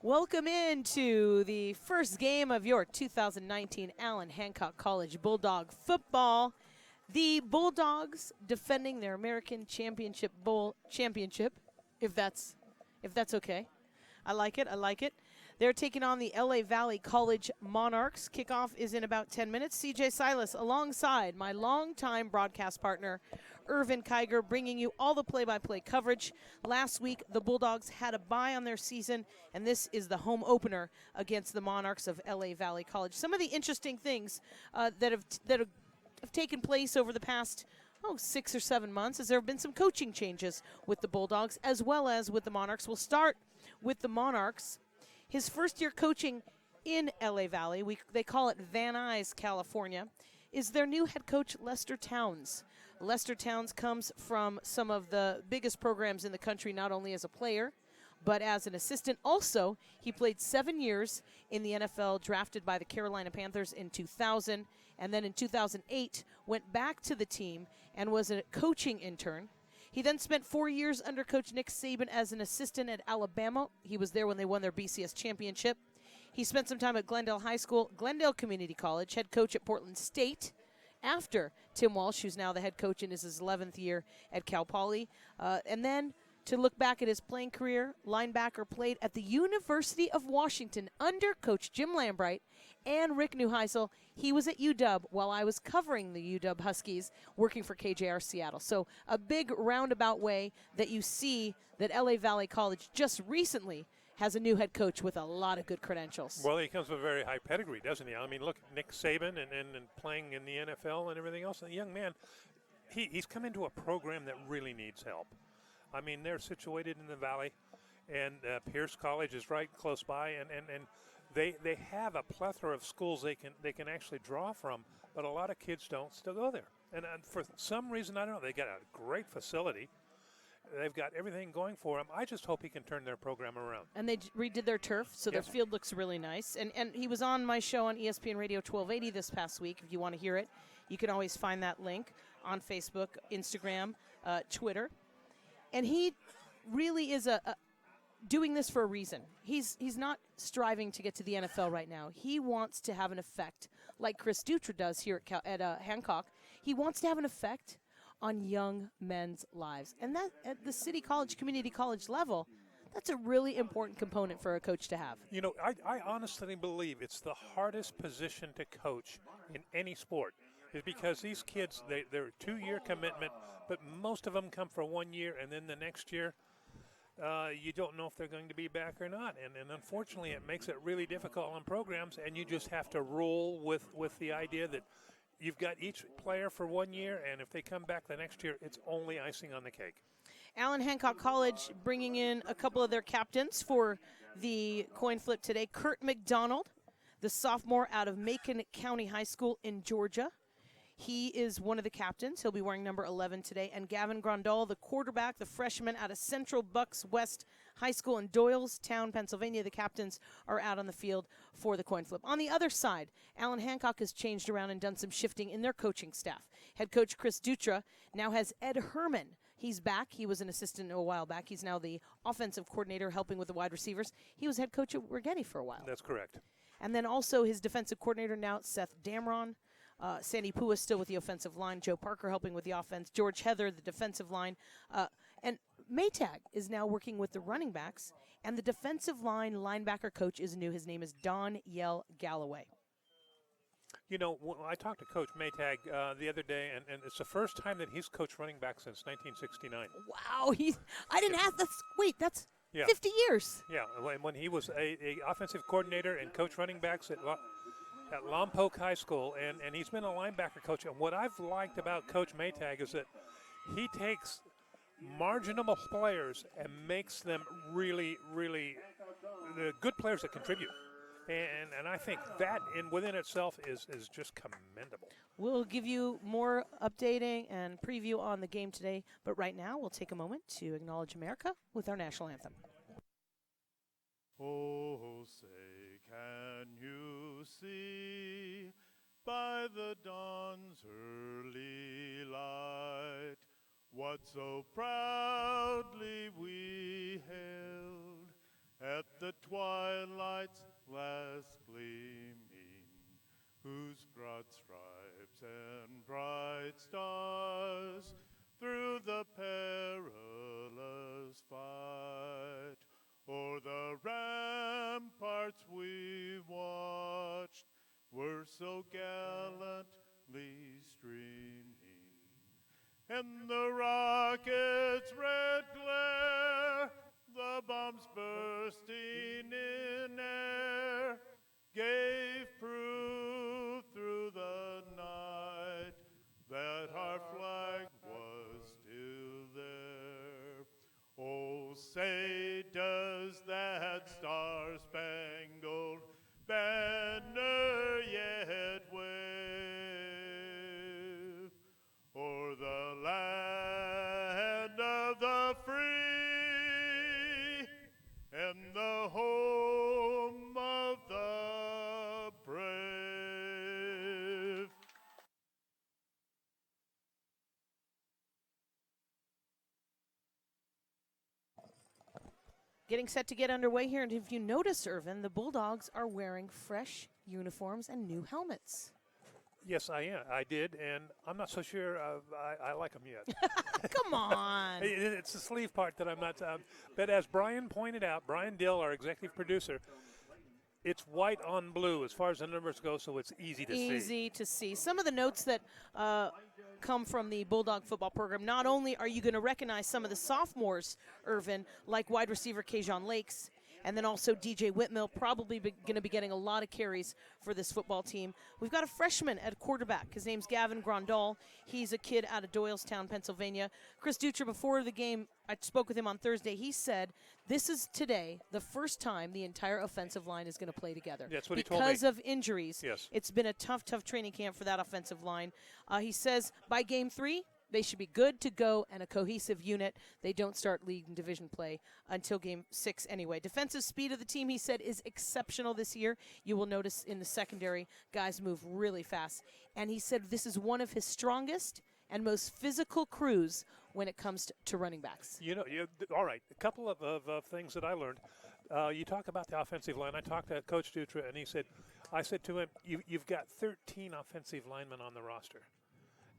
Welcome into the first game of your 2019 Allen Hancock College Bulldog football. The Bulldogs defending their American Championship Bowl championship, if that's okay. I like it. They're taking on the LA Valley College Monarchs. Kickoff is in about 10 minutes. CJ Silas alongside my longtime broadcast partner, Irvin Kiger, bringing you all the play-by-play coverage. Last week, the Bulldogs had a bye on their season, and this is the home opener against the Monarchs of LA Valley College. Some of the interesting things that have taken place over the past 6 or 7 months is there have been some coaching changes with the Bulldogs as well as with the Monarchs. We'll start with the Monarchs. His first year coaching in LA Valley, they call it Van Nuys, California, is their new head coach, Lester Towns. Lester Towns comes from some of the biggest programs in the country, not only as a player, but as an assistant. Also, he played 7 years in the NFL, drafted by the Carolina Panthers in 2000, and then in 2008 went back to the team and was a coaching intern. He then spent 4 years under Coach Nick Saban as an assistant at Alabama. He was there when they won their BCS championship. He spent some time at Glendale High School, Glendale Community College, head coach at Portland State, after Tim Walsh, who's now the head coach in his 11th year at Cal Poly. And then to look back at his playing career, linebacker played at the University of Washington under Coach Jim Lambright and Rick Neuheisel. He was at UW while I was covering the UW Huskies, working for KJR Seattle. So a big roundabout way that you see that LA Valley College just recently has a new head coach with a lot of good credentials. Well, he comes with a very high pedigree, doesn't he? I mean, look, Nick Saban and playing in the NFL and everything else. And the young man, he's come into a program that really needs help. I mean, they're situated in the valley, and Pierce College is right close by, and they have a plethora of schools they can actually draw from, but a lot of kids don't still go there. And for some reason, I don't know, they got a great facility. They've got everything going for them. I just hope he can turn their program around. And they redid their turf, so their field looks really nice. And he was on my show on ESPN Radio 1280 this past week. If you want to hear it, you can always find that link on Facebook, Instagram, Twitter. And he really is doing this for a reason. He's not striving to get to the NFL right now. He wants to have an effect like Chris Dutra does here at Hancock. He wants to have an effect on young men's lives. And that at the city college, community college level, that's a really important component for a coach to have. You know, I honestly believe it's the hardest position to coach in any sport. Is because these kids, they're a 2-year commitment, but most of them come for 1 year, and then the next year, you don't know if they're going to be back or not. And unfortunately, it makes it really difficult on programs, and you just have to roll with the idea that you've got each player for 1 year, and if they come back the next year, it's only icing on the cake. Allen Hancock College bringing in a couple of their captains for the coin flip today. Kurt McDonald, the sophomore out of Macon County High School in Georgia. He is one of the captains. He'll be wearing number 11 today. And Gavin Grandal, the quarterback, the freshman out of Central Bucks West High School in Doylestown, Pennsylvania. The captains are out on the field for the coin flip. On the other side, Allen Hancock has changed around and done some shifting in their coaching staff. Head coach Chris Dutra now has Ed Herman. He's back. He was an assistant a while back. He's now the offensive coordinator helping with the wide receivers. He was head coach at Rigetti for a while. That's correct. And then also his defensive coordinator now, Seth Damron. Sandy Pua still with the offensive line. Joe Parker helping with the offense. George Heather, the defensive line. And Maytag is now working with the running backs. And the defensive line linebacker coach is new. His name is Don Yell Galloway. You know, I talked to Coach Maytag the other day, and it's the first time that he's coached running back since 1969. Wow. I didn't have this. Wait, that's 50 years. Yeah, when he was a offensive coordinator and coached running backs at Lompoc High School, and he's been a linebacker coach. And what I've liked about Coach Maytag is that he takes marginal players and makes them really, really good players that contribute. And I think that within itself is just commendable. We'll give you more updating and preview on the game today, but right now we'll take a moment to acknowledge America with our national anthem. Oh, say, can you see by the dawn's early light what so proudly we hailed at the twilight's last gleaming, whose broad stripes and bright stars through the perilous fight o'er the ramparts we watched were so gallantly streaming, and the rocket's red glare, the bombs bursting in air, gave proof through the night that our flag was still there. Oh, say does that star-spangled banner yet wave o'er the land of the free and the home of the brave. Getting set to get underway here, and if you notice, Irvin, the Bulldogs are wearing fresh uniforms and new helmets. Yes, I am. I did, and I'm not so sure I like them yet. Come on. It's the sleeve part that I'm not. But as Brian pointed out, Brian Dill, our executive producer, it's white on blue as far as the numbers go, so it's easy to see. Easy to see. Some of the notes that come from the Bulldog football program, not only are you going to recognize some of the sophomores, Irvin, like wide receiver Kajon Lakes, and then also DJ Whitmill, probably going to be getting a lot of carries for this football team. We've got a freshman at quarterback. His name's Gavin Grandal. He's a kid out of Doylestown, Pennsylvania. Chris Dutra, before the game, I spoke with him on Thursday. He said this is today the first time the entire offensive line is going to play together. That's what he told me. Because of injuries. Yes. It's been a tough training camp for that offensive line. He says by game 3, they should be good to go and a cohesive unit. They don't start league and division play until game 6 anyway. Defensive speed of the team, he said, is exceptional this year. You will notice in the secondary, guys move really fast. And he said this is one of his strongest and most physical crews when it comes to running backs. All right, a couple of things that I learned. You talk about the offensive line. I talked to Coach Dutra, and I said to him, you've got 13 offensive linemen on the roster.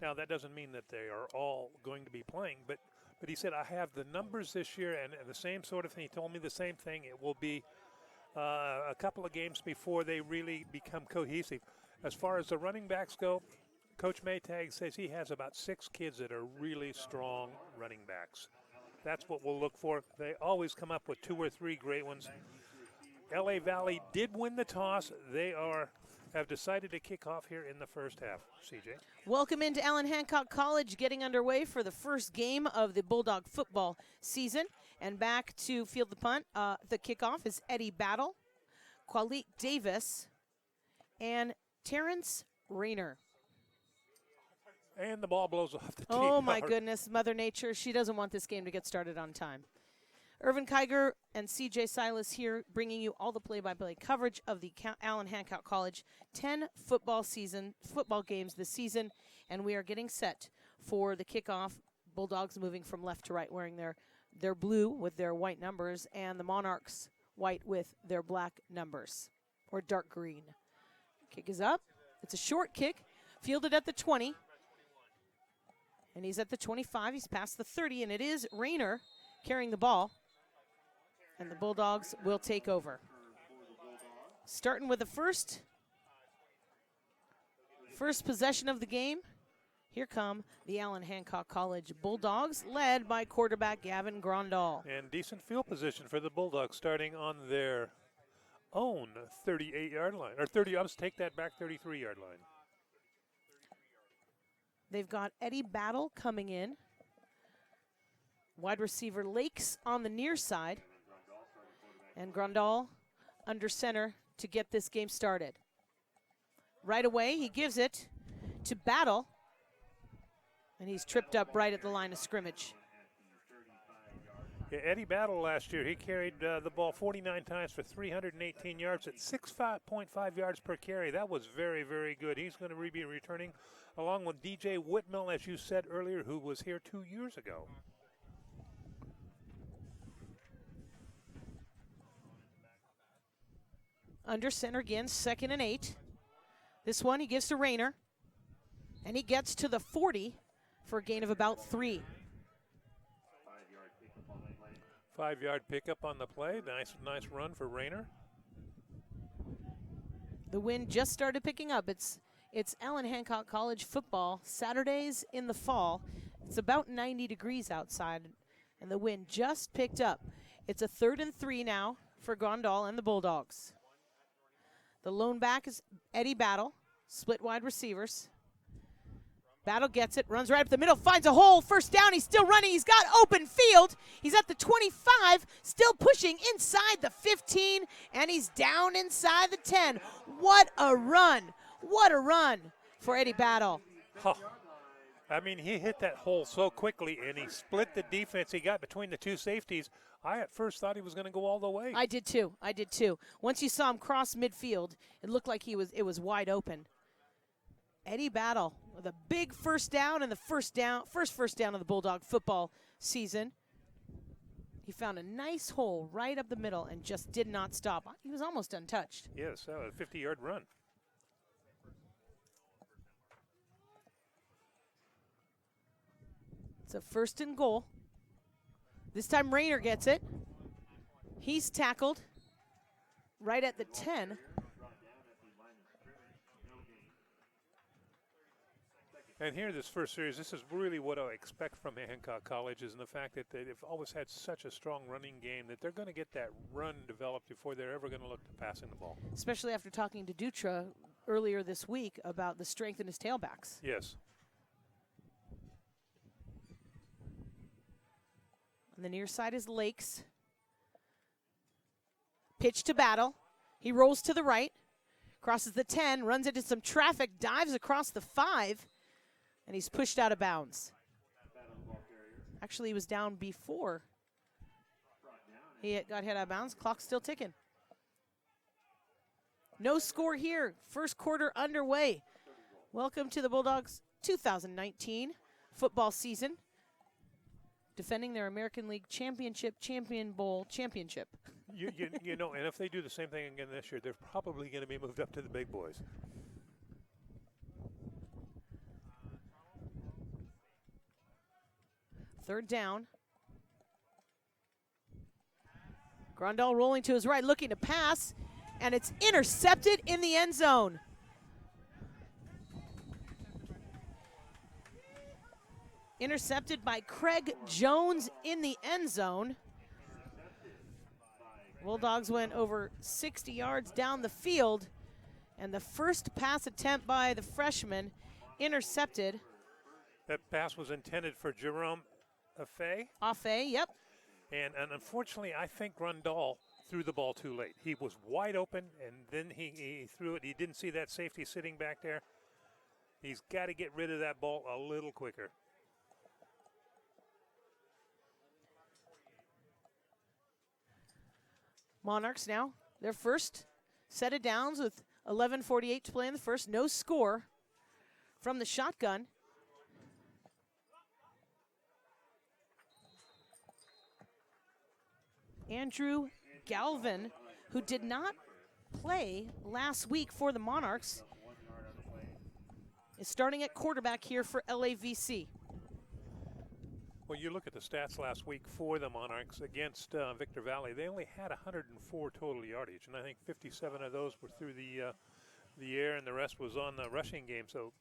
Now, that doesn't mean that they are all going to be playing, but he said, I have the numbers this year, and the same sort of thing. He told me the same thing. It will be a couple of games before they really become cohesive. As far as the running backs go, Coach Maytag says he has about 6 kids that are really strong running backs. That's what we'll look for. They always come up with 2 or 3 great ones. LA Valley did win the toss. They have decided to kick off here in the first half. CJ. Welcome into Allen Hancock College, getting underway for the first game of the Bulldog football season. And back to field the punt. The kickoff is Eddie Battle, Qualik Davis, and Terrence Rayner. And the ball blows off the tee. Oh, my goodness. Mother Nature, she doesn't want this game to get started on time. Irvin Kiger and CJ Silas here, bringing you all the play-by-play coverage of the Allen Hancock College 10 football games this season, and we are getting set for the kickoff. Bulldogs moving from left to right, wearing their blue with their white numbers, and the Monarchs white with their black numbers, or dark green. Kick is up. It's a short kick, fielded at the 20, and he's at the 25. He's past the 30, and it is Rayner carrying the ball. And the Bulldogs will take over. Starting with the first possession of the game. Here come the Allen Hancock College Bulldogs, led by quarterback Gavin Grandal. And decent field position for the Bulldogs, starting on their own 38-yard line. Or 30, I'll just take that back, 33-yard line. They've got Eddie Battle coming in. Wide receiver Lakes on the near side. And Grandal under center to get this game started. Right away, he gives it to Battle. And he's tripped up right at the line of scrimmage. Yeah, Eddie Battle last year, he carried the ball 49 times for 318 yards at 6.5 yards per carry. That was very, very good. He's going to be returning along with DJ Whitmill, as you said earlier, who was here 2 years ago. under center again, 2nd and 8. This one he gives to Rayner. And he gets to the 40 for a gain of about 3. 5-yard pickup on the play. Nice run for Rayner. The wind just started picking up. It's Allen Hancock College football, Saturdays in the fall. It's about 90 degrees outside, and the wind just picked up. It's a 3rd and 3 now for Grandal and the Bulldogs. The lone back is Eddie Battle, split wide receivers. Battle gets it, runs right up the middle, finds a hole, 1st down, he's still running, he's got open field. He's at the 25, still pushing inside the 15, and he's down inside the 10. What a run for Eddie Battle. Huh. I mean, he hit that hole so quickly, and he split the defense he got between the 2 safeties. I at first thought he was going to go all the way. I did too. Once you saw him cross midfield, it looked like it was wide open. Eddie Battle with a big 1st down and the first first down of the Bulldog football season. He found a nice hole right up the middle and just did not stop. He was almost untouched. Yes, a 50-yard run. It's a 1st and goal. This time Rayner gets it. He's tackled right at the 10. And here, this first series, this is really what I expect from Hancock College, is in the fact that they've always had such a strong running game that they're going to get that run developed before they're ever going to look to passing the ball. Especially after talking to Dutra earlier this week about the strength in his tailbacks. Yes. On the near side is Lakes. Pitch to Battle. He rolls to the right, crosses the 10, runs into some traffic, dives across the 5, and he's pushed out of bounds. Actually, he was down before he got hit out of bounds. Clock's still ticking. No score here. First quarter underway. Welcome to the Bulldogs 2019 football season. Defending their American League Championship, Champion Bowl championship. You know, and if they do the same thing again this year, they're probably going to be moved up to the big boys. Third down. Grandal rolling to his right, looking to pass, and it's intercepted in the end zone. Intercepted by Craig Jones in the end zone. Bulldogs went over 60 yards down the field, and the first pass attempt by the freshman intercepted. That pass was intended for Jerome Affe. Affe, yep. And unfortunately, I think Grandal threw the ball too late. He was wide open, and then he threw it. He didn't see that safety sitting back there. He's got to get rid of that ball a little quicker. Monarchs now, their first set of downs with 11:48 to play in the first. No score from the shotgun. Andrew Galvin, who did not play last week for the Monarchs, is starting at quarterback here for LAVC. Well, you look at the stats last week for the Monarchs against Victor Valley. They only had 104 total yardage, and I think 57 of those were through the air, and the rest was on the rushing game. So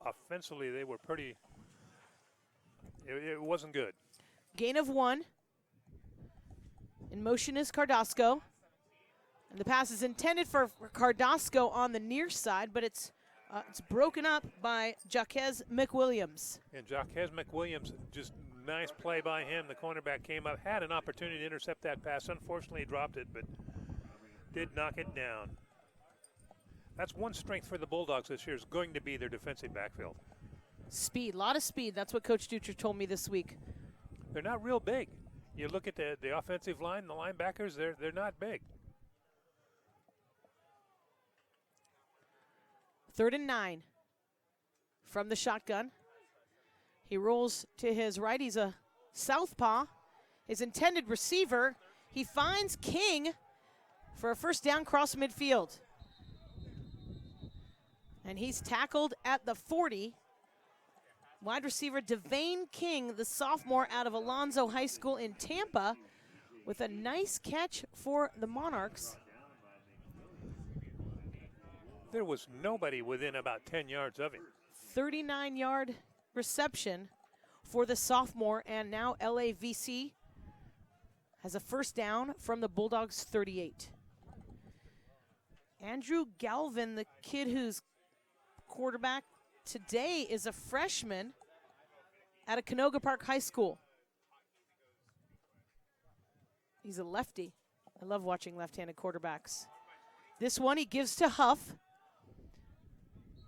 offensively, they were pretty. It wasn't good. Gain of 1. In motion is Cardasco. And the pass is intended for Cardasco on the near side, but it's broken up by Jaquez McWilliams. And Jaquez McWilliams, just nice play by him. The cornerback came up, had an opportunity to intercept that pass. Unfortunately, he dropped it, but did knock it down. That's one strength for the Bulldogs this year, is going to be their defensive backfield. Speed, a lot of speed. That's what Coach Dutra told me this week. They're not real big. You look at the offensive line, the linebackers, they're not big. 3rd and 9 from the shotgun. He rolls to his right. He's a southpaw. His intended receiver. He finds King for a first down cross midfield. And he's tackled at the 40. Wide receiver Devane King, the sophomore out of Alonzo High School in Tampa, with a nice catch for the Monarchs. There was nobody within about 10 yards of him. 39-yard reception for the sophomore, and now LAVC has a first down from the Bulldogs 38. Andrew Galvin, the kid who's quarterback today, is a freshman at a Canoga Park High School. He's a lefty. I love watching left-handed quarterbacks. This one he gives to Huff.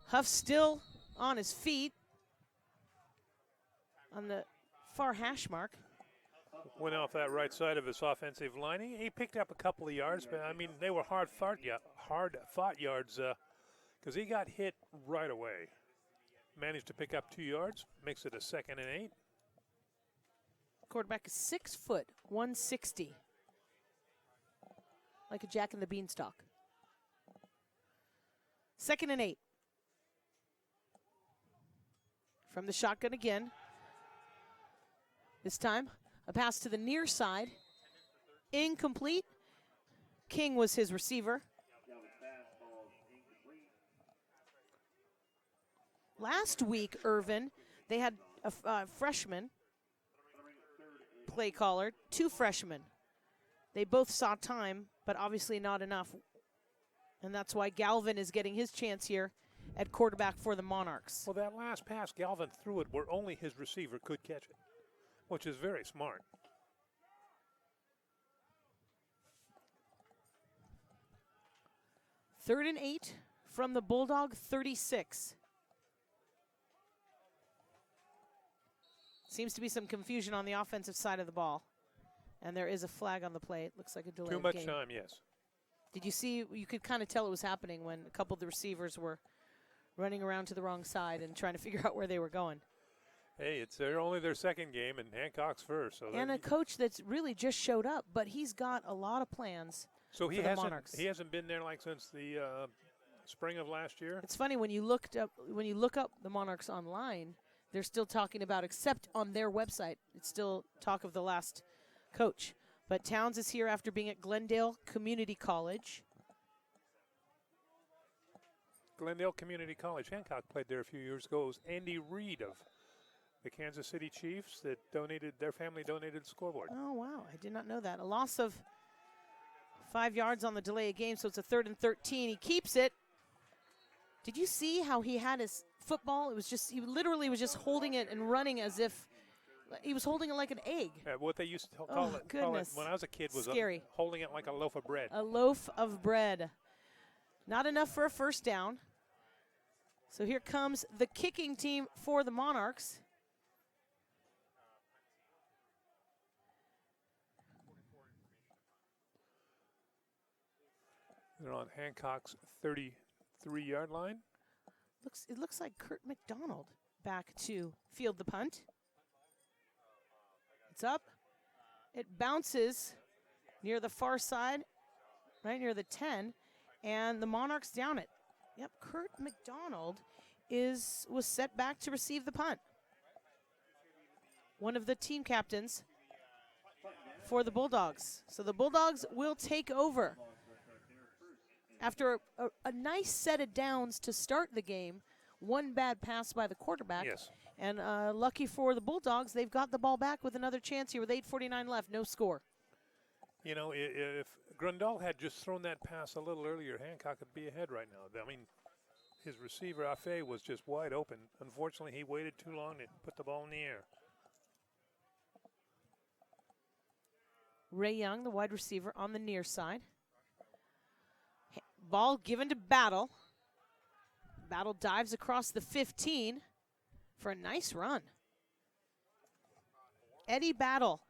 Huff still on his feet on the far hash mark. Went off that right side of his offensive line. He picked up a couple of yards, but I mean they were hard fought yards because he got hit right away. Managed to pick up 2 yards, makes it a 2nd and 8. Quarterback is 6 foot, 160. Like a Jack and the Beanstalk. 2nd and 8. From the shotgun again. This time, a pass to the near side. Incomplete. King was his receiver. Last week, Irvin, they had a freshman play caller, 2 freshmen. They both saw time, but obviously not enough. And that's why Galvin is getting his chance here at quarterback for the Monarchs. Well, that last pass, Galvin threw it where only his receiver could catch it, which is very smart. Third and 8 from the Bulldog 36. Seems to be some confusion on the offensive side of the ball. And there is a flag on the play. It looks like a delay. Too much time, yes. Did you see? You could kind of tell it was happening when a couple of the receivers were running around to the wrong side and trying to figure out where they were going. Hey, it's only their second game, and Hancock's first. So and a coach that's really just showed up, but he's got a lot of plans so for the Monarchs. He hasn't been there like since the spring of last year. It's funny when you look up the Monarchs online, they're still talking about, except on their website, it's still talk of the last coach. But Towns is here after being at Glendale Community College. Glendale Community College. Hancock played there a few years ago. It was Andy Reid of the Kansas City Chiefs that their family donated the scoreboard. Oh, wow. I did not know that. A loss of 5 yards on the delay of game, so it's a 3rd and 13. He keeps it. Did you see how he had his football? It was just, he literally was just holding it and running as if he was holding it like an egg. What they used to call it when I was a kid was scary. Holding it like a loaf of bread. A loaf of bread. Not enough for a first down. So here comes the kicking team for the Monarchs. They're on Hancock's 33-yard line. It looks like Kurt McDonald back to field the punt. It's up. It bounces near the far side, right near the 10, and the Monarchs down it. Yep, Kurt McDonald was set back to receive the punt. One of the team captains for the Bulldogs. So the Bulldogs will take over. After a nice set of downs to start the game, one bad pass by the quarterback. Yes. And lucky for the Bulldogs, they've got the ball back with another chance here with 8:49 left, no score. You know, if Grundall had just thrown that pass a little earlier, Hancock would be ahead right now. I mean, his receiver, Afe, was just wide open. Unfortunately, he waited too long to put the ball in the air. Ray Young, the wide receiver, on the near side. Ball given to Battle. Battle dives across the 15 for a nice run. Eddie Battle,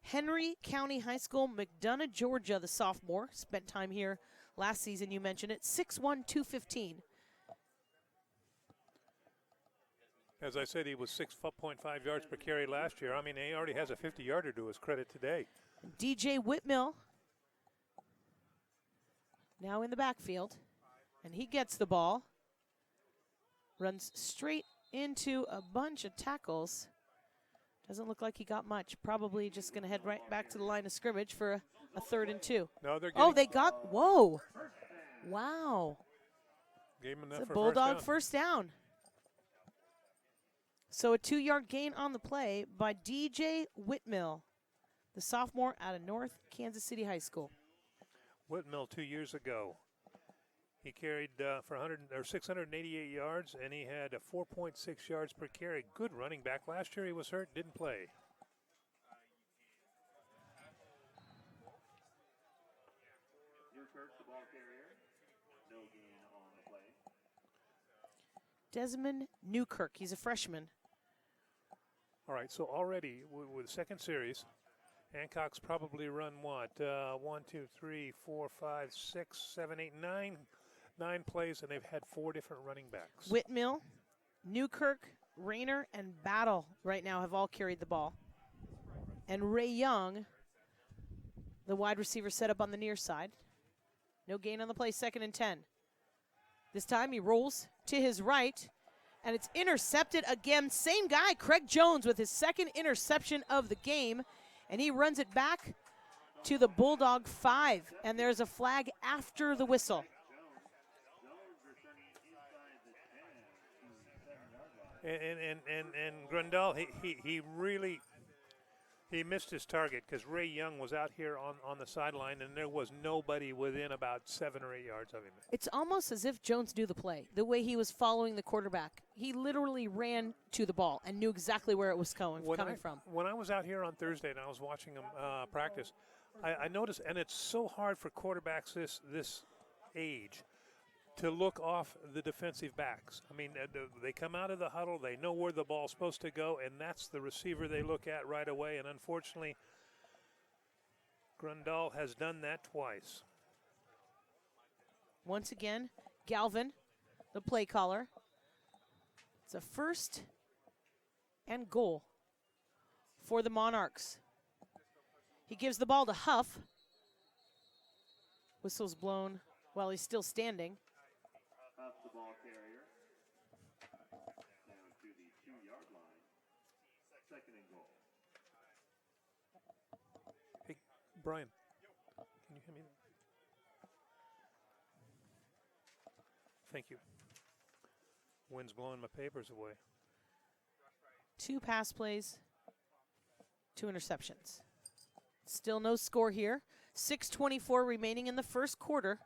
Henry County High School, McDonough, Georgia, the sophomore. Spent time here last season, you mentioned it. 6'1", 215. As I said, he was 6.5 yards per carry last year. I mean, he already has a 50-yarder to his credit today. DJ Whitmill now in the backfield, and he gets the ball. Runs straight into a bunch of tackles. Doesn't look like he got much. Probably just going to head right back to the line of scrimmage for a 3rd and 2. No, they're Oh, they got, whoa. Wow. gave him enough It's a for Bulldog first down. So a 2-yard gain on the play by DJ Whitmill, the sophomore out of North Kansas City High School. Whitmill 2 years ago. He carried for 688 yards, and he had a 4.6 yards per carry. Good running back. Last year he was hurt, didn't play. Desmond Newkirk, he's a freshman. All right, so already with second series, Hancock's probably run what? 1, 2, 3, 4, 5, 6, 7, 8, 9 plays, and they've had 4 different running backs. Whitmill, Newkirk, Rayner, and Battle right now have all carried the ball. And Ray Young, the wide receiver, set up on the near side. No gain on the play, 2nd and 10. This time he rolls to his right, and it's intercepted again. Same guy, Craig Jones, with his 2nd interception of the game, and he runs it back to the Bulldog 5, and there's a flag after the whistle. And Grundall, he really missed his target because Ray Young was out here on the sideline, and there was nobody within about 7 or 8 yards of him. It's almost as if Jones knew the play, the way he was following the quarterback. He literally ran to the ball and knew exactly where it was coming from. When I was out here on Thursday and I was watching him practice, I noticed, and it's so hard for quarterbacks this age to look off the defensive backs. I mean, they come out of the huddle, they know where the ball's supposed to go, and that's the receiver they look at right away. And unfortunately, Grundall has done that twice. Once again, Galvin, the play caller. It's a 1st and goal for the Monarchs. He gives the ball to Huff. Whistle's blown while he's still standing. The ball carrier down to the 2-yard line. 2nd and goal. Hey, Brian, can you hear me? Thank you. Wind's blowing my papers away. 2 pass plays, 2 interceptions. Still no score here. 6:24 remaining in the first quarter.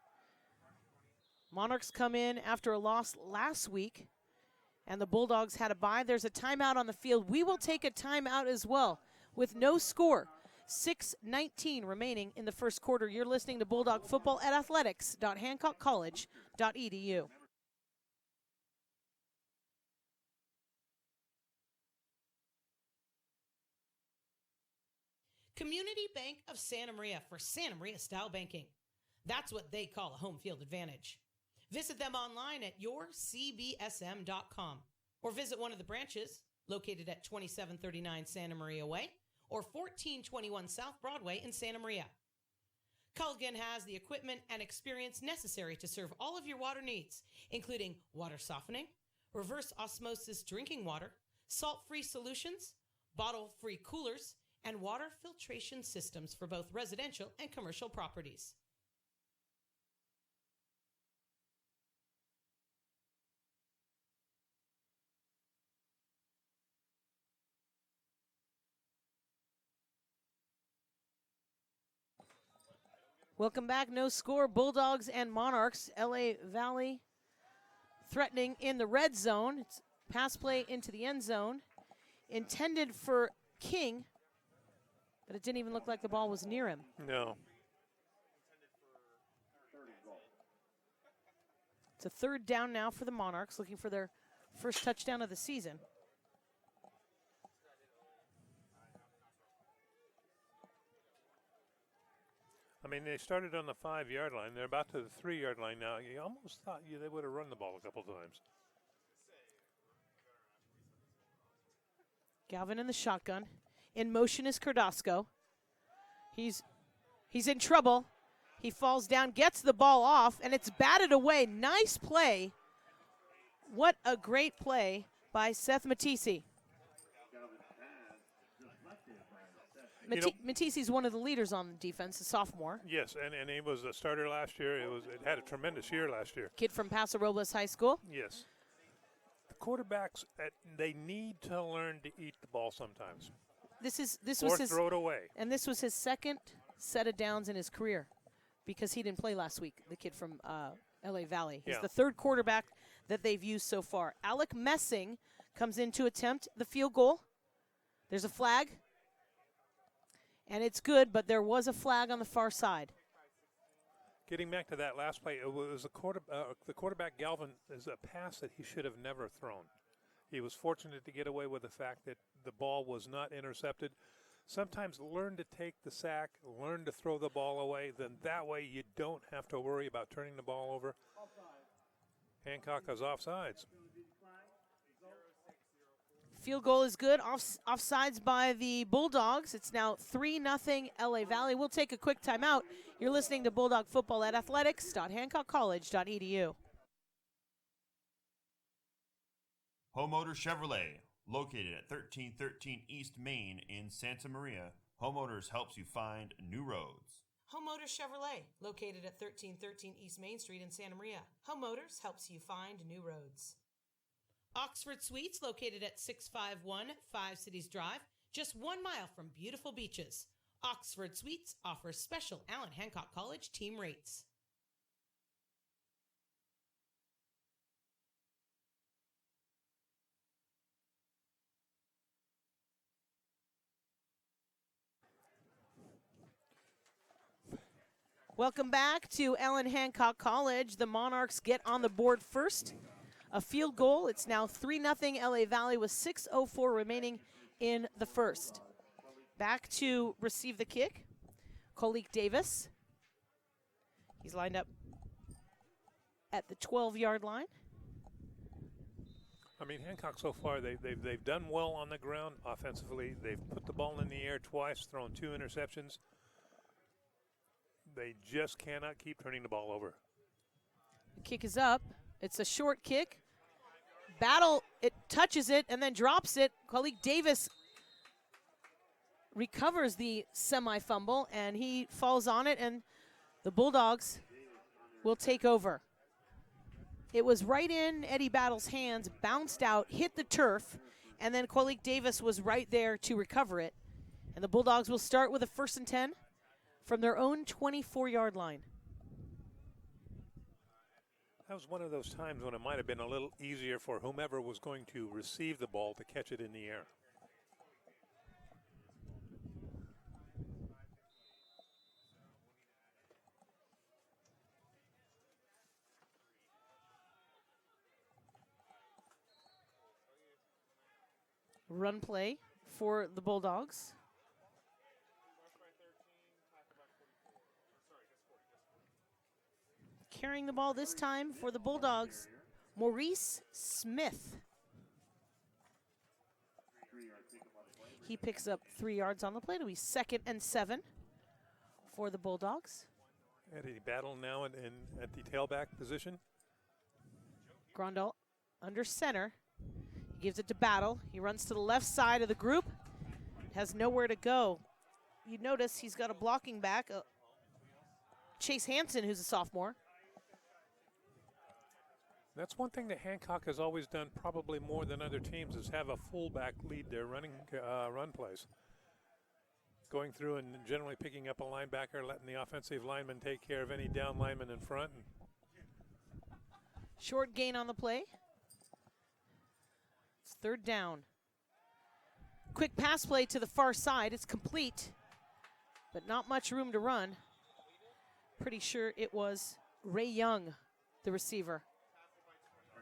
Monarchs come in after a loss last week, and the Bulldogs had a bye. There's a timeout on the field. We will take a timeout as well with no score. 6:19 remaining in the first quarter. You're listening to Bulldog Football at athletics.hancockcollege.edu. Community Bank of Santa Maria for Santa Maria style banking. That's what they call a home field advantage. Visit them online at yourcbsm.com or visit one of the branches located at 2739 Santa Maria Way or 1421 South Broadway in Santa Maria. Culligan has the equipment and experience necessary to serve all of your water needs, including water softening, reverse osmosis drinking water, salt-free solutions, bottle-free coolers, and water filtration systems for both residential and commercial properties. Welcome back. No score. Bulldogs and Monarchs. LA Valley threatening in the red zone. It's pass play into the end zone. Intended for King, but it didn't even look like the ball was near him. No. It's a 3rd down now for the Monarchs, looking for their first touchdown of the season. I mean, they started on the 5-yard line. They're about to the 3-yard line now. You almost thought they would have run the ball a couple times. Galvin in the shotgun. In motion is Cardasco. He's in trouble. He falls down, gets the ball off, and it's batted away. Nice play. What a great play by Seth Matisse. Matisse's one of the leaders on the defense, a sophomore. Yes, and he was a starter last year. It had a tremendous year last year. Kid from Paso Robles High School. Yes. The quarterbacks, they need to learn to eat the ball sometimes. This or was his throw it away. And this was his second set of downs in his career because he didn't play last week, the kid from LA Valley. He's the third quarterback that they've used so far. Alec Messing comes in to attempt the field goal. There's a flag. And it's good, but there was a flag on the far side. Getting back to that last play, it was the quarterback, Galvin, is a pass that he should have never thrown. He was fortunate to get away with the fact that the ball was not intercepted. Sometimes learn to take the sack, learn to throw the ball away, then that way you don't have to worry about turning the ball over. Hancock is offsides. Field goal is good. Offsides by the Bulldogs. It's now 3-0 LA Valley. We'll take a quick timeout. You're listening to Bulldog Football at athletics.hancockcollege.edu. Home Motors Chevrolet, located at 1313 East Main in Santa Maria. Home Motors helps you find new roads. Home Motors Chevrolet, located at 1313 East Main Street in Santa Maria. Home Motors helps you find new roads. Oxford Suites, located at 651 Five Cities Drive, just 1 mile from beautiful beaches. Oxford Suites offers special Allen Hancock College team rates. Welcome back to Allen Hancock College. The Monarchs get on the board first. A field goal. It's now 3-0 LA Valley with 6:04 remaining in the first. Back to receive the kick, Kolik Davis. He's lined up at the 12-yard line. I mean, Hancock so far, they've done well on the ground offensively. They've put the ball in the air twice, thrown 2 interceptions. They just cannot keep turning the ball over. The kick is up. It's a short kick. Battle, it touches it and then drops it. Kolik Davis recovers the semi-fumble, and he falls on it, and the Bulldogs will take over. It was right in Eddie Battle's hands, bounced out, hit the turf, and then Kolik Davis was right there to recover it. And the Bulldogs will start with a 1st and 10 from their own 24-yard line. That was one of those times when it might have been a little easier for whomever was going to receive the ball to catch it in the air. Run play for the Bulldogs. Carrying the ball this time for the Bulldogs, Maurice Smith. He picks up 3 yards on the play. It'll be 2nd and 7 for the Bulldogs. Eddie Battle now at the tailback position. Grondal under center. He gives it to Battle. He runs to the left side of the group. Has nowhere to go. You notice he's got a blocking back, Chase Hansen, who's a sophomore. That's one thing that Hancock has always done probably more than other teams is have a fullback lead their run plays. Going through and generally picking up a linebacker, letting the offensive lineman take care of any down lineman in front. Short gain on the play. It's 3rd down. Quick pass play to the far side. It's complete, but not much room to run. Pretty sure it was Ray Young, the receiver.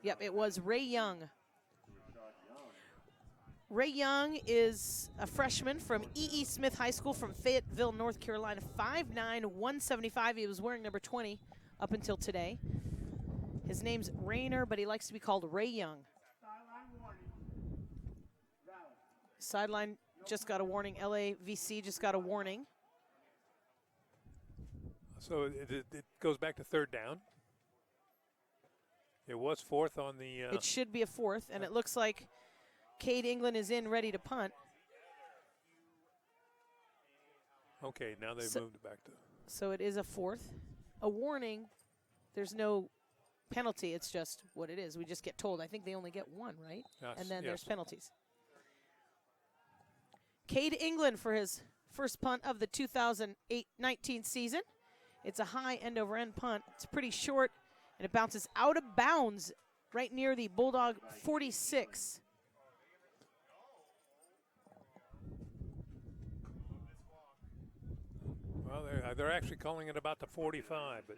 Yep, it was Ray Young. Ray Young is a freshman from E.E. Smith High School from Fayetteville, North Carolina, 5'9", 175. He was wearing number 20 up until today. His name's Rayner, but he likes to be called Ray Young. Sideline just got a warning. LAVC just got a warning. So it goes back to third down. It was fourth on the. It should be a fourth, and it looks like Cade England is in ready to punt. Okay, now they've moved it back to. So it is a fourth. A warning, there's no penalty. It's just what it is. We just get told. I think they only get one, right? Yes, And then there's yes. penalties. Cade England for his first punt of the 2019 season. It's a high end-over-end punt. It's pretty short, and it bounces out of bounds right near the Bulldog 46. Well, they're actually calling it about the 45, but.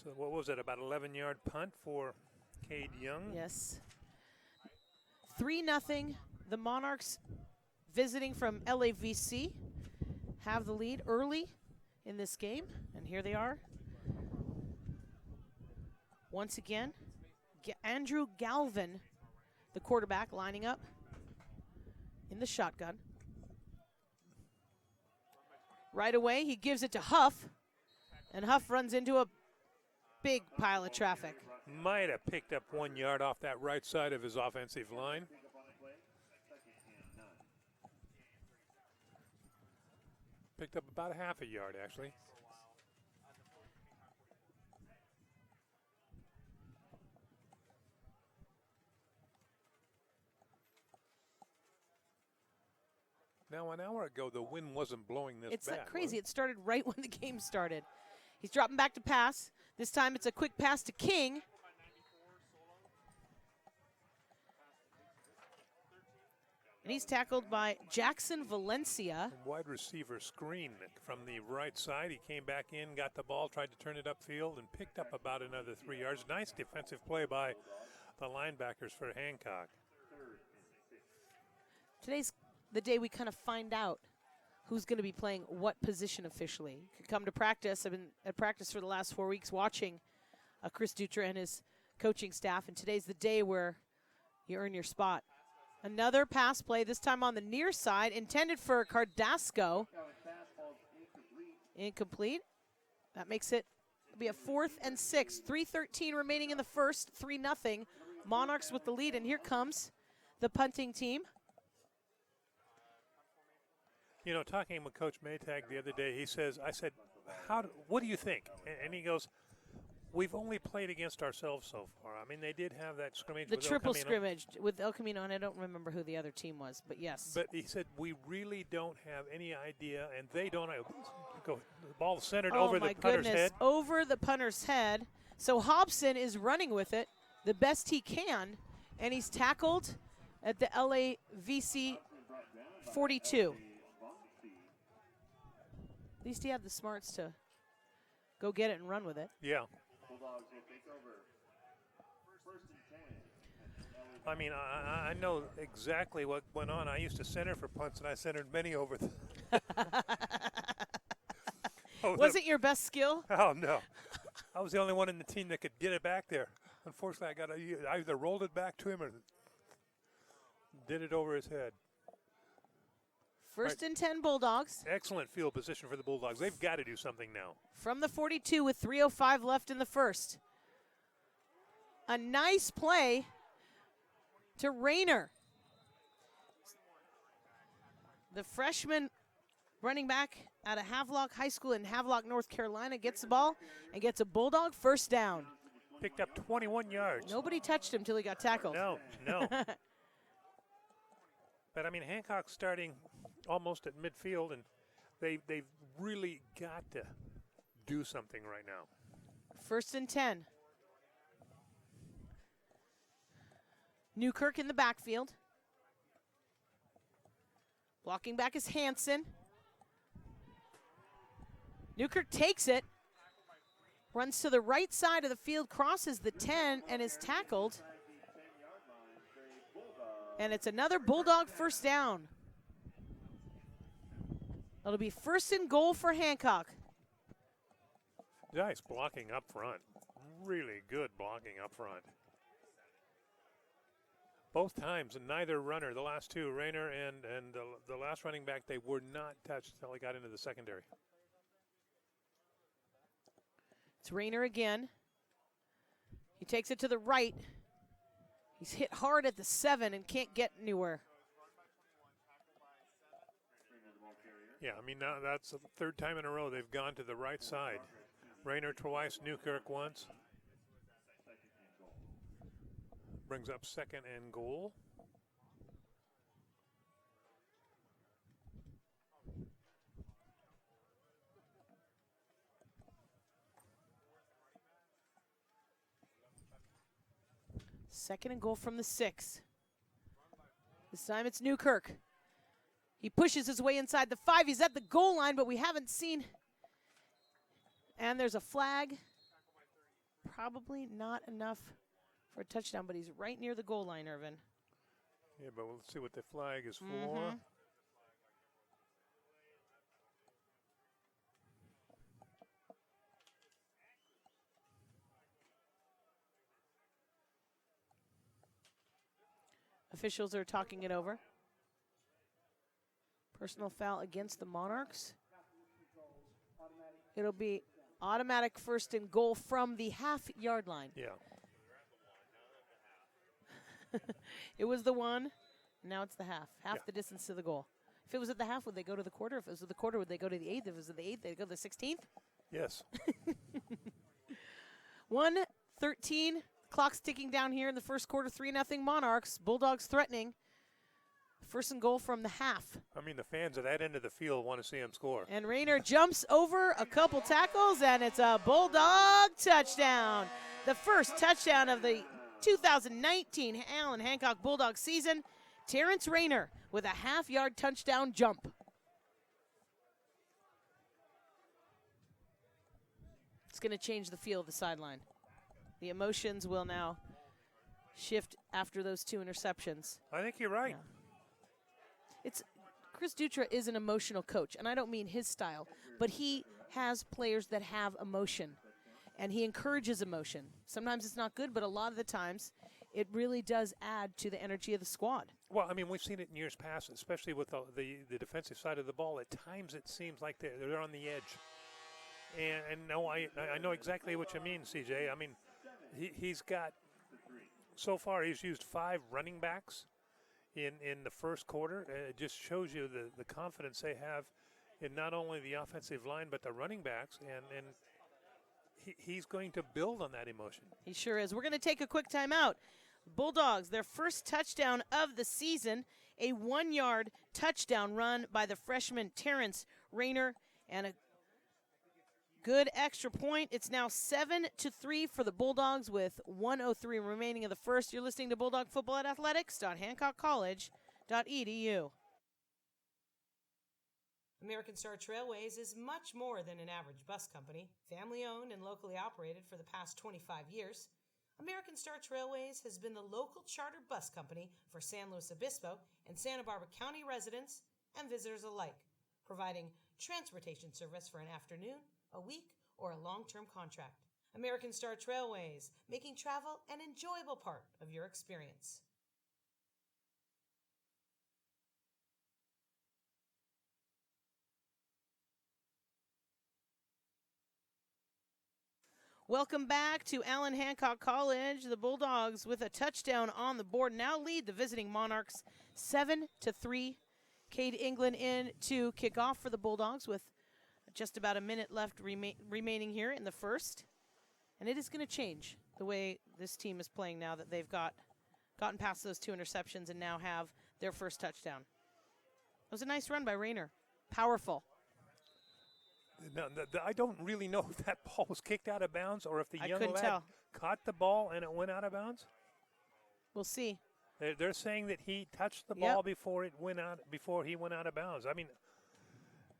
So what was it, about 11-yard punt for Cade Young? Yes. 3-0. The Monarchs, visiting from LAVC, have the lead early in this game, and here they are. Once again, Andrew Galvin, the quarterback, lining up in the shotgun. Right away, he gives it to Huff, and Huff runs into a big pile of traffic. Might have picked up 1 yard off that right side of his offensive line. Picked up about a half a yard, actually. Now, an hour ago, the wind wasn't blowing this It's bad. like crazy. was It started right when the game started. He's dropping back to pass. This time it's a quick pass to King. And he's tackled by Jackson Valencia. Wide receiver screen from the right side. He came back in, got the ball, tried to turn it upfield, and picked up about another 3 yards. Nice defensive play by the linebackers for Hancock. Today's the day we kind of find out who's going to be playing what position officially. You can come to practice. I've been at practice for the last 4 weeks watching Chris Dutra and his coaching staff, and today's the day where you earn your spot. Another pass play, this time on the near side, intended for Cardasco. Incomplete. That makes it be a 4th and 6. 3:13 remaining in the first, 3-0. Monarchs with the lead, and here comes the punting team. You know, talking with Coach Maytag the other day, he says, I said, what do you think? And he goes, we've only played against ourselves so far. I mean, they did have that scrimmage The with triple El Camino. scrimmage with El Camino, and I don't remember who the other team was, but yes. But he said, we really don't have any idea, and they don't have. Go, the ball centered over the punter's head. Over the punter's head. So Hobson is running with it the best he can, and he's tackled at the LAVC 42. At least he had the smarts to go get it and run with it. Yeah. I mean, I know exactly what went on. I used to center for punts, and I centered many over. Wasn't your best skill? Oh, no. I was the only one in the team that could get it back there. Unfortunately, I either rolled it back to him or did it over his head. First and 10 Bulldogs. Excellent field position for the Bulldogs. They've got to do something now. From the 42 with 3:05 left in the first. A nice play to Rayner. The freshman running back out of Havelock High School in Havelock, North Carolina, gets the ball and gets a Bulldog first down. Picked up 21 yards. Nobody touched him till he got tackled. No. But, I mean, Hancock's starting almost at midfield, and they've really got to do something right now. First and 10. Newkirk in the backfield. Blocking back is Hansen. Newkirk takes it. Runs to the right side of the field, crosses the 10, and is tackled. And it's another Bulldog first down. It'll be first and goal for Hancock. Nice blocking up front. Really good blocking up front. Both times, and neither runner, the last two, Rayner and the last running back, they were not touched until they got into the secondary. It's Rayner again. He takes it to the right. He's hit hard at the 7 and can't get anywhere. Yeah, I mean, now that's the third time in a row they've gone to the right side. Rayner twice, Newkirk once. Brings up 2nd and goal. Second and goal from the 6. This time it's Newkirk. He pushes his way inside the 5. He's at the goal line, but we haven't seen. And there's a flag. Probably not enough for a touchdown, but he's right near the goal line, Irvin. Yeah, but we'll see what the flag is for. Mm-hmm. Officials are talking it over. Personal foul against the Monarchs. It'll be automatic 1st and goal from the half-yard line. Yeah. It was the 1. Now it's the half. Half Yeah. the distance to the goal. If it was at the half, would they go to the quarter? If it was at the quarter, would they go to the 8th? If it was at the 8th, they'd go to the 16th? Yes. 1:13. Clock's ticking down here in the first quarter. 3-0 Monarchs. Bulldogs threatening. 1st and goal from the half. I mean, the fans at that end of the field want to see him score. And Rayner jumps over a couple tackles, and it's a Bulldog touchdown. The first touchdown of the 2019 Allen Hancock Bulldog season. Terrence Rayner with a half-yard touchdown jump. It's going to change the feel of the sideline. The emotions will now shift after those 2 interceptions. I think you're right. Yeah. Chris Dutra is an emotional coach, and I don't mean his style, but he has players that have emotion, and he encourages emotion. Sometimes it's not good, but a lot of the times it really does add to the energy of the squad. Well, I mean, we've seen it in years past, especially with the defensive side of the ball. At times it seems like they're on the edge. And no, I know exactly what you mean, CJ. I mean, he's got, so far he's used 5 running backs in the first quarter. It just shows you the confidence they have in not only the offensive line but the running backs, and he's going to build on that emotion. He sure is. We're going to take a quick timeout. Bulldogs, their first touchdown of the season, a 1-yard touchdown run by the freshman Terrence Rayner, and a good extra point. It's now 7-3 for the Bulldogs with 1:03 remaining of the first. You're listening to Bulldog Football at athletics.hancockcollege.edu. American Star Trailways is much more than an average bus company. Family owned and locally operated for the past 25 years, American Star Trailways has been the local charter bus company for San Luis Obispo and Santa Barbara County residents and visitors alike, providing transportation service for an afternoon, a week, or a long-term contract. American Star Trailways, making travel an enjoyable part of your experience. Welcome back to Allen Hancock College. The Bulldogs with a touchdown on the board now lead the visiting Monarchs 7-3. Cade England in to kick off for the Bulldogs with just about a minute left remaining here in the first. And it is going to change the way this team is playing now that they've gotten past those 2 interceptions and now have their first touchdown. It was a nice run by Rayner. Powerful. No, I don't really know if that ball was kicked out of bounds or if the young lad tell. caught the ball and it went out of bounds. We'll see. They're saying that he touched the ball before he went out of bounds. I mean,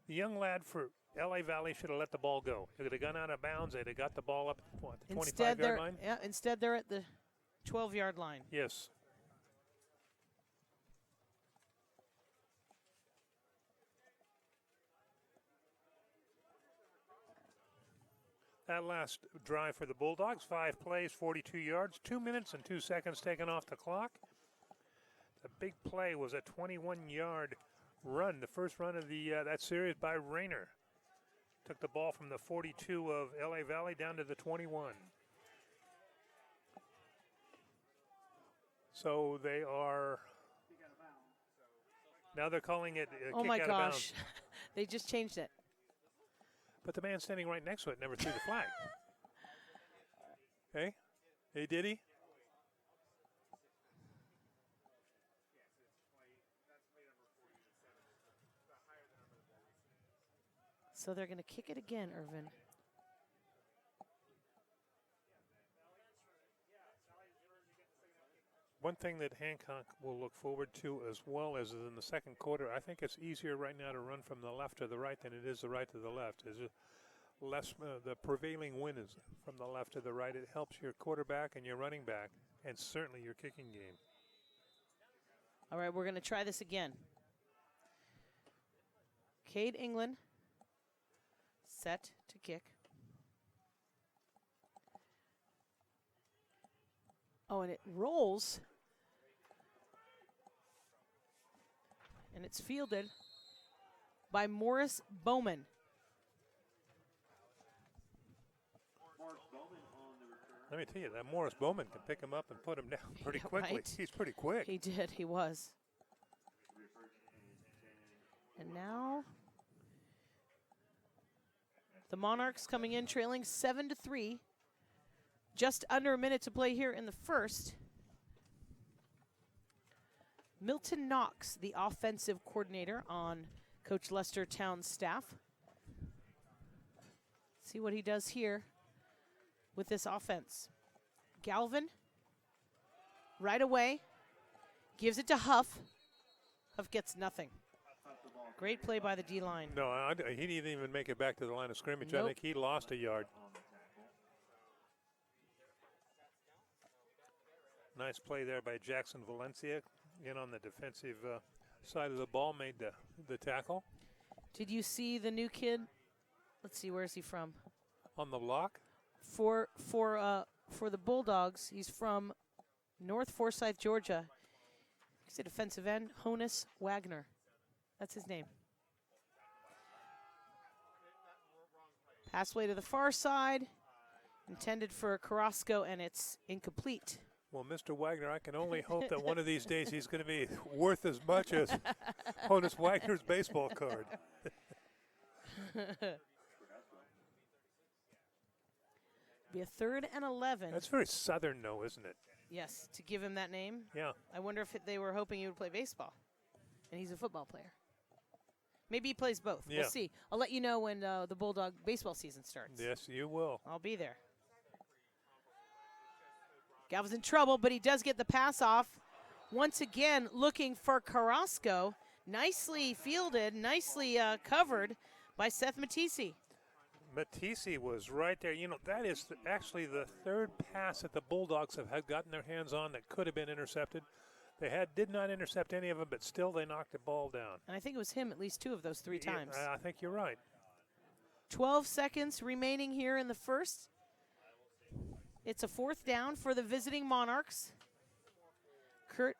the young lad for LA Valley should have let the ball go. If it had gone out of bounds, they'd have got the ball up at the 25-yard line. Yeah, instead they're at the 12-yard line. Yes. That last drive for the Bulldogs, 5 plays, 42 yards, 2 minutes and 2 seconds taken off the clock. The big play was a 21-yard run, the first run of the that series by Rayner. Took the ball from the 42 of LA Valley down to the 21. So they are, now they're calling it a Oh kick my out of bounds. gosh. They just changed it. But the man standing right next to it never threw the flag. Hey? Hey, did he? So they're going to kick it again, Irvin. One thing that Hancock will look forward to as well as in the second quarter, I think it's easier right now to run from the left to the right than it is the right to the left. Is less the prevailing wind is from the left to the right. It helps your quarterback and your running back, and certainly your kicking game. All right, we're going to try this again. Cade England set to kick. Oh, and it rolls. And it's fielded by Morris Bowman. Let me tell you, that Morris Bowman can pick him up and put him down pretty Yeah, quickly. right. He's pretty quick. He did, he was. And now the Monarchs coming in trailing 7-3. Just under a minute to play here in the first. Milton Knox, the offensive coordinator on Coach Lester Town's staff. See what he does here with this offense. Galvin, right away, gives it to Huff. Huff gets nothing. Great play by the D-line. No, he didn't even make it back to the line of scrimmage. Nope. I think he lost a yard. Nice play there by Jackson Valencia. In on the defensive side of the ball, made the tackle. Did you see the new kid? Let's see, where is he from? On the block? For the Bulldogs, he's from North Forsyth, Georgia. He's a defensive end, Honus Wagner. That's his name. Passway to the far side, intended for Carrasco, and it's incomplete. Well, Mr. Wagner, I can only hope that one of these days he's going to be worth as much as Honus Wagner's baseball card. Be a 3rd and 11. That's very Southern, though, isn't it? Yes, to give him that name. Yeah. I wonder if they were hoping he would play baseball, and he's a football player. Maybe he plays both. Yeah. We'll see. I'll let you know when the Bulldog baseball season starts. Yes, you will. I'll be there. Galvin's in trouble, but he does get the pass off. Once again, looking for Carrasco. Nicely fielded, nicely covered by Seth Matisse. Matisse was right there. You know, that is actually the third pass that the Bulldogs have gotten their hands on that could have been intercepted. They did not intercept any of them, but still they knocked the ball down. And I think it was him at least 2 of those 3 times. I think you're right. 12 seconds remaining here in the first. It's a 4th down for the visiting Monarchs. Kurt.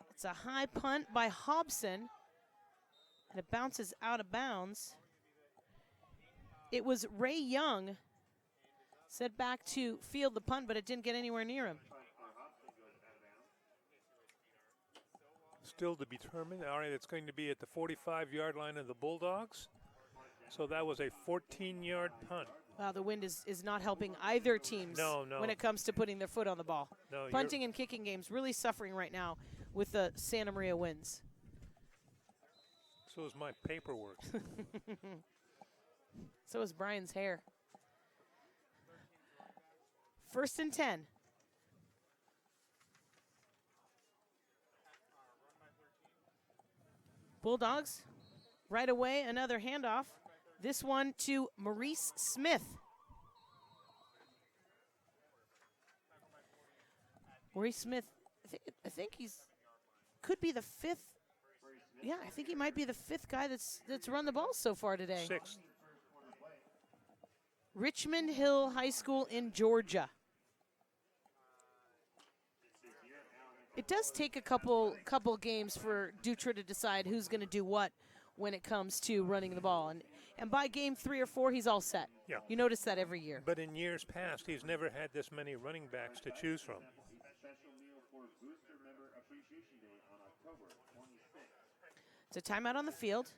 It's a high punt by Hobson. And it bounces out of bounds. It was Ray Young set back to field the punt, but it didn't get anywhere near him. Still to be determined. All right, it's going to be at the 45-yard line of the Bulldogs. So that was a 14-yard punt. Wow, the wind is not helping either teams when it comes to putting their foot on the ball. No, Punting and kicking games really suffering right now with the Santa Maria winds. So is my paperwork. So is Brian's hair. 1st and 10. Bulldogs, right away, another handoff. This one to Maurice Smith. Maurice Smith, I think could be the 5th. Yeah, I think he might be the 5th guy that's run the ball so far today. 6th. Richmond Hill High School in Georgia. It does take a couple games for Dutra to decide who's going to do what when it comes to running the ball. And by game 3 or 4, he's all set. Yeah. You notice that every year. But in years past, he's never had this many running backs to choose from. Special meal for Booster Member Appreciation Day on October 26th. It's a timeout on the field.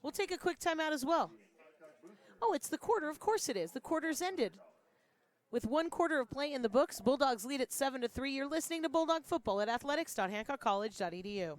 We'll take a quick timeout as well. Oh, it's the quarter. Of course it is. The quarter's ended. With 1 quarter of play in the books, Bulldogs lead at 7-3. You're listening to Bulldog Football at athletics.hancockcollege.edu.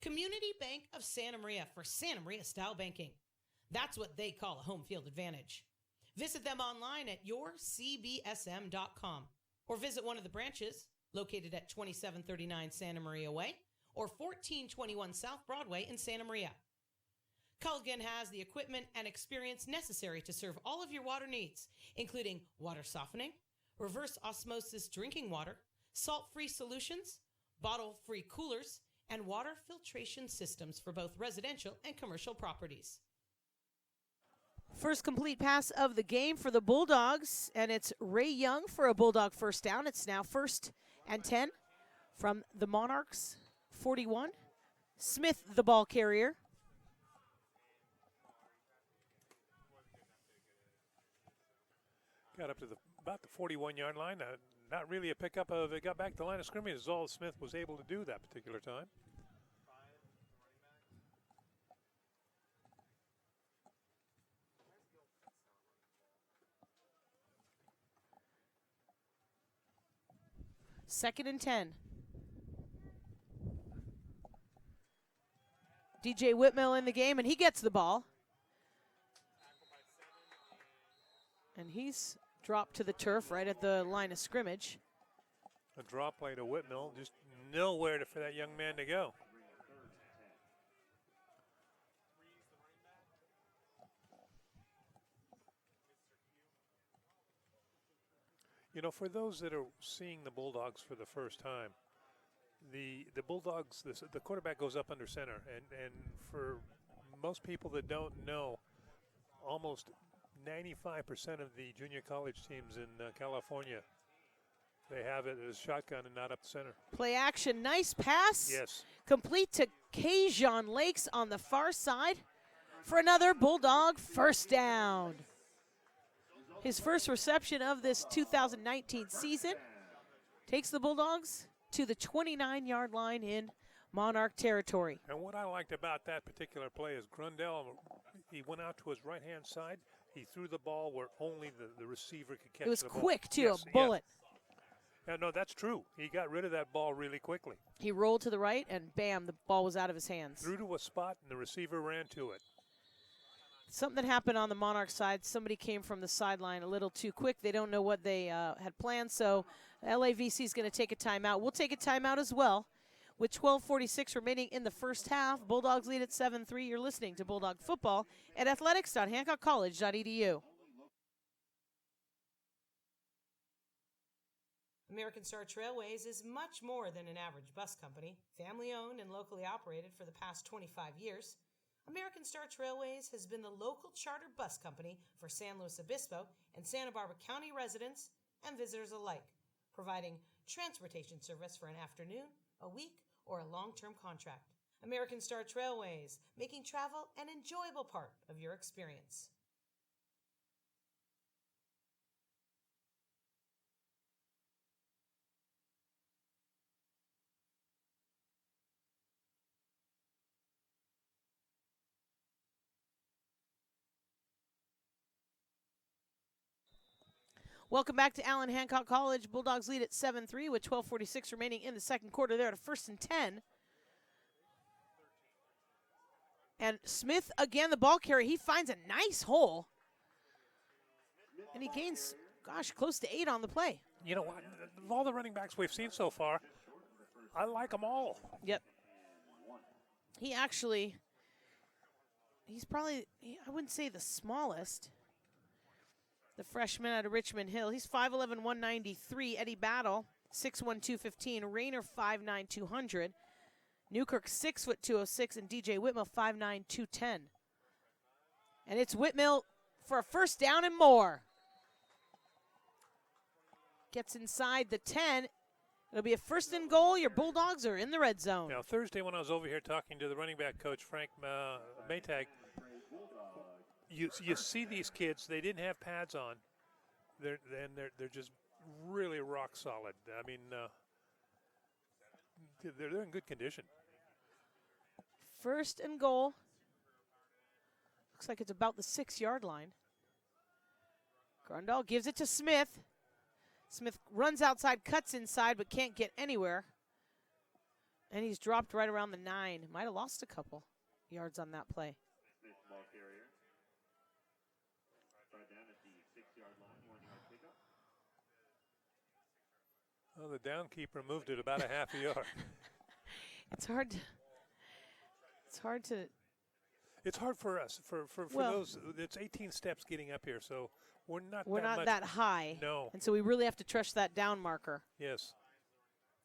Community Bank of Santa Maria for Santa Maria style banking. That's what they call a home field advantage. Visit them online at yourcbsm.com or visit one of the branches located at 2739 Santa Maria Way or 1421 South Broadway in Santa Maria. Culligan has the equipment and experience necessary to serve all of your water needs, including water softening, reverse osmosis drinking water, salt-free solutions, bottle-free coolers, and water filtration systems for both residential and commercial properties. First complete pass of the game for the Bulldogs, and it's Ray Young for a Bulldog first down. It's now 1st and 10 from the Monarchs 41. Smith, the ball carrier. Got up to about the 41-yard line. Not really a pickup of it. Got back to the line of scrimmage. Is all Smith was able to do that particular time. Second and 10. DJ Whitmill in the game, and he gets the ball. And he's dropped to the turf right at the line of scrimmage. A drop play to Whitmill, just nowhere for that young man to go. You know, for those that are seeing the Bulldogs for the first time, the Bulldogs, the quarterback goes up under center, and for most people that don't know, almost 95% of the junior college teams in California, they have it as shotgun and not up the center. Play action, nice pass. Yes. Complete to Kajon Lakes on the far side for another Bulldog first down. His first reception of this 2019 season takes the Bulldogs to the 29-yard line in Monarch territory. And what I liked about that particular play is Grundell, he went out to his right-hand side. He threw the ball where only the receiver could catch it was the ball. quick, too, Yes, a bullet. Yeah, no, that's true. He got rid of that ball really quickly. He rolled to the right, and bam, the ball was out of his hands. Threw to a spot, and the receiver ran to it. Something happened on the Monarch side. Somebody came from the sideline a little too quick. They don't know what they had planned, so LAVC is going to take a timeout. We'll take a timeout as well. With 12:46 remaining in the first half, Bulldogs lead at 7-3. You're listening to Bulldog Football at athletics.hancockcollege.edu. American Star Trailways is much more than an average bus company. Family owned and locally operated for the past 25 years, American Star Trailways has been the local charter bus company for San Luis Obispo and Santa Barbara County residents and visitors alike, providing transportation service for an afternoon, a week, or a long-term contract. American Star Trailways, making travel an enjoyable part of your experience. Welcome back to Allen Hancock College. Bulldogs lead at 7-3 with 12:46 remaining in the second quarter. They're at a 1st and 10. And Smith, again, the ball carrier, he finds a nice hole. And he gains, gosh, close to 8 on the play. You know what? Of all the running backs we've seen so far, I like them all. Yep. He actually he's probably, I wouldn't say the smallest. The freshman out of Richmond Hill. He's 5'11", 193. Eddie Battle, 6'1", 215. Rayner, 5'9", 200. Newkirk, 6', 206. And DJ Whitmill, 5'9", 210. And it's Whitmill for a first down and more. Gets inside the 10. It'll be a first and goal. Your Bulldogs are in the red zone. Now, Thursday when I was over here talking to the running back coach, Frank Maytag, you see these kids, they didn't have pads on. They're just really rock solid. I mean, they're in good condition. First and goal. Looks like it's about the 6-yard line. Grundall gives it to Smith. Smith runs outside, cuts inside, but can't get anywhere. And he's dropped right around the 9. Might have lost a couple yards on that play. Smith, ball carrier. Right down at the 6-yard line, 1-yard pickup. Well, the down keeper moved it about a half a yard. It's hard to. It's hard for us, for Well, those. It's 18 steps getting up here, so we're not that high. No. And so we really have to trust that down marker, Yes.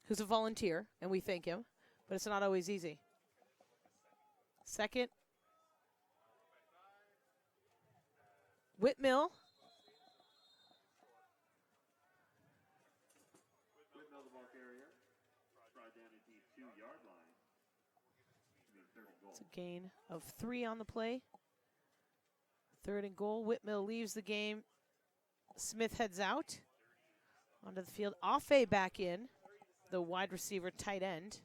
who's a volunteer, and we thank him, but it's not always easy. Second. Whitmill. Whitmill, the ball carrier. Right down at the 2-yard line. Third and goal. It's a gain of 3 on the play. Third and goal. Whitmill leaves the game. Smith heads out onto the field. Affe back in, the wide receiver tight end.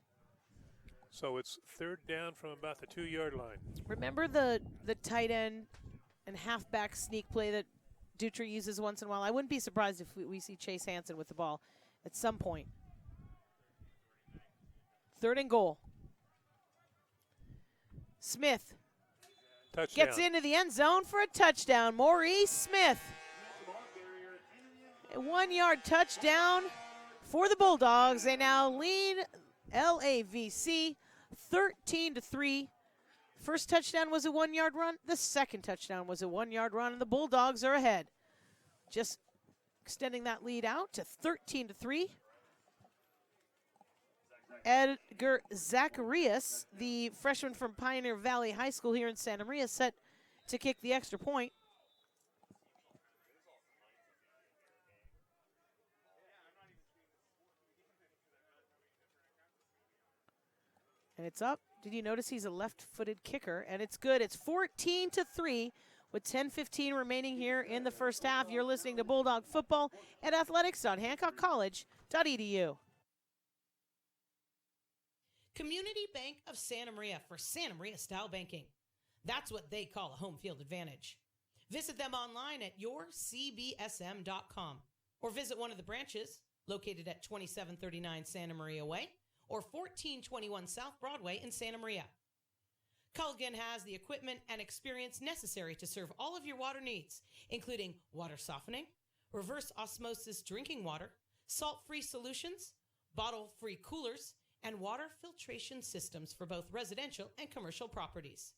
So it's third down from about the 2-yard line. Remember the tight end and halfback sneak play that Dutra uses once in a while? I wouldn't be surprised if we see Chase Hansen with the ball at some point. Third and goal. Smith Touchdown. gets into the end zone for a touchdown. Maurice Smith. A 1-yard touchdown for the Bulldogs. They now lead LAVC 13-3. First touchdown was a 1-yard run. The second touchdown was a 1-yard run, and the Bulldogs are ahead. Just extending that lead out to 13-3. Edgar Zacharias, the freshman from Pioneer Valley High School here in Santa Maria, set to kick the extra point. And it's up. Did you notice he's a left-footed kicker? And it's good. It's 14-3 with 10:15 remaining here in the first half. You're listening to Bulldog Football at athletics.hancockcollege.edu. Community Bank of Santa Maria for Santa Maria style banking. That's what they call a home field advantage. Visit them online at yourcbsm.com or visit one of the branches located at 2739 Santa Maria Way or 1421 South Broadway in Santa Maria. Culligan has the equipment and experience necessary to serve all of your water needs, including water softening, reverse osmosis drinking water, salt-free solutions, bottle-free coolers, and water filtration systems for both residential and commercial properties.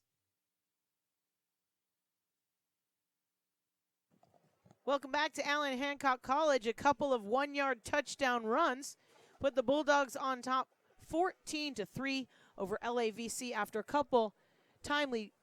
Welcome back to Allen Hancock College. A couple of 1-yard touchdown runs put the Bulldogs on top 14-3 over LAVC after a couple timely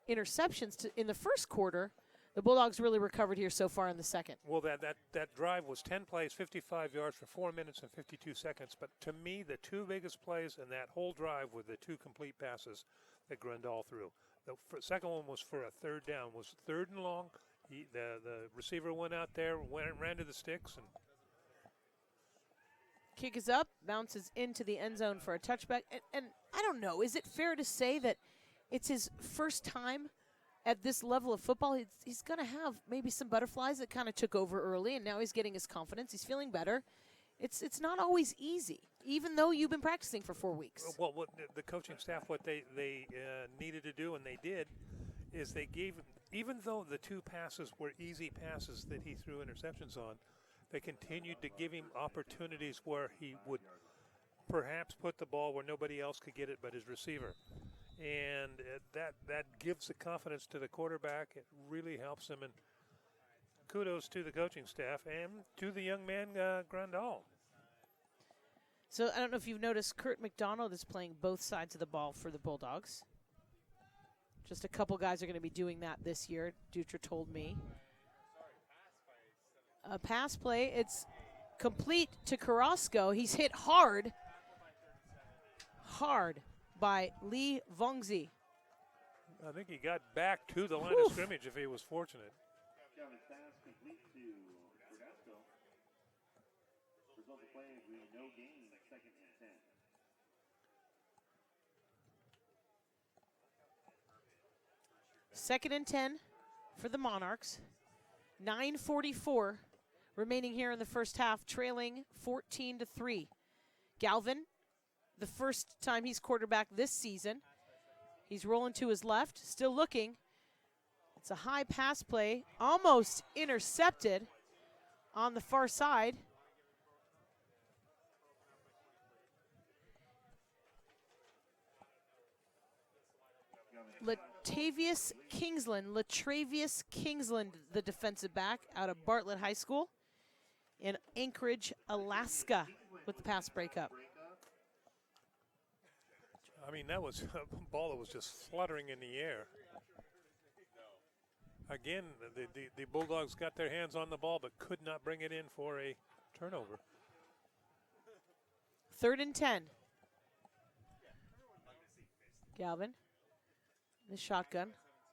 interceptions in the first quarter. The Bulldogs really recovered here so far in the second. Well, that drive was 10 plays, 55 yards for 4 minutes and 52 seconds. But to me, the two biggest plays in that whole drive were the two complete passes that Grundall threw. The second one was for a third down, was third and long. The receiver went out there, ran to the sticks. And kick is up, bounces into the end zone for a touchback. And I don't know, is it fair to say that it's his first time at this level of football? He's going to have maybe some butterflies that kind of took over early, and now he's getting his confidence. He's feeling better. It's not always easy, even though you've been practicing for 4 weeks. Well, what the coaching staff, what they needed to do, and they did, is they gave, even though the two passes were easy passes that he threw interceptions on, they continued to give him opportunities where he would perhaps put the ball where nobody else could get it but his receiver. And that gives the confidence to the quarterback. It really helps him. And kudos to the coaching staff and to the young man, Grandal. So I don't know if you've noticed, Kurt McDonald is playing both sides of the ball for the Bulldogs. Just a couple guys are going to be doing that this year, Dutra told me. A pass play, it's complete to Carrasco. He's hit hard by Lee Vongzi. I think he got back to the line of scrimmage if he was fortunate. Calvin's pass complete to Verdasco. Result of play, we no gain, 2nd and 10. Second and 10 for the Monarchs. 9:44 remaining here in the first half, trailing 14-3. Galvin, the first time he's quarterback this season. He's rolling to his left, still looking. It's a high pass play, almost intercepted on the far side. Latravius Kingsland, the defensive back out of Bartlett High School in Anchorage, Alaska, with the pass breakup. I mean, that was a ball that was just fluttering in the air. Again, the Bulldogs got their hands on the ball but could not bring it in for a turnover. 3rd and 10. Galvin, the shotgun,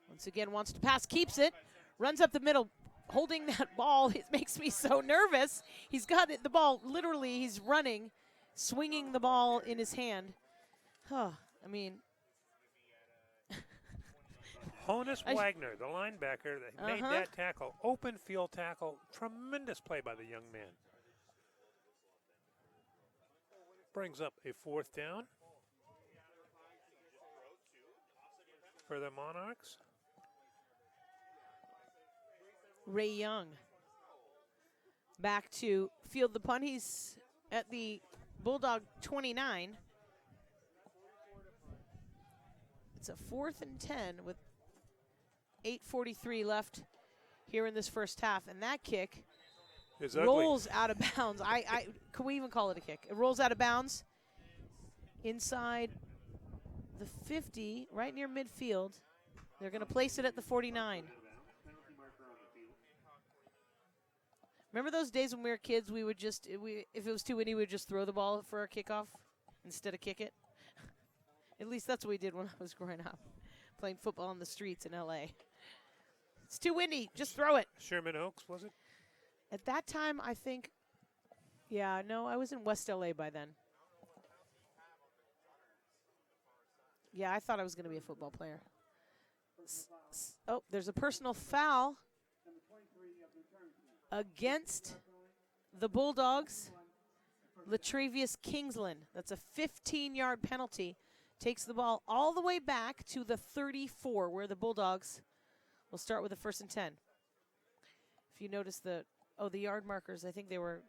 once again wants to pass, keeps it, runs up the middle, holding that ball. It makes me so nervous. He's got it, the ball, literally, he's running, swinging the ball in his hand. Huh, I mean. Honus Wagner, the linebacker that made that tackle, open field tackle, tremendous play by the young man. Brings up a 4th down for the Monarchs. Ray Young back to field the punt. He's at the Bulldog 29. It's a 4th and 10 with 8:43 left here in this first half, and that kick rolls out of bounds. Can we even call it a kick? It rolls out of bounds inside the 50, right near midfield. They're going to place it at the 49. Remember those days when we were kids, we would just, if it was too windy, we would just throw the ball for our kickoff instead of kick it? At least that's what we did when I was growing up, playing football on the streets in L.A. It's too windy, just throw it. Sherman Oaks, was it? At that time, I think, yeah, no, I was in West L.A. by then. Yeah, I thought I was going to be a football player. Oh, there's a personal foul against the Bulldogs. Latravius Kingsland. That's a 15-yard penalty. Takes the ball all the way back to the 34, where the Bulldogs will start with a 1st and 10. If you notice the yard markers, I think they were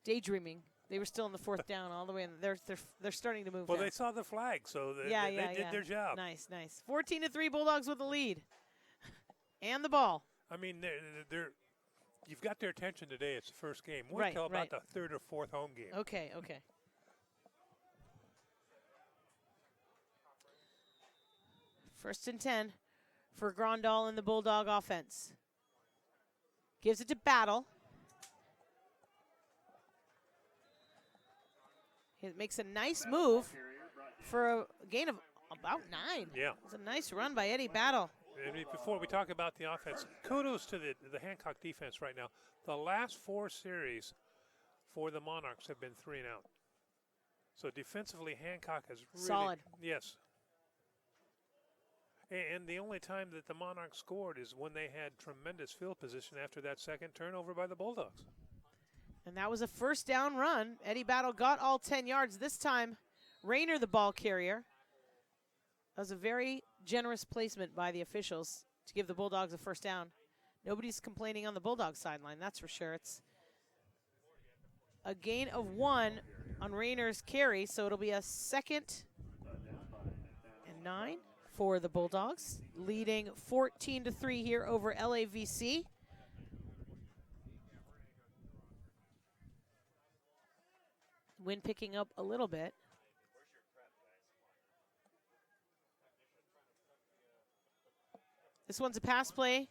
daydreaming. They were still in the 4th down all the way, and they're starting to move. Well, now. They saw the flag, so they did their job. Nice. 14-3 Bulldogs with the lead, and the ball. I mean, you've got their attention today. It's the first game. Wait till about the 3rd or 4th home game. Okay. First and 10 for Grandal and the Bulldog offense. Gives it to Battle. He makes a nice move for a gain of about 9. Yeah. It's a nice run by Eddie Battle. I mean, before we talk about the offense, kudos to the Hancock defense right now. The last 4 series for the Monarchs have been 3 and out. So defensively, Hancock has really solid. Yes. And the only time that the Monarchs scored is when they had tremendous field position after that second turnover by the Bulldogs. And that was a 1st down run. Eddie Battle got all 10 yards. This time, Rayner, the ball carrier. That was a very generous placement by the officials to give the Bulldogs a 1st down. Nobody's complaining on the Bulldogs sideline, that's for sure. It's a gain of 1 on Rayner's carry, so it'll be a 2nd 9 for the Bulldogs, leading 14-3 here over LAVC. Wind picking up a little bit. This one's a pass play.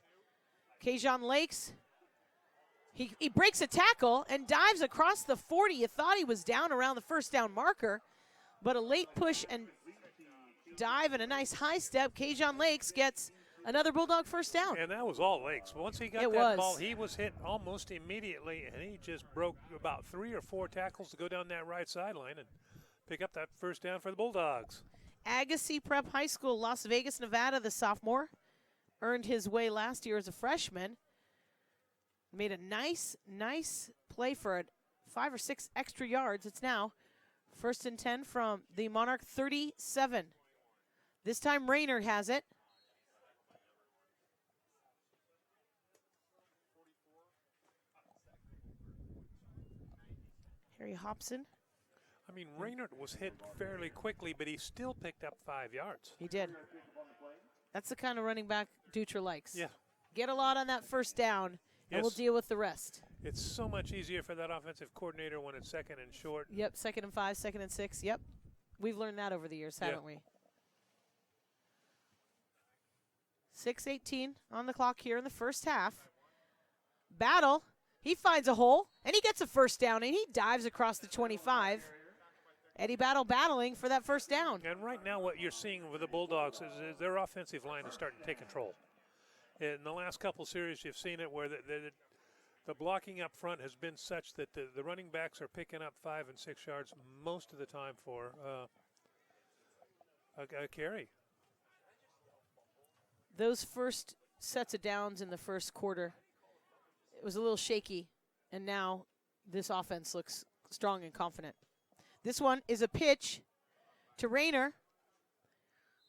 Kajon Lakes. He breaks a tackle and dives across the 40. You thought he was down around the first down marker, but a late push and dive and a nice high step. Kajon Lakes gets another Bulldog first down. And that was all Lakes. Once he got that ball, he was hit almost immediately, and he just broke about 3 or 4 tackles to go down that right sideline and pick up that first down for the Bulldogs. Agassiz Prep High School, Las Vegas, Nevada, the sophomore, earned his way last year as a freshman. Made a nice play for 5 or 6 extra yards. It's now 1st and 10 from the Monarch 37. This time Rayner has it. Harry Hobson. I mean, Raynard was hit fairly quickly, but he still picked up 5 yards. He did. That's the kind of running back Dutra likes. Yeah. Get a lot on that first down, and we'll deal with the rest. It's so much easier for that offensive coordinator when it's 2nd and short. Yep, 2nd and 5, 2nd and 6. Yep. We've learned that over the years, haven't we? 6:18 on the clock here in the first half. Battle. He finds a hole, and he gets a first down, and he dives across the 25. Eddie Battle battling for that first down. And right now what you're seeing with the Bulldogs is their offensive line is starting to take control. In the last couple series, you've seen it where the blocking up front has been such that the running backs are picking up 5 and 6 yards most of the time for a carry. Those first sets of downs in the first quarter, it was a little shaky, and now this offense looks strong and confident. This one is a pitch to Rayner,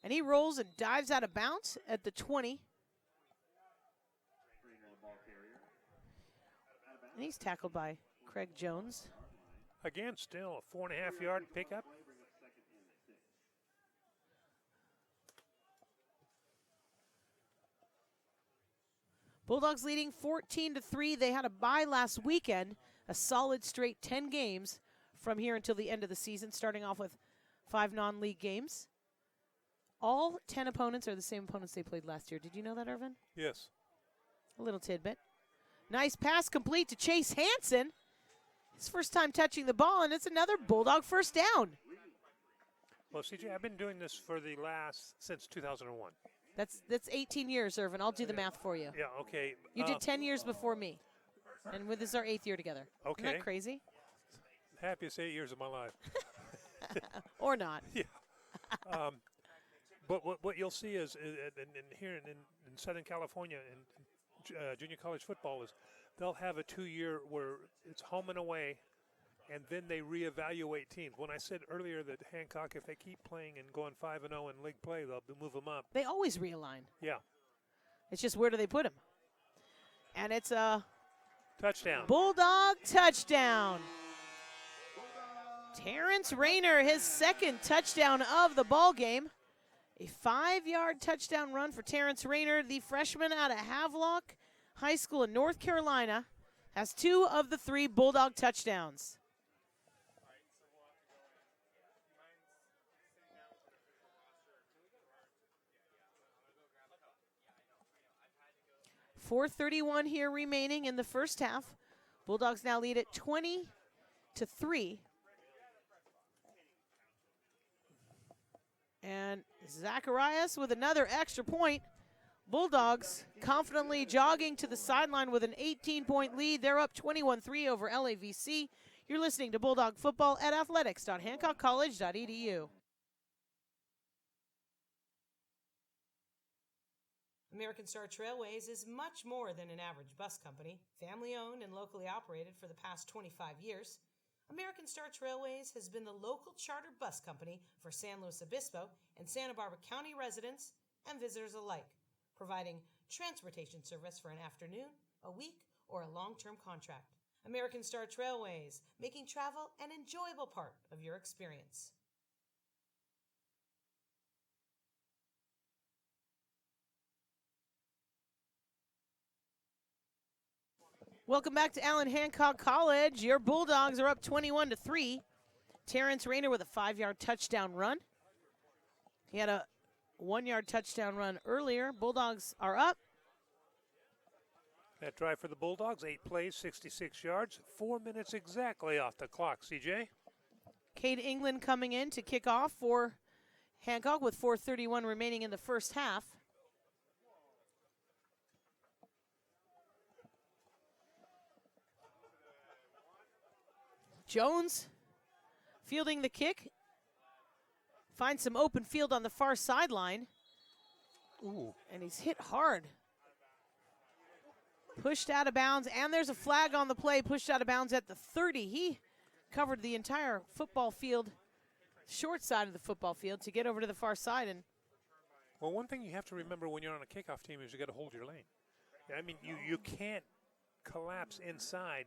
and he rolls and dives out of bounds at the 20. And he's tackled by Craig Jones. Again, still a 4.5-yard pickup. Bulldogs leading 14-3. They had a bye last weekend, a solid straight 10 games from here until the end of the season, starting off with 5 non-league games. All 10 opponents are the same opponents they played last year. Did you know that, Irvin? Yes. A little tidbit. Nice pass complete to Chase Hansen. His first time touching the ball, and it's another Bulldog first down. Well, CJ, I've been doing this since 2001. That's 18 years, Irvin. I'll do the math for you. Yeah, okay. You did 10 years before me, and this is our 8th year together. Okay. Isn't that crazy? Happiest 8 years of my life. Or not. Yeah. But what you'll see is here in Southern California in junior college football is they'll have a 2-year where it's home and away, and then they reevaluate teams. When I said earlier that Hancock, if they keep playing and going 5-0 in league play, they'll move them up. They always realign. Yeah. It's just where do they put him? And it's a touchdown. Bulldog touchdown. Terrence Rayner, his 2nd touchdown of the ball game. A 5-yard touchdown run for Terrence Rayner, the freshman out of Havelock High School in North Carolina, has 2 of the 3 Bulldog touchdowns. .431 here remaining in the first half. Bulldogs now lead at 20-3. And Zacharias with another extra point. Bulldogs confidently jogging to the sideline with an 18-point lead. They're up 21-3 over LAVC. You're listening to Bulldog Football at athletics.hancockcollege.edu. American Star Trailways is much more than an average bus company. Family owned and locally operated for the past 25 years. American Star Trailways has been the local charter bus company for San Luis Obispo and Santa Barbara County residents and visitors alike, providing transportation service for an afternoon, a week, or a long-term contract. American Star Trailways, making travel an enjoyable part of your experience. Welcome back to Allen Hancock College. Your Bulldogs are up 21-3. Terrence Rayner with a 5-yard touchdown run. He had a 1-yard touchdown run earlier. Bulldogs are up. That drive for the Bulldogs, 8 plays, 66 yards, 4 minutes exactly off the clock, CJ. Cade England coming in to kick off for Hancock with 4:31 remaining in the first half. Jones fielding the kick. Finds some open field on the far sideline. Ooh. And he's hit hard. Pushed out of bounds, and there's a flag on the play, pushed out of bounds at the 30. He covered the entire football field, short side of the football field, to get over to the far side. And well, one thing you have to remember when you're on a kickoff team is you got to hold your lane. I mean, you can't collapse inside,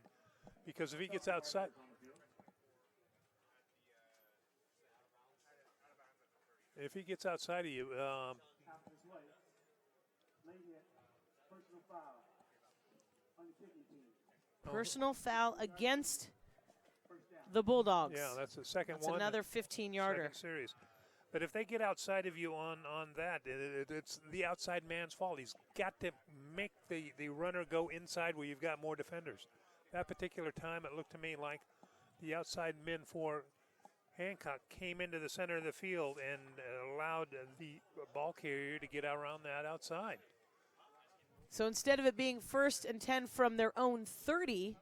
because if he gets outside, of you, personal foul against the Bulldogs. yeah, that's the second That's one. another 15-yarder. Second series. But if they get outside of you on that, it's the outside man's fault. He's got to make the runner go inside where you've got more defenders. That particular time, it looked to me like the outside men for Hancock came into the center of the field and allowed the ball carrier to get around that outside. So instead of it being 1st and 10 from their own 30,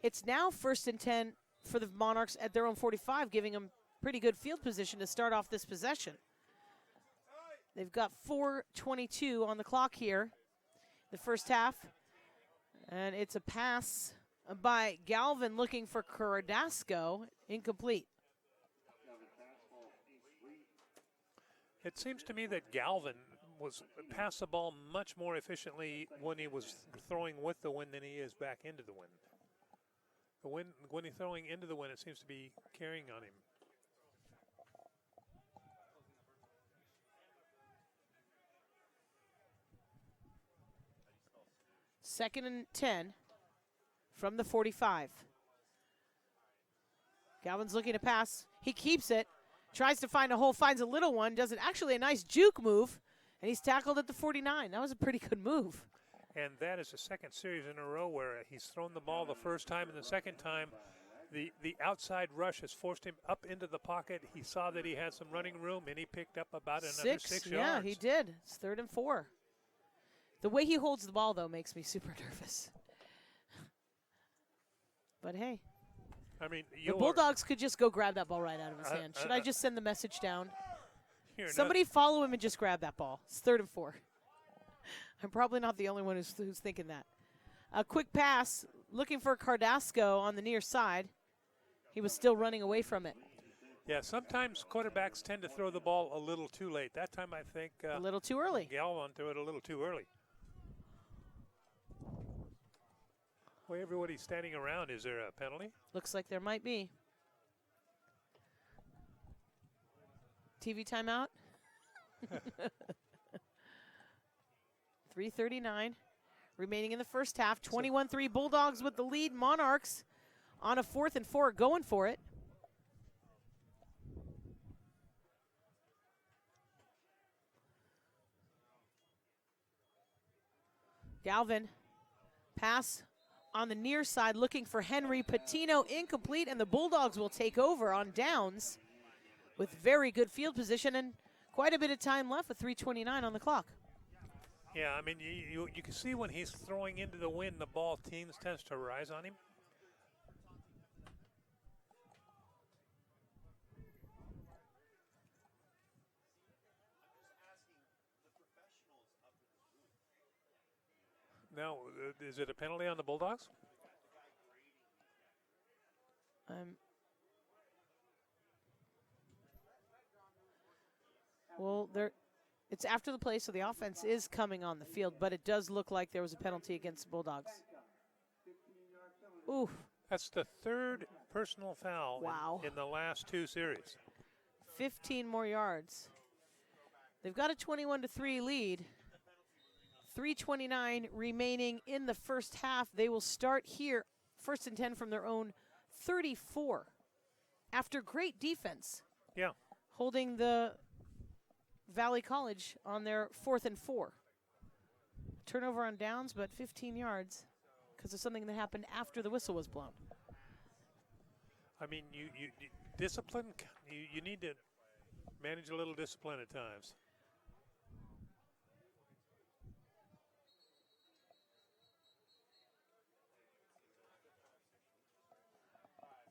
it's now 1st and 10 for the Monarchs at their own 45, giving them pretty good field position to start off this possession. They've got 4:22 on the clock here, the first half. And it's a pass by Galvin looking for Carrasco, incomplete. It seems to me that Galvin was passed the ball much more efficiently when he was throwing with the wind than he is back into the wind. The wind, when he's throwing into the wind, it seems to be carrying on him. Second and 10 from the 45. Galvin's looking to pass. He keeps it. Tries to find a hole, finds a little one, does it actually a nice juke move, and he's tackled at the 49. That was a pretty good move. And that is the second series in a row where he's thrown the ball the first time, and the second time the outside rush has forced him up into the pocket. He saw that he had some running room, and he picked up about another 6 yards. Yeah, he did. It's 3rd and 4. The way he holds the ball, though, makes me super nervous. But hey. I mean, the Bulldogs could just go grab that ball right out of his hand. Should I just send the message down? Somebody follow him and just grab that ball. It's 3rd and 4. I'm probably not the only one who's thinking that. A quick pass, looking for Carrasco on the near side. He was still running away from it. Yeah, sometimes quarterbacks tend to throw the ball a little too late. That time I think a little too early. Galvin threw it a little too early. Well, everybody's standing around. Is there a penalty? Looks like there might be. TV timeout. 3:39 remaining in the first half. 21-3 Bulldogs with the lead. Monarchs on a 4th and 4 going for it. Galvin, pass on the near side, looking for Henry Patino, incomplete, and the Bulldogs will take over on downs with very good field position and quite a bit of time left with 3:29 on the clock. Yeah, I mean, you can see when he's throwing into the wind, the ball tends to rise on him. Now, is it a penalty on the Bulldogs? Well, it's after the play, so the offense is coming on the field, but it does look like there was a penalty against the Bulldogs. Oof. That's the 3rd personal foul in the last 2 series. 15 more yards. They've got a 21-3 lead. 3:29 remaining in the first half. They will start here, 1st and 10 from their own 34. After great defense, Yeah. holding the Valley College on their 4th and 4. Turnover on downs, but 15 yards because of something that happened after the whistle was blown. I mean, you discipline, you need to manage a little discipline at times.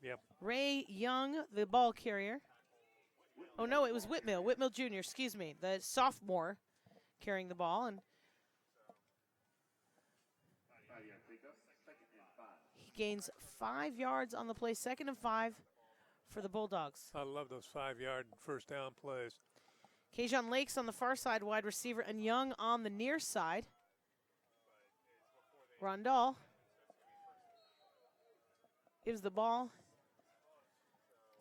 Yep. Ray Young, the ball carrier. Oh, no, it was Whitmill. Whitmill Jr., excuse me, the sophomore carrying the ball. And he gains 5 yards on the play, 2nd and 5 for the Bulldogs. I love those 5-yard first down plays. Kajon Lakes on the far side, wide receiver, and Young on the near side. Rondell gives the ball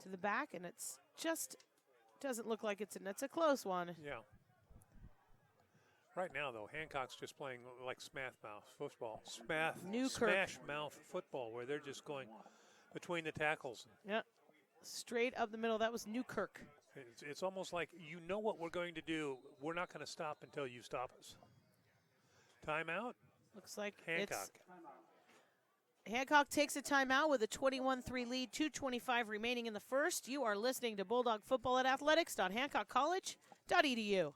to the back, and it's just doesn't look like it's a close one. Yeah. Right now, though, Hancock's just playing like smash mouth football. Smash mouth football, where they're just going between the tackles. Yep. Straight up the middle. That was Newkirk. It's almost like you know what we're going to do. We're not going to stop until you stop us. Timeout. Looks like Hancock. Hancock takes a timeout with a 21-3 lead, 2:25 remaining in the first. You are listening to Bulldog Football at athletics.hancockcollege.edu.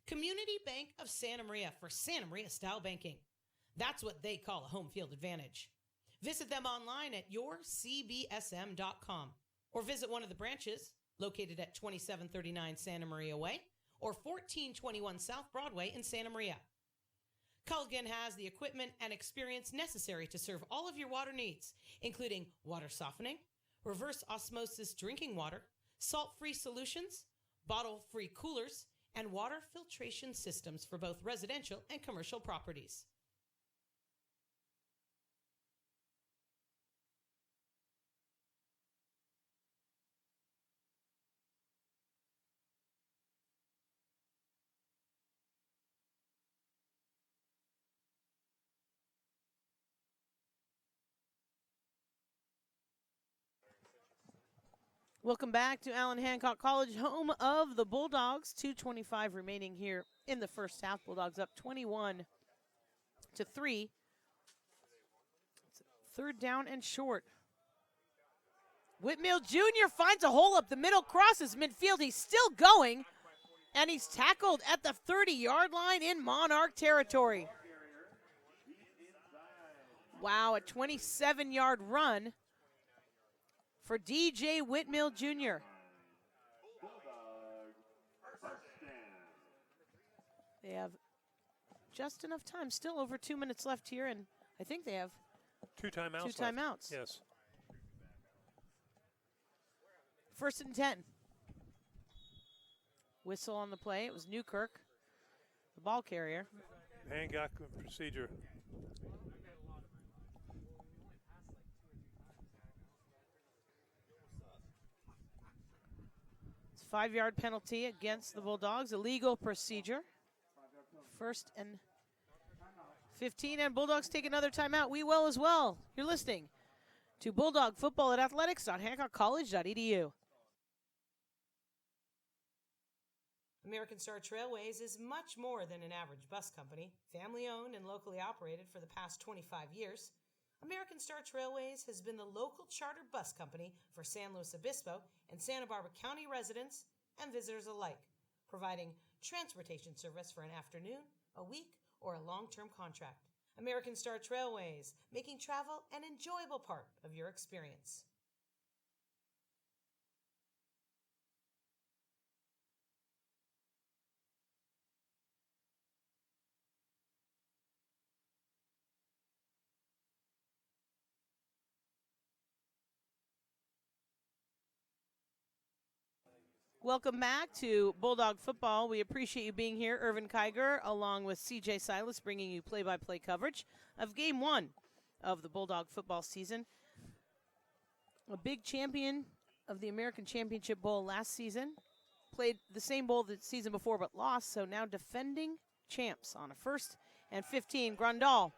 Community Bank of Santa Maria for Santa Maria style banking. That's what they call a home field advantage. Visit them online at yourcbsm.com or visit one of the branches located at 2739 Santa Maria Way or 1421 South Broadway in Santa Maria. Culligan has the equipment and experience necessary to serve all of your water needs, including water softening, reverse osmosis drinking water, salt-free solutions, bottle-free coolers, and water filtration systems for both residential and commercial properties. Welcome back to Allen Hancock College, home of the Bulldogs. 2:25 remaining here in the first half. Bulldogs up 21-3. It's 3rd down and short. Whitmill Jr. finds a hole up the middle, crosses midfield. He's still going, and he's tackled at the 30-yard line in Monarch territory. Wow, a 27-yard run for DJ Whitmill Jr. They have just enough time, still over 2 minutes left here, and I think they have Two timeouts. two timeouts. Yes. 1st and 10. Whistle on the play. It was Newkirk, the ball carrier. Hancock procedure. It's a 5-yard penalty against the Bulldogs. Illegal procedure. 1st and 15, and Bulldogs take another timeout. We will as well. You're listening to Bulldog Football at athletics.hancockcollege.edu. American Star Trailways is much more than an average bus company. Family owned and locally operated for the past 25 years, American Star Trailways has been the local charter bus company for San Luis Obispo and Santa Barbara County residents and visitors alike, providing transportation service for an afternoon, a week, or a long-term contract. American Star Trailways, making travel an enjoyable part of your experience. Welcome back to Bulldog Football. We appreciate you being here. Irvin Kiger, along with CJ Silas, bringing you play-by-play coverage of Game 1 of the Bulldog football season. A big champion of the American Championship Bowl last season. played the same bowl the season before but lost, so now defending champs on a 1st and 15. Grundall,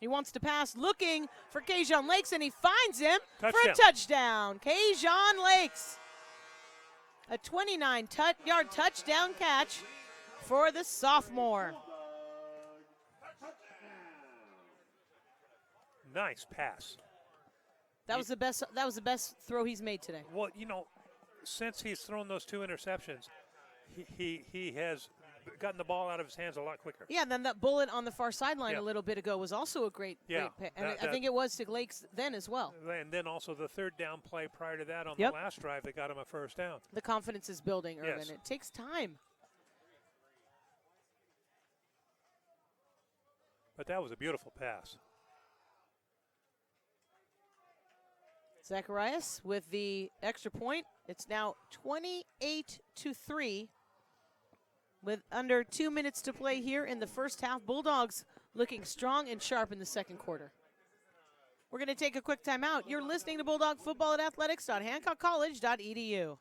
he wants to pass, looking for Kajon Lakes, and he finds him for a touchdown. Kajon Lakes, a 29-yard touchdown catch for the sophomore. Nice pass. That was the best throw he's made today. Well, you know, since he's thrown those 2 interceptions, he has gotten the ball out of his hands a lot quicker. Yeah, then that bullet on the far sideline a little bit ago was also a great pass. And I think it was to Lakes then as well. And then also the 3rd down play prior to that on the last drive that got him a 1st down. The confidence is building, Irvin. Yes. It takes time. But that was a beautiful pass. Zacharias with the extra point. It's now 28-3 with under 2 minutes to play here in the first half. Bulldogs looking strong and sharp in the second quarter. We're going to take a quick timeout. You're listening to Bulldog Football at athletics.hancockcollege.edu.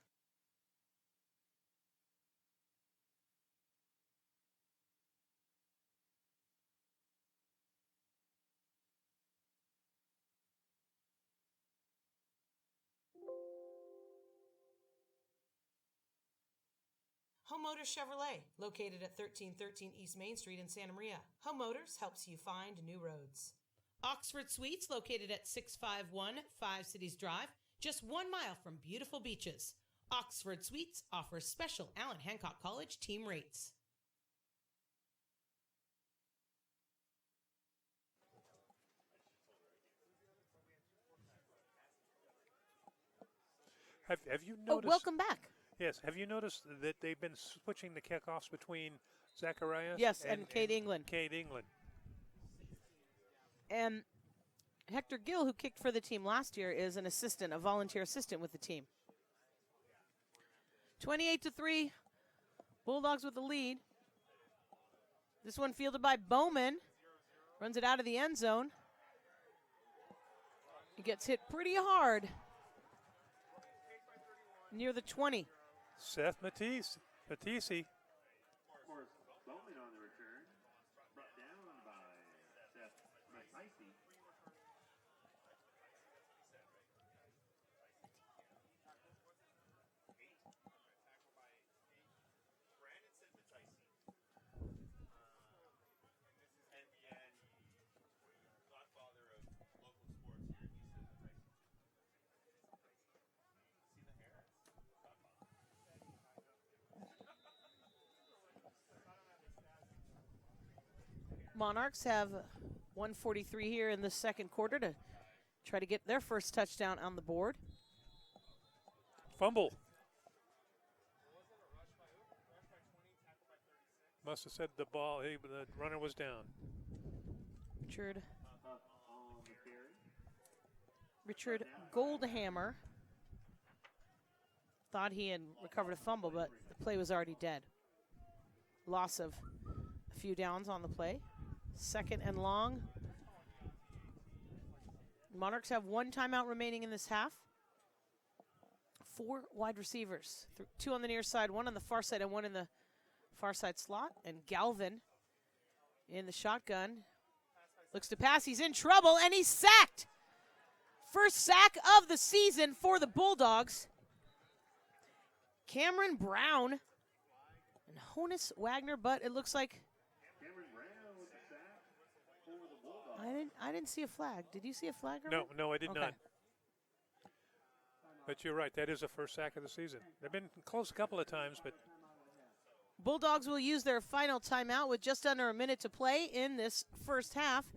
Home Motors Chevrolet, located at 1313 East Main Street in Santa Maria. Home Motors helps you find new roads. Oxford Suites, located at 651 Five Cities Drive, just 1 mile from beautiful beaches. Oxford Suites offers special Allen Hancock College team rates. Have you noticed? Oh, welcome back. Yes. Have you noticed that they've been switching the kickoffs between Zacharias and Cade England. Cade England. And Hector Gill, who kicked for the team last year, is an assistant, a volunteer assistant with the team. 28-3, Bulldogs with the lead. This one fielded by Bowman. Runs it out of the end zone. He gets hit pretty hard near the 20. Seth Matisse. Matisse. Of course, Bowman on the return, brought down by Seth Matisse. Monarchs have 1:43 here in the second quarter to try to get their first touchdown on the board. Fumble. Must have said the runner was down. Richard Goldhammer thought he had recovered a fumble, but the play was already dead. Loss of a few downs on the play. 2nd and long. Monarchs have 1 timeout remaining in this half. 4 wide receivers. 2 on the near side, 1 on the far side, and 1 in the far side slot. And Galvin in the shotgun. Looks to pass. He's in trouble, and he's sacked. First sack of the season for the Bulldogs. Cameron Brown and Honus Wagner, but it looks like I didn't see a flag. Did you see a flag? No, I did not. But you're right. That is the first sack of the season. They've been close a couple of times, but Bulldogs will use their final timeout with just under a minute to play in this first half.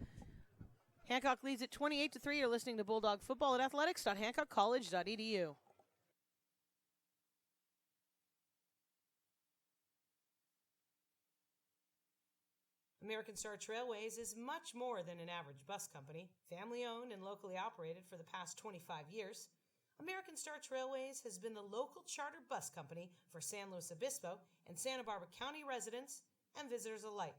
Hancock leads at 28-3. You're listening to Bulldog Football at athletics.hancockcollege.edu. American Star Trailways is much more than an average bus company. Family owned and locally operated for the past 25 years, American Star Trailways has been the local charter bus company for San Luis Obispo and Santa Barbara County residents and visitors alike,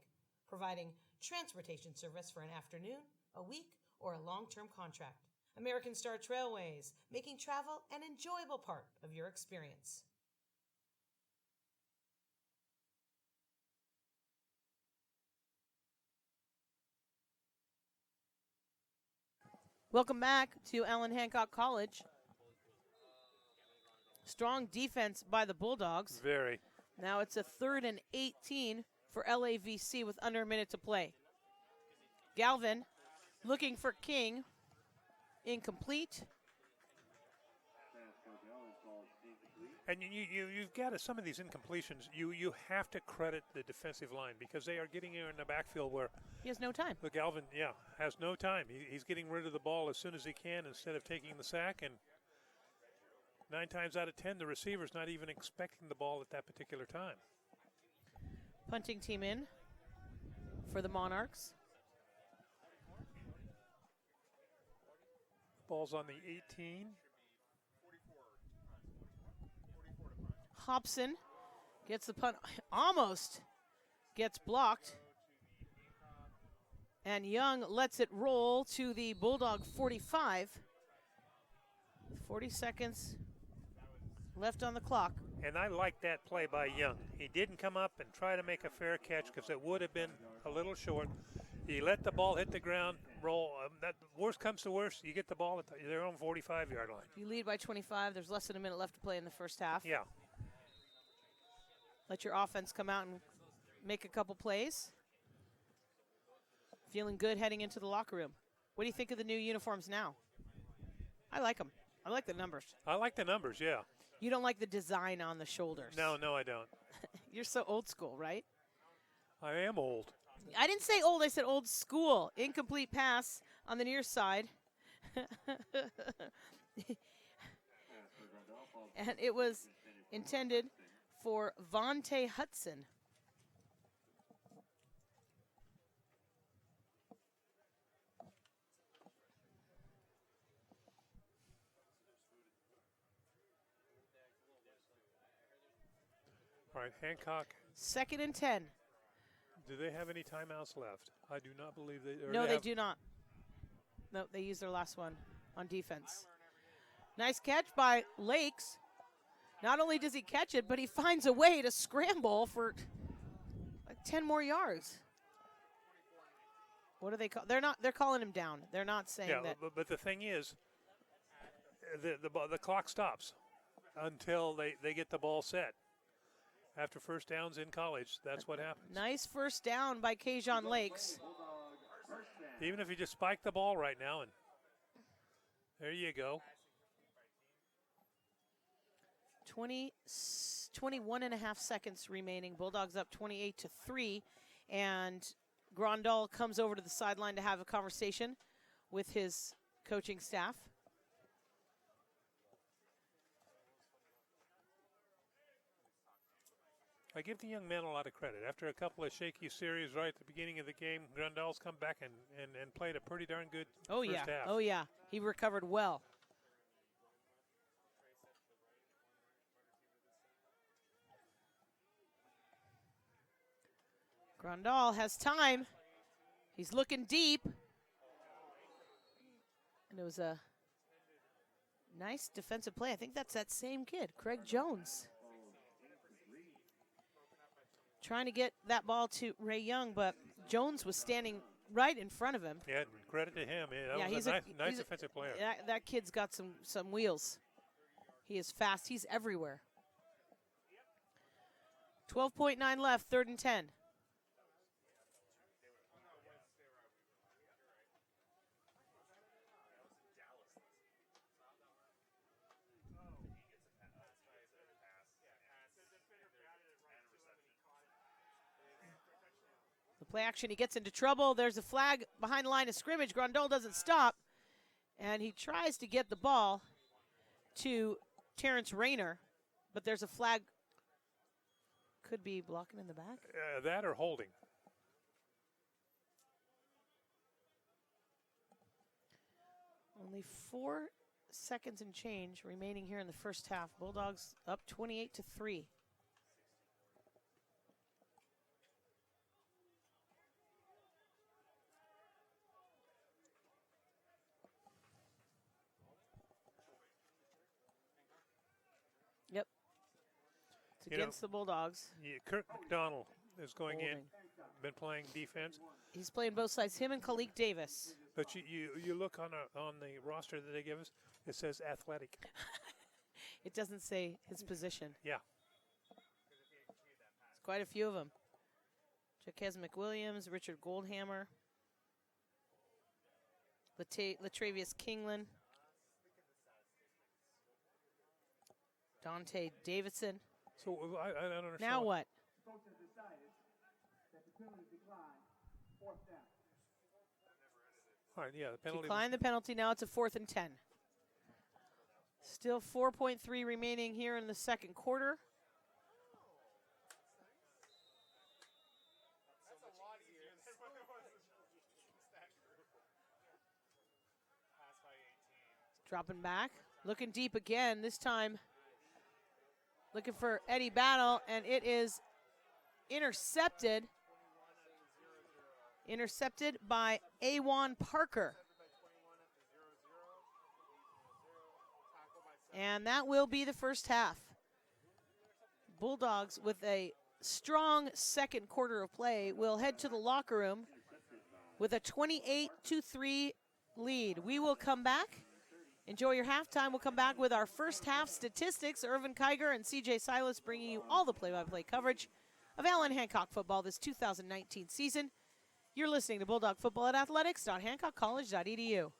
providing transportation service for an afternoon, a week, or a long-term contract. American Star Trailways, making travel an enjoyable part of your experience. Welcome back to Allen Hancock College. Strong defense by the Bulldogs. Very. Now it's a 3rd and 18 for LAVC with under a minute to play. Galvin looking for King. Incomplete. And you've got to, some of these incompletions, you have to credit the defensive line because they are getting in the backfield where He has no time. the Galvin, has no time. He's getting rid of the ball as soon as he can instead of taking the sack. And 9 times out of 10, the receiver's not even expecting the ball at that particular time. Punting team in for the Monarchs. Ball's on the 18. Hobson gets the punt, almost gets blocked. And Young lets it roll to the Bulldog 45. 40 seconds left on the clock. And I like that play by Young. He didn't come up and try to make a fair catch because it would have been a little short. He let the ball hit the ground, roll. That worst comes to worst, you get the ball at their own 45-yard line. You lead by 25. There's less than a minute left to play in the first half. Yeah. Let your offense come out and make a couple plays. Feeling good heading into the locker room. What do you think of the new uniforms now? I like them. I like the numbers. I like the numbers, yeah. You don't like the design on the shoulders. No, I don't. You're so old school, right? I am old. I didn't say old, I said old school. Incomplete pass on the near side. And it was intended for Vontae Hudson. All right, Hancock, 2nd and 10. do they have any timeouts left? I do not believe they or No, they have- do not. No, they used their last one on defense. Nice catch by Lakes. Not only does he catch it, but he finds a way to scramble for like 10 more yards. What do they call? They're calling him down. They're not saying Yeah, that. but the thing is, the clock stops until they get the ball set. After first downs in college, that's what happens. Nice first down by Kajon Lakes. Even if you just spike the ball right now, and there you go. 21 and a half seconds remaining. Bulldogs up 28-3. And Grandal comes over to the sideline to have a conversation with his coaching staff. I give the young man a lot of credit. After a couple of shaky series right at the beginning of the game, Grundal's come back and played a pretty darn good first half. Oh, yeah. He recovered well. Grandal has time. He's looking deep. And it was a nice defensive play. I think that's that same kid, Craig Jones. Trying to get that ball to Ray Young, but Jones was standing right in front of him. Yeah, credit to him. Yeah, that was he's a nice defensive player. That kid's got some wheels. He is fast. He's everywhere. 12.9 left, 3rd and 10. Play action, he gets into trouble. There's a flag behind the line of scrimmage. Grandal doesn't stop, and he tries to get the ball to Terrence Rayner, but there's a flag. Could be blocking in the back. That or holding. Only 4 seconds and change remaining here in the first half. Bulldogs up 28-3. Yep. It's against the Bulldogs. Yeah, Kirk McDonald is going in. Holding. Been playing defense. He's playing both sides. Him and Khalik Davis. But you look on the roster that they give us, it says athletic. It doesn't say his position. Yeah. It's quite a few of them. Jaquez McWilliams, Richard Goldhammer, Latravius Kingland, Dante Davidson. So I don't understand. Now what? All right, yeah, the penalty. Decline the penalty. Now it's a 4th and 10. Still 4.3 remaining here in the second quarter. Dropping back, looking deep again, this time looking for Eddie Battle, and it is intercepted. Intercepted by Awan Parker. And that will be the first half. Bulldogs, with a strong second quarter of play, will head to the locker room with a 28-3 lead. We will come back. Enjoy your halftime. We'll come back with our first half statistics. Irvin Kiger and CJ Silas bringing you all the play-by-play coverage of Allen Hancock football this 2019 season. You're listening to Bulldog Football at athletics.hancockcollege.edu.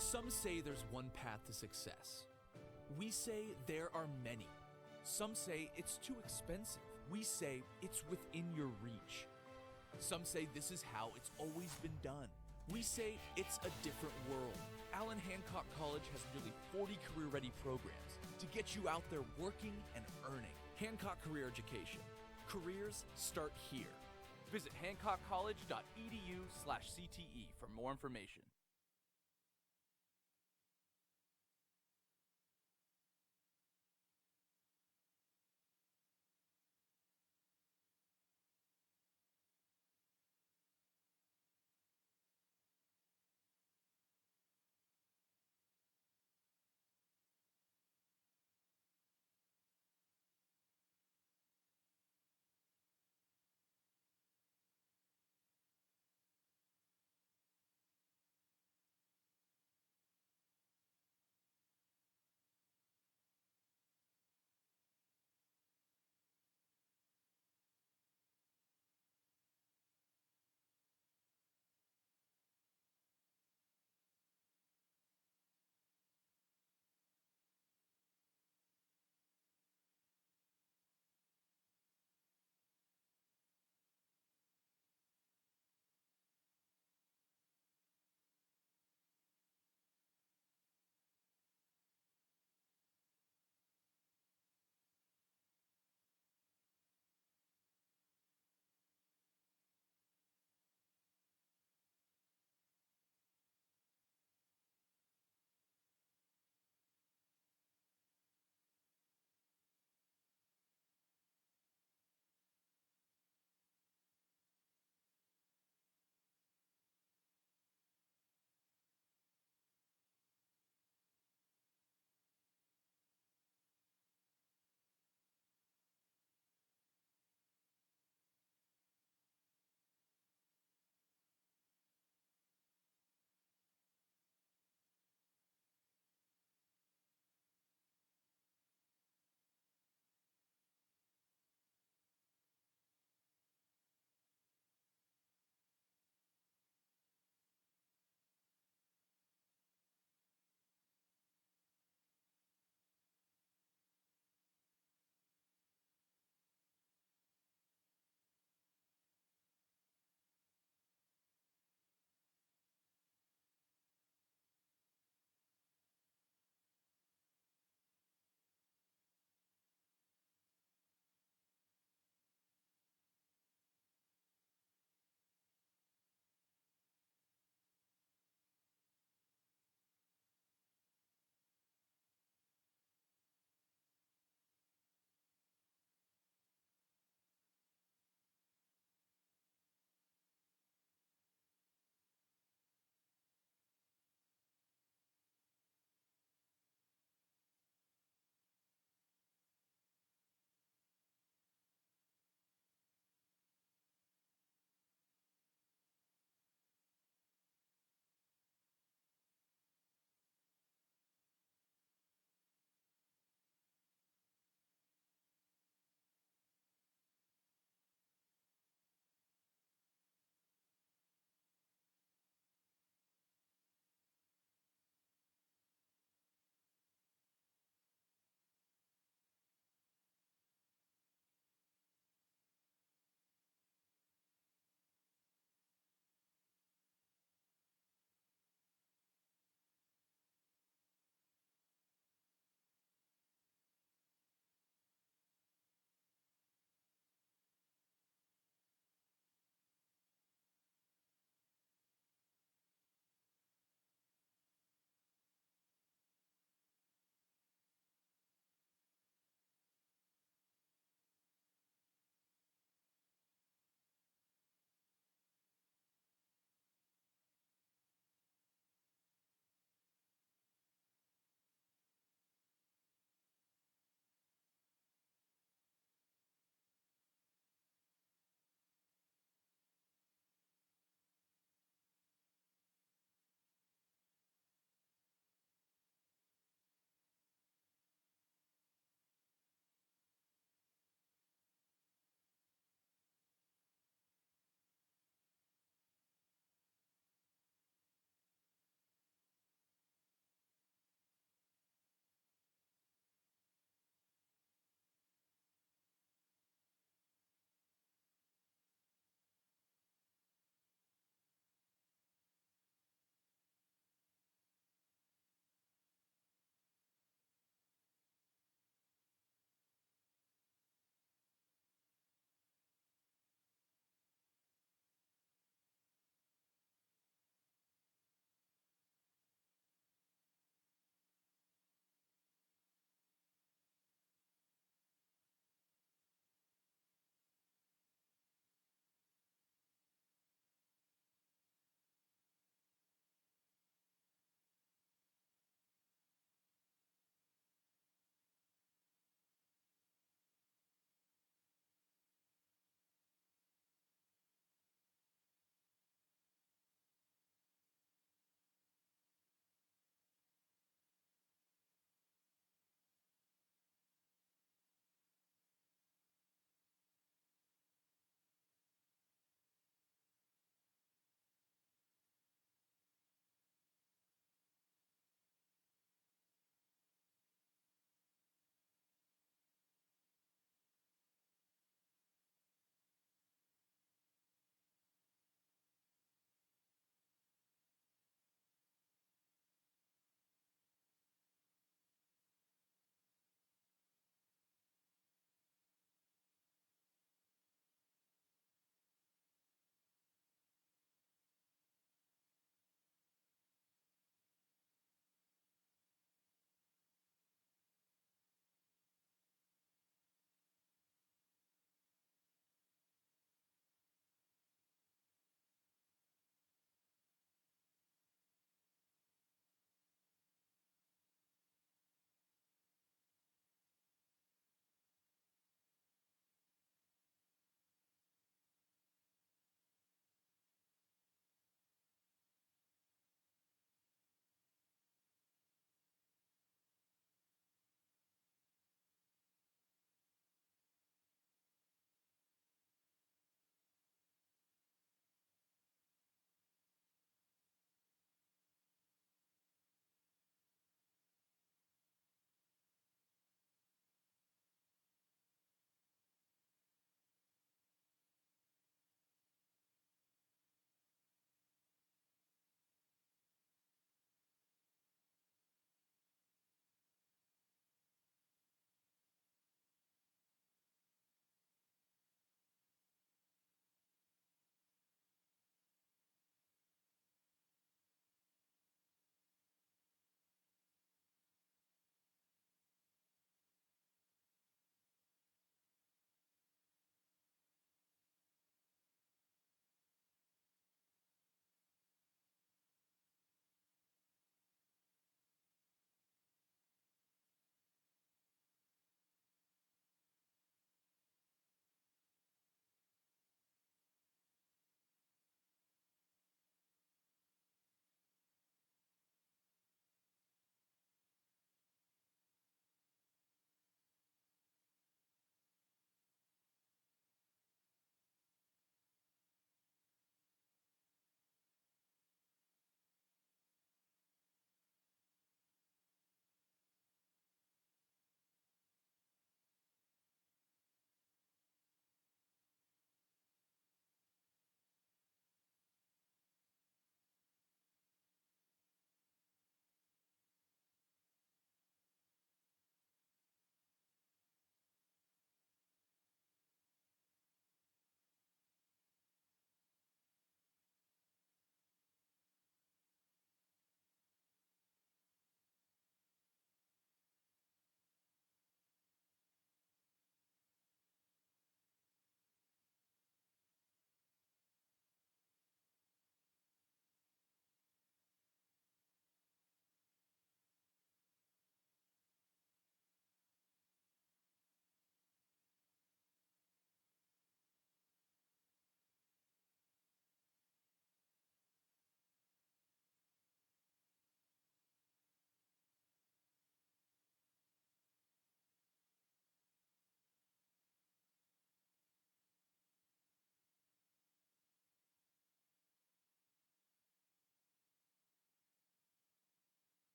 Some say there's one path to success. We say there are many. Some say it's too expensive. We say it's within your reach. Some say this is how it's always been done. We say it's a different world. Allen Hancock College has nearly 40 career-ready programs to get you out there working and earning. Hancock Career Education. Careers start here. Visit hancockcollege.edu/CTE for more information.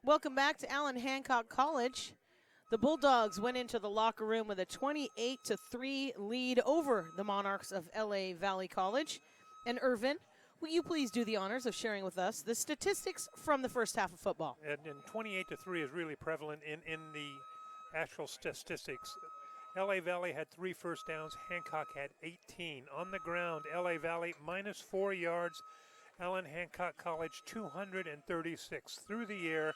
Welcome back to Allen Hancock College. The Bulldogs went into the locker room with a 28-3 lead over the Monarchs of LA Valley College. And Irvin, will you please do the honors of sharing with us the statistics from the first half of football? And 28-3 is really prevalent in the actual statistics. LA Valley had 3 first downs. Hancock had 18. On the ground, LA Valley minus 4 yards. Allen Hancock College 236. Through the air,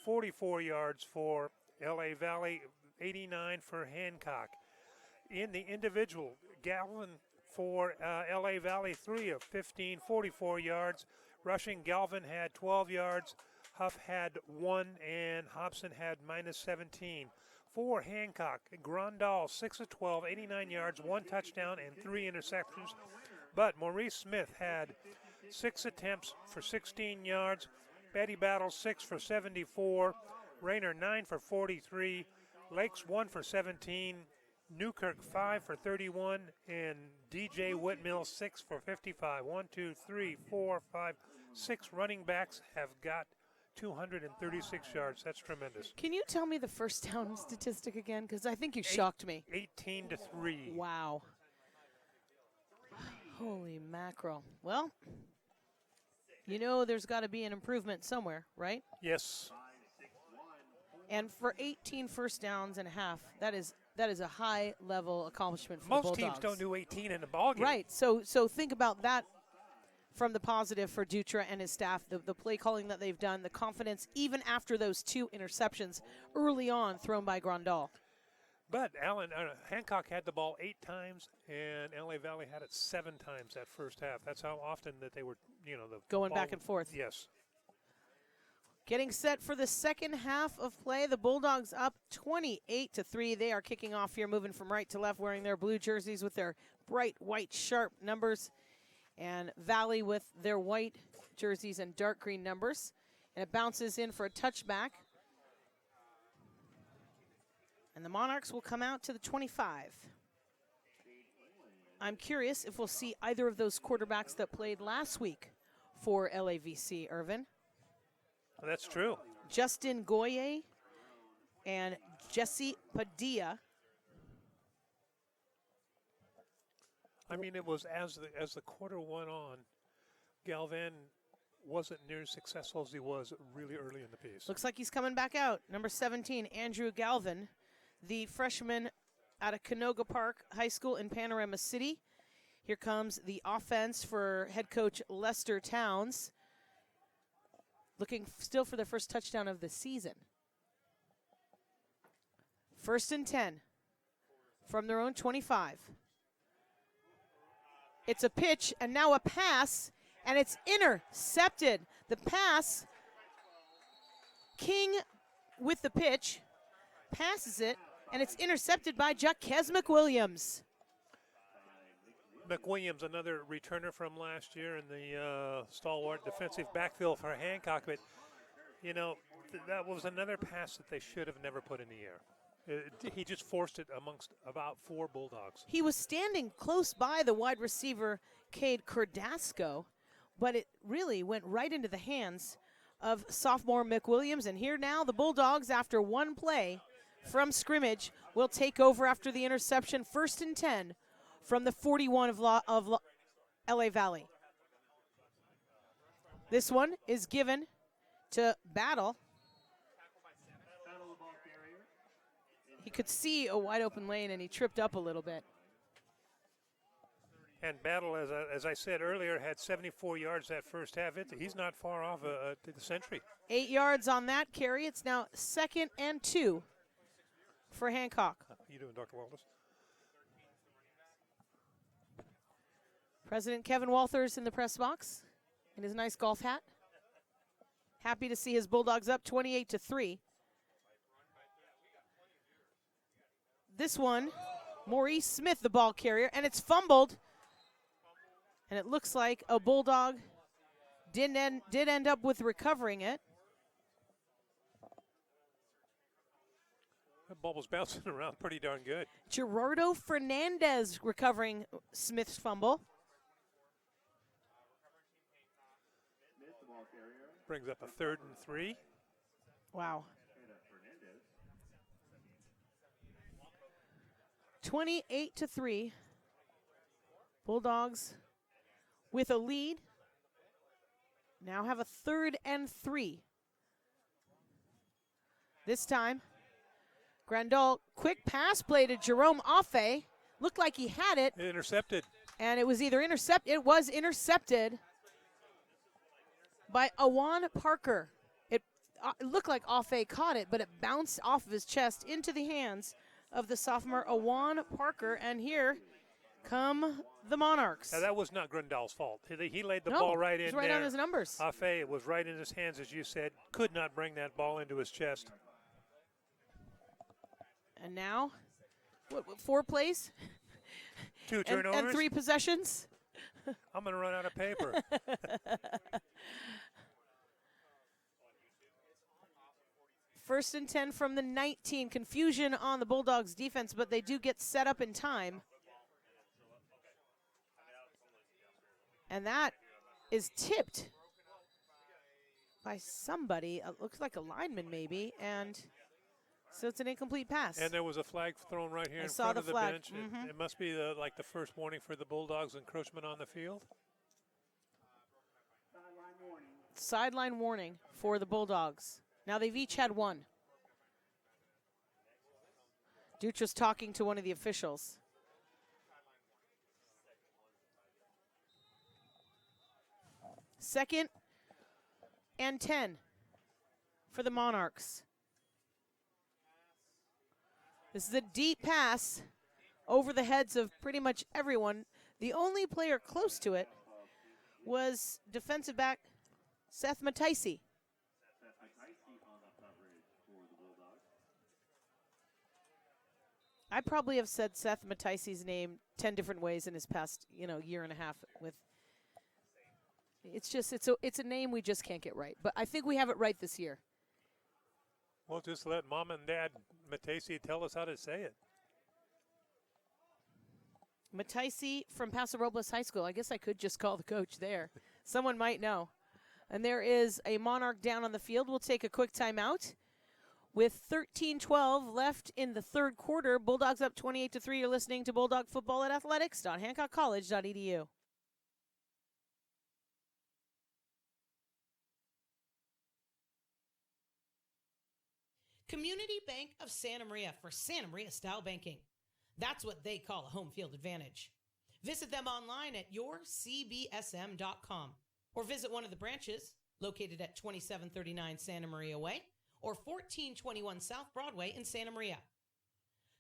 44 yards for LA Valley, 89 for Hancock. In the individual, Galvin for LA Valley, 3 of 15, 44 yards. Rushing, Galvin had 12 yards. Huff had 1, and Hobson had minus 17. For Hancock, Grandal, 6 of 12, 89 yards, 1 touchdown, and 3 interceptions. But Maurice Smith had 6 attempts for 16 yards. Betty Battle, 6 for 74. Rayner, 9 for 43. Lakes, 1 for 17. Newkirk, 5 for 31. And DJ Whitmill, 6 for 55. 1, 2, 3, 4, 5, 6 running backs have got 236 yards. That's tremendous. Can you tell me the first down statistic again? Because I think you shocked me. 18-3. Wow. Holy mackerel. Well, you know there's got to be an improvement somewhere, right? Yes. And for 18 first downs and a half, that is a high-level accomplishment for the Most Bulldogs. teams don't do 18 in a ball game. Right. So think about that from the positive for Dutra and his staff, the play calling that they've done, the confidence even after those 2 interceptions early on thrown by Grandal. But Hancock had the ball 8 times, and LA Valley had it 7 times that first half. That's how often that they were, the Going ball, back and forth. Yes. Getting set for the second half of play. The Bulldogs up 28-3. They are kicking off here, moving from right to left, wearing their blue jerseys with their bright white sharp numbers. And Valley with their white jerseys and dark green numbers. And it bounces in for a touchback. And the Monarchs will come out to the 25. I'm curious if we'll see either of those quarterbacks that played last week for LAVC, Irvin. That's true. Justin Goye and Jesse Padilla. I mean, it was as the quarter went on, Galvan wasn't near as successful as he was really early in the piece. Looks like he's coming back out. Number 17, Andrew Galvin, the freshman out of Canoga Park High School in Panorama City. Here comes the offense for head coach Lester Towns, looking still for their first touchdown of the season. 1st and 10 from their own 25. It's a pitch and now a pass, and it's intercepted. The pass, King with the pitch, passes it, and it's intercepted by Jaquez McWilliams. McWilliams, another returner from last year in the stalwart defensive backfield for Hancock, but that was another pass that they should have never put in the air. He just forced it amongst about 4 Bulldogs. He was standing close by the wide receiver, Cade Cordasco, but it really went right into the hands of sophomore McWilliams. And here now the Bulldogs, after 1 play from scrimmage, will take over after the interception. 1st and 10 from the 41 of LA Valley. This one is given to Battle. He could see a wide open lane, and he tripped up a little bit. And Battle, as I said earlier, had 74 yards that first half. He's not far off to the century. 8 yards on that carry. It's now 2nd and 2 for Hancock. How you doing, Dr. Walters? President Kevin Walters in the press box in his nice golf hat. Happy to see his Bulldogs up 28-3. This one, Maurice Smith, the ball carrier, and it's fumbled. And it looks like a Bulldog did end up with recovering it. That ball was bouncing around pretty darn good. Gerardo Fernandez recovering Smith's fumble. Brings up a 3rd and 3. Wow. 28-3. Bulldogs with a lead. Now have a 3rd and 3. This time, Grandal, quick pass play to Jerome Affe. Looked like he had it. Intercepted. And it was either it was intercepted by Awan Parker. It looked like Affe caught it, but it bounced off of his chest into the hands of the sophomore Awan Parker. And here come the Monarchs. Now, that was not Grundal's fault. He laid the No, ball right it was in right there. on his numbers. Affe, it was right in his hands, as you said. Could not bring that ball into his chest. And now, what 4 plays? 2 turnovers. And 3 possessions? I'm going to run out of paper. First and 10 from the 19. Confusion on the Bulldogs defense, but they do get set up in time. And that is tipped by somebody. It looks like a lineman maybe, and so it's an incomplete pass. And there was a flag thrown right here in saw front the of the flag. bench. It must be like the first warning for the Bulldogs' encroachment on the field. Sideline warning for the Bulldogs. Now they've each had one. Dutra's talking to one of the officials. Second and 10 for the Monarchs. This is a deep pass over the heads of pretty much everyone. The only player close to it was defensive back Seth Mataisi. I probably have said Seth Mataisi's name 10 different ways in his past, year and a half. It's a name we just can't get right. But I think we have it right this year. Well, just let Mom and Dad Matesi tell us how to say it. Mataisi from Paso Robles High School. I guess I could just call the coach there. Someone might know. And there is a Monarch down on the field. We'll take a quick timeout. With 13-12 left in the 3rd quarter, Bulldogs up 28-3. You're listening to Bulldog Football at athletics.hancockcollege.edu. Community Bank of Santa Maria for Santa Maria style banking. That's what they call a home field advantage. Visit them online at yourcbsm.com or visit one of the branches located at 2739 Santa Maria Way or 1421 South Broadway in Santa Maria.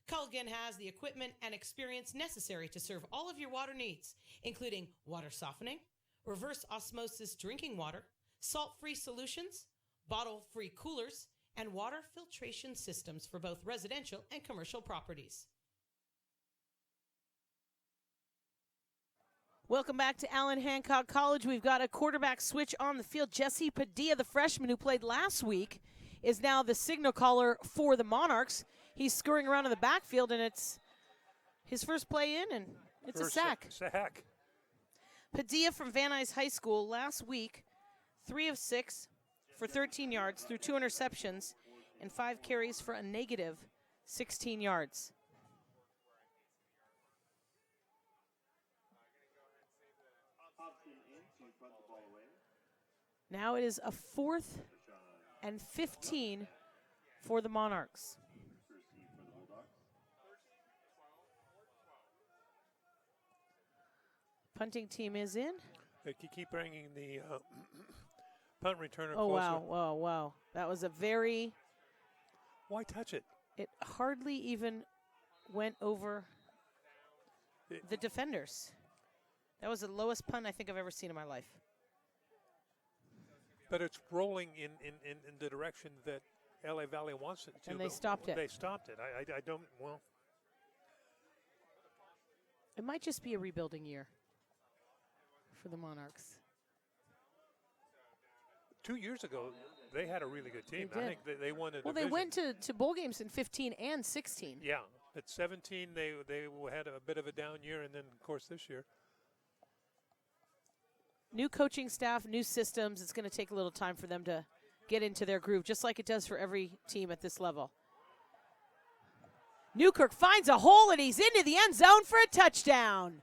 Culligan has the equipment and experience necessary to serve all of your water needs, including water softening, reverse osmosis drinking water, salt-free solutions, bottle-free coolers, and water filtration systems for both residential and commercial properties. Welcome back to Allen Hancock College. We've got a quarterback switch on the field. Jesse Padilla, the freshman who played last week, is now the signal caller for the Monarchs. He's scurrying around in the backfield, and it's his first play in, and it's a sack. Sack. Padilla from Van Nuys High School last week, 3 of 6 for 13 yards through 2 interceptions and 5 carries for a negative 16 yards. Now it is a 4th and 15 for the Monarchs. Punting team is in. They keep bringing the punt returner Oh, closer. wow. That was a very... Why touch it? It hardly even went over the defenders. That was the lowest punt I think I've ever seen in my life. But it's rolling in the direction that LA Valley wants it to. And they but stopped it. They stopped it. I don't, well. It might just be a rebuilding year for the Monarchs. 2 years ago, they had a really good team. They I did. think they won a Well, they division. went to bowl games in 15 and 16. Yeah. At 17, they had a bit of a down year, and then, of course, this year. New coaching staff, new systems. It's going to take a little time for them to get into their groove, just like it does for every team at this level. Newkirk finds a hole, and he's into the end zone for a touchdown.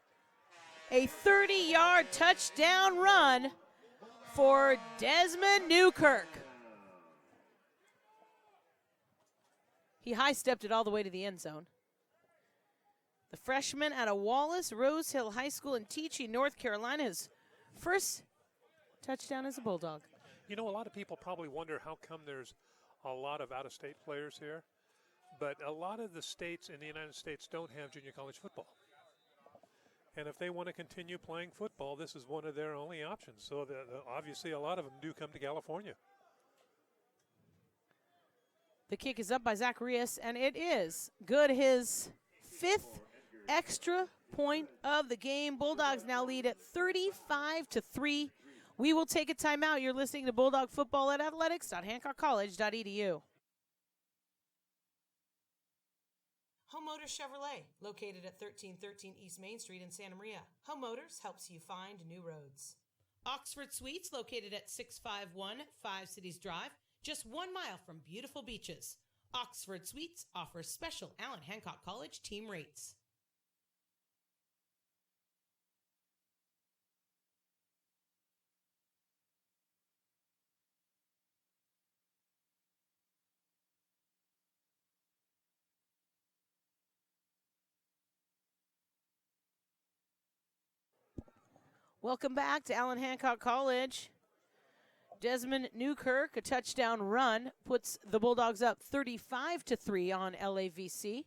A 30-yard touchdown run for Desmond Newkirk. He high-stepped it all the way to the end zone. The freshman out of Wallace Rose Hill High School in Teaching, North Carolina, his first touchdown as a Bulldog. You know, a lot of people probably wonder how come there's a lot of out-of-state players here. But a lot of the states in the United States don't have junior college football. And if they want to continue playing football, this is one of their only options. So obviously a lot of them do come to California. The kick is up by Zacharias, and it is good. His 5th extra point of the game. Bulldogs now lead at 35-3. We will take a timeout. You're listening to Bulldog Football at athletics.hancockcollege.edu. Home Motors Chevrolet, located at 1313 East Main Street in Santa Maria. Home Motors helps you find new roads. Oxford Suites, located at 651 Five Cities Drive, just 1 mile from beautiful beaches. Oxford Suites offers special Allen Hancock College team rates. Welcome back to Allen Hancock College. Desmond Newkirk, a touchdown run, puts the Bulldogs up 35-3 on LAVC.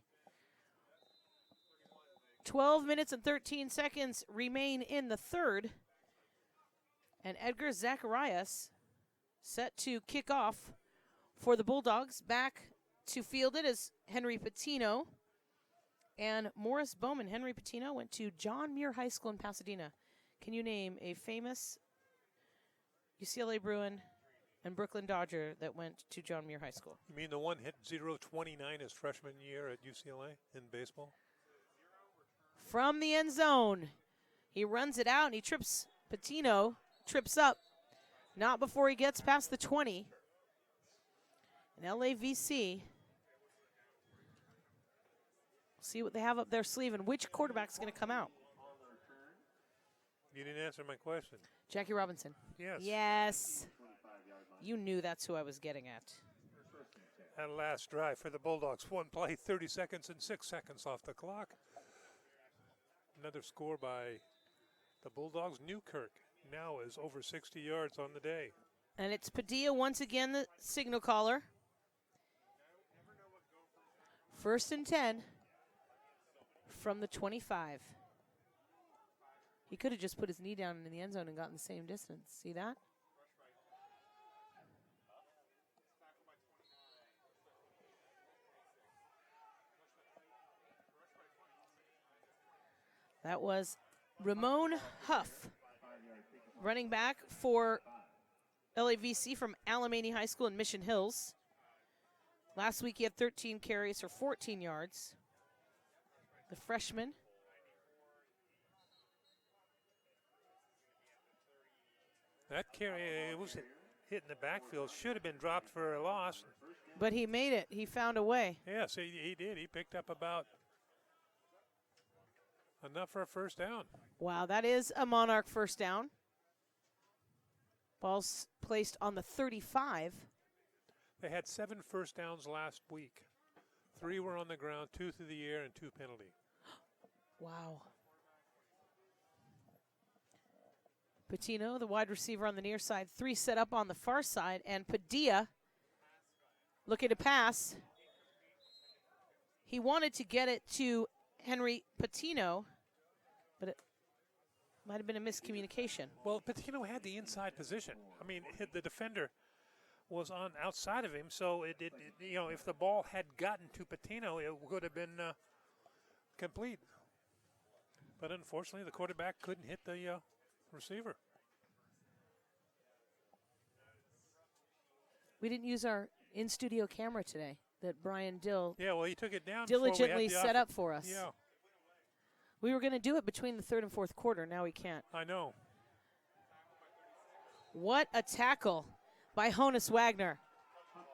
12 minutes and 13 seconds remain in the third. And Edgar Zacharias set to kick off for the Bulldogs. Back to field it is Henry Patino and Morris Bowman. Henry Patino went to John Muir High School in Pasadena. Can you name a famous UCLA Bruin and Brooklyn Dodger that went to John Muir High School? You mean the one hit 0.29 his freshman year at UCLA in baseball? From the end zone, he runs it out and he trips. Patino trips up, not before he gets past the 20. And LAVC, see what they have up their sleeve and which quarterback's going to come out. You didn't answer my question. Jackie Robinson. Yes. Yes. You knew that's who I was getting at. That last drive for the Bulldogs. One play, 30 seconds and 6 seconds off the clock. Another score by the Bulldogs. Newkirk now is over 60 yards on the day. And it's Padilla once again, the signal caller. 1st and 10 from the 25. He could have just put his knee down in the end zone and gotten the same distance. See that? That was Ramon Huff, running back for LAVC from Alamany High School in Mission Hills. Last week he had 13 carries for 14 yards. The freshman. That carry it was hit in the backfield. Should have been dropped for a loss. But he made it. He found a way. Yes, he did. He picked up about enough for a first down. Wow, that is a Monarch first down. Ball's placed on the 35. They had 7 first downs last week. 3 were on the ground, 2 through the air, and 2 penalty. Wow. Patino, the wide receiver on the near side, 3 set up on the far side, and Padilla looking to pass. He wanted to get it to Henry Patino, but it might have been a miscommunication. Well, Patino had the inside position. I mean, the defender was on outside of him, so it you know, if the ball had gotten to Patino, it would have been complete. But unfortunately, the quarterback couldn't hit the receiver. We didn't use our in-studio camera today that Brian Dill he took it down diligently set up for us. Yeah, We were going to do it between the 3rd and 4th quarter. Now we can't. I know. What a tackle by Honus Wagner.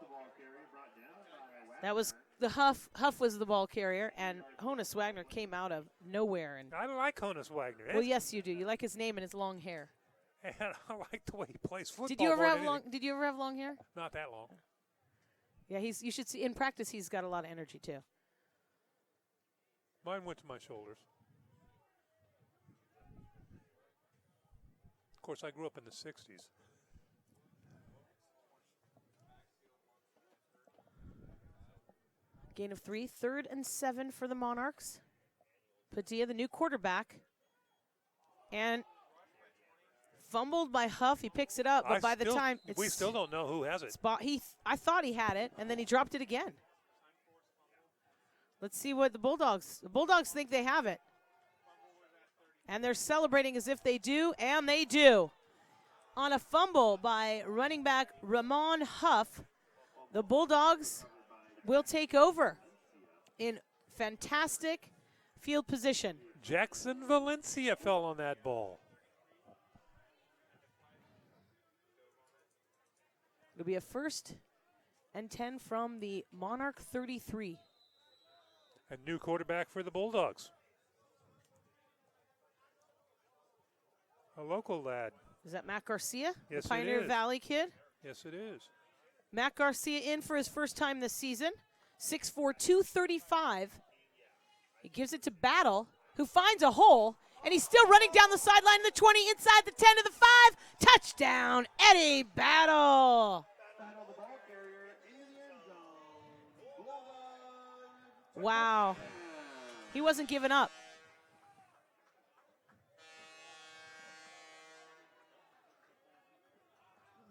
The ball carrier brought down by Wagner. That was the Huff. Huff was the ball carrier, and Honus Wagner came out of nowhere. And I like Honus Wagner. well, yes, you do. You like his name and his long hair. And I like the way he plays football. Did you ever more have than long? anything. Did you ever have long hair? Not that long. Yeah, you should see in practice. He's got a lot of energy too. Mine went to my shoulders. Of course, I grew up in the 60s. Gain of 3, 3rd and 7 for the Monarchs. Padilla, the new quarterback, and fumbled by Huff. He picks it up, but by the time we still don't know who has it. I thought he had it, and then he dropped it again. Let's see what the Bulldogs think they have it. And they're celebrating as if they do, and they do. On a fumble by running back Ramon Huff, the Bulldogs will take over in fantastic field position. Jackson Valencia fell on that ball. It'll be a 1st and 10 from the Monarch 33. A new quarterback for the Bulldogs. A local lad. Is that Matt Garcia? Yes, the Pioneer it is. Valley kid? Yes, it is. Matt Garcia in for his first time this season. 6'4", 235. He gives it to Battle, who finds a hole, and he's still running down the sideline in the 20, inside the 10 to the 5. Touchdown, Eddie Battle. Battle the ball carrier in the end zone. Bulldogs. Wow. He wasn't giving up.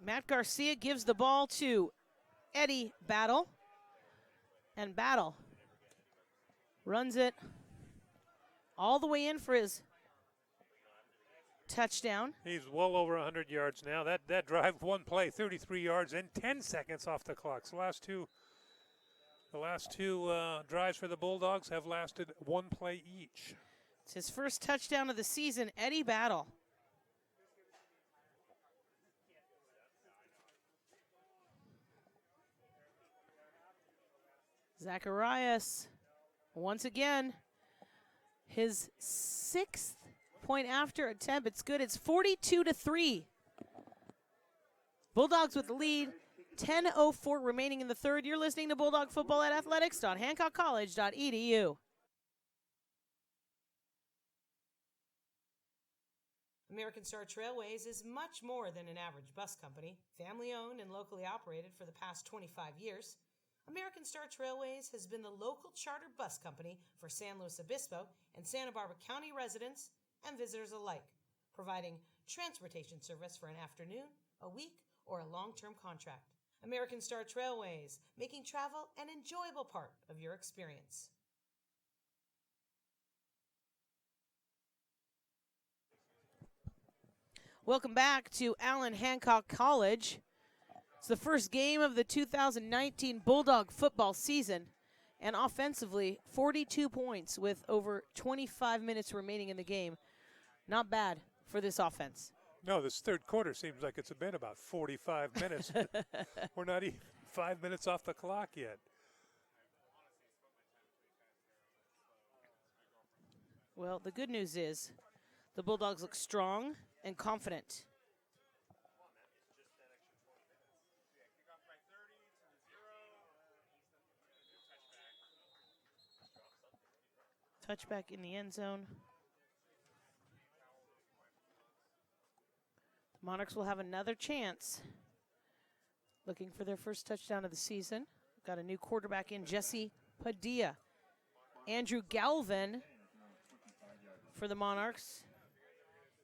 Matt Garcia gives the ball to Eddie Battle. And Battle runs it all the way in for his touchdown. He's well over 100 yards now. That drive, one play, 33 yards and 10 seconds off the clock. So the last two drives for the Bulldogs have lasted one play each. It's his first touchdown of the season, Eddie Battle. Zacharias, once again, his 6th point after attempt. It's good. It's 42-3. Bulldogs with the lead. 10:04 remaining in the 3rd. You're listening to Bulldog Football at athletics.hancockcollege.edu. American Star Trailways is much more than an average bus company. Family owned and locally operated for the past 25 years. American Star Trailways has been the local charter bus company for San Luis Obispo and Santa Barbara County residents and visitors alike, providing transportation service for an afternoon, a week, or a long-term contract. American Star Trailways, making travel an enjoyable part of your experience. Welcome back to Allen Hancock College. It's the first game of the 2019 Bulldog football season, and offensively, 42 points with over 25 minutes remaining in the game. Not bad for this offense. No, this third quarter seems like it's been about 45 minutes. We're not even 5 minutes off the clock yet. Well, the good news is the Bulldogs look strong and confident. Touchback in the end zone. Monarchs will have another chance. Looking for their first touchdown of the season. Got a new quarterback in, Jesse Padilla. Andrew Galvin for the Monarchs.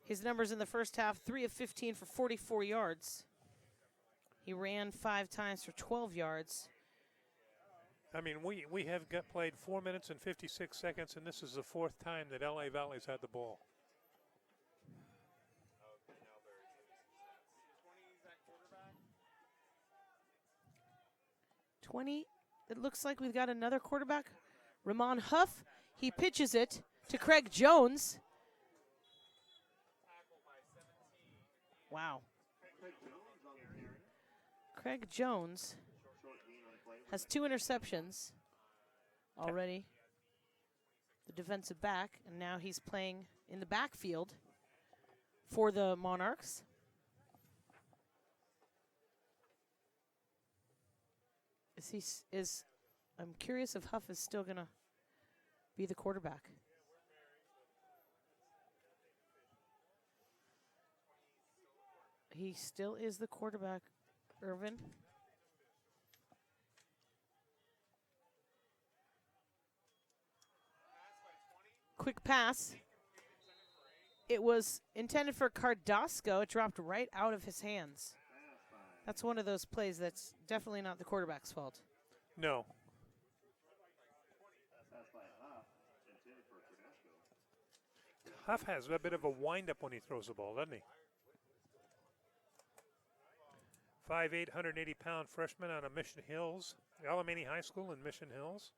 His numbers in the first half, 3 of 15 for 44 yards. He ran 5 times for 12 yards. I mean, we have played 4 minutes and 56 seconds, and this is the 4th time that LA Valley's had the ball. It looks like we've got another quarterback. Ramon Huff, he pitches it to Craig Jones. Wow. Craig Jones has 2 interceptions already. The defensive back, and now he's playing in the backfield for the Monarchs. I'm curious if Huff is still gonna be the quarterback. He still is the quarterback, Irvin. Quick pass. It was intended for Cardasco. It dropped right out of his hands. That's one of those plays that's definitely not the quarterback's fault. No. Huff has a bit of a wind-up when he throws the ball, doesn't he? 5'8", 180-pound freshman out of Mission Hills, Alamany High School in Mission Hills.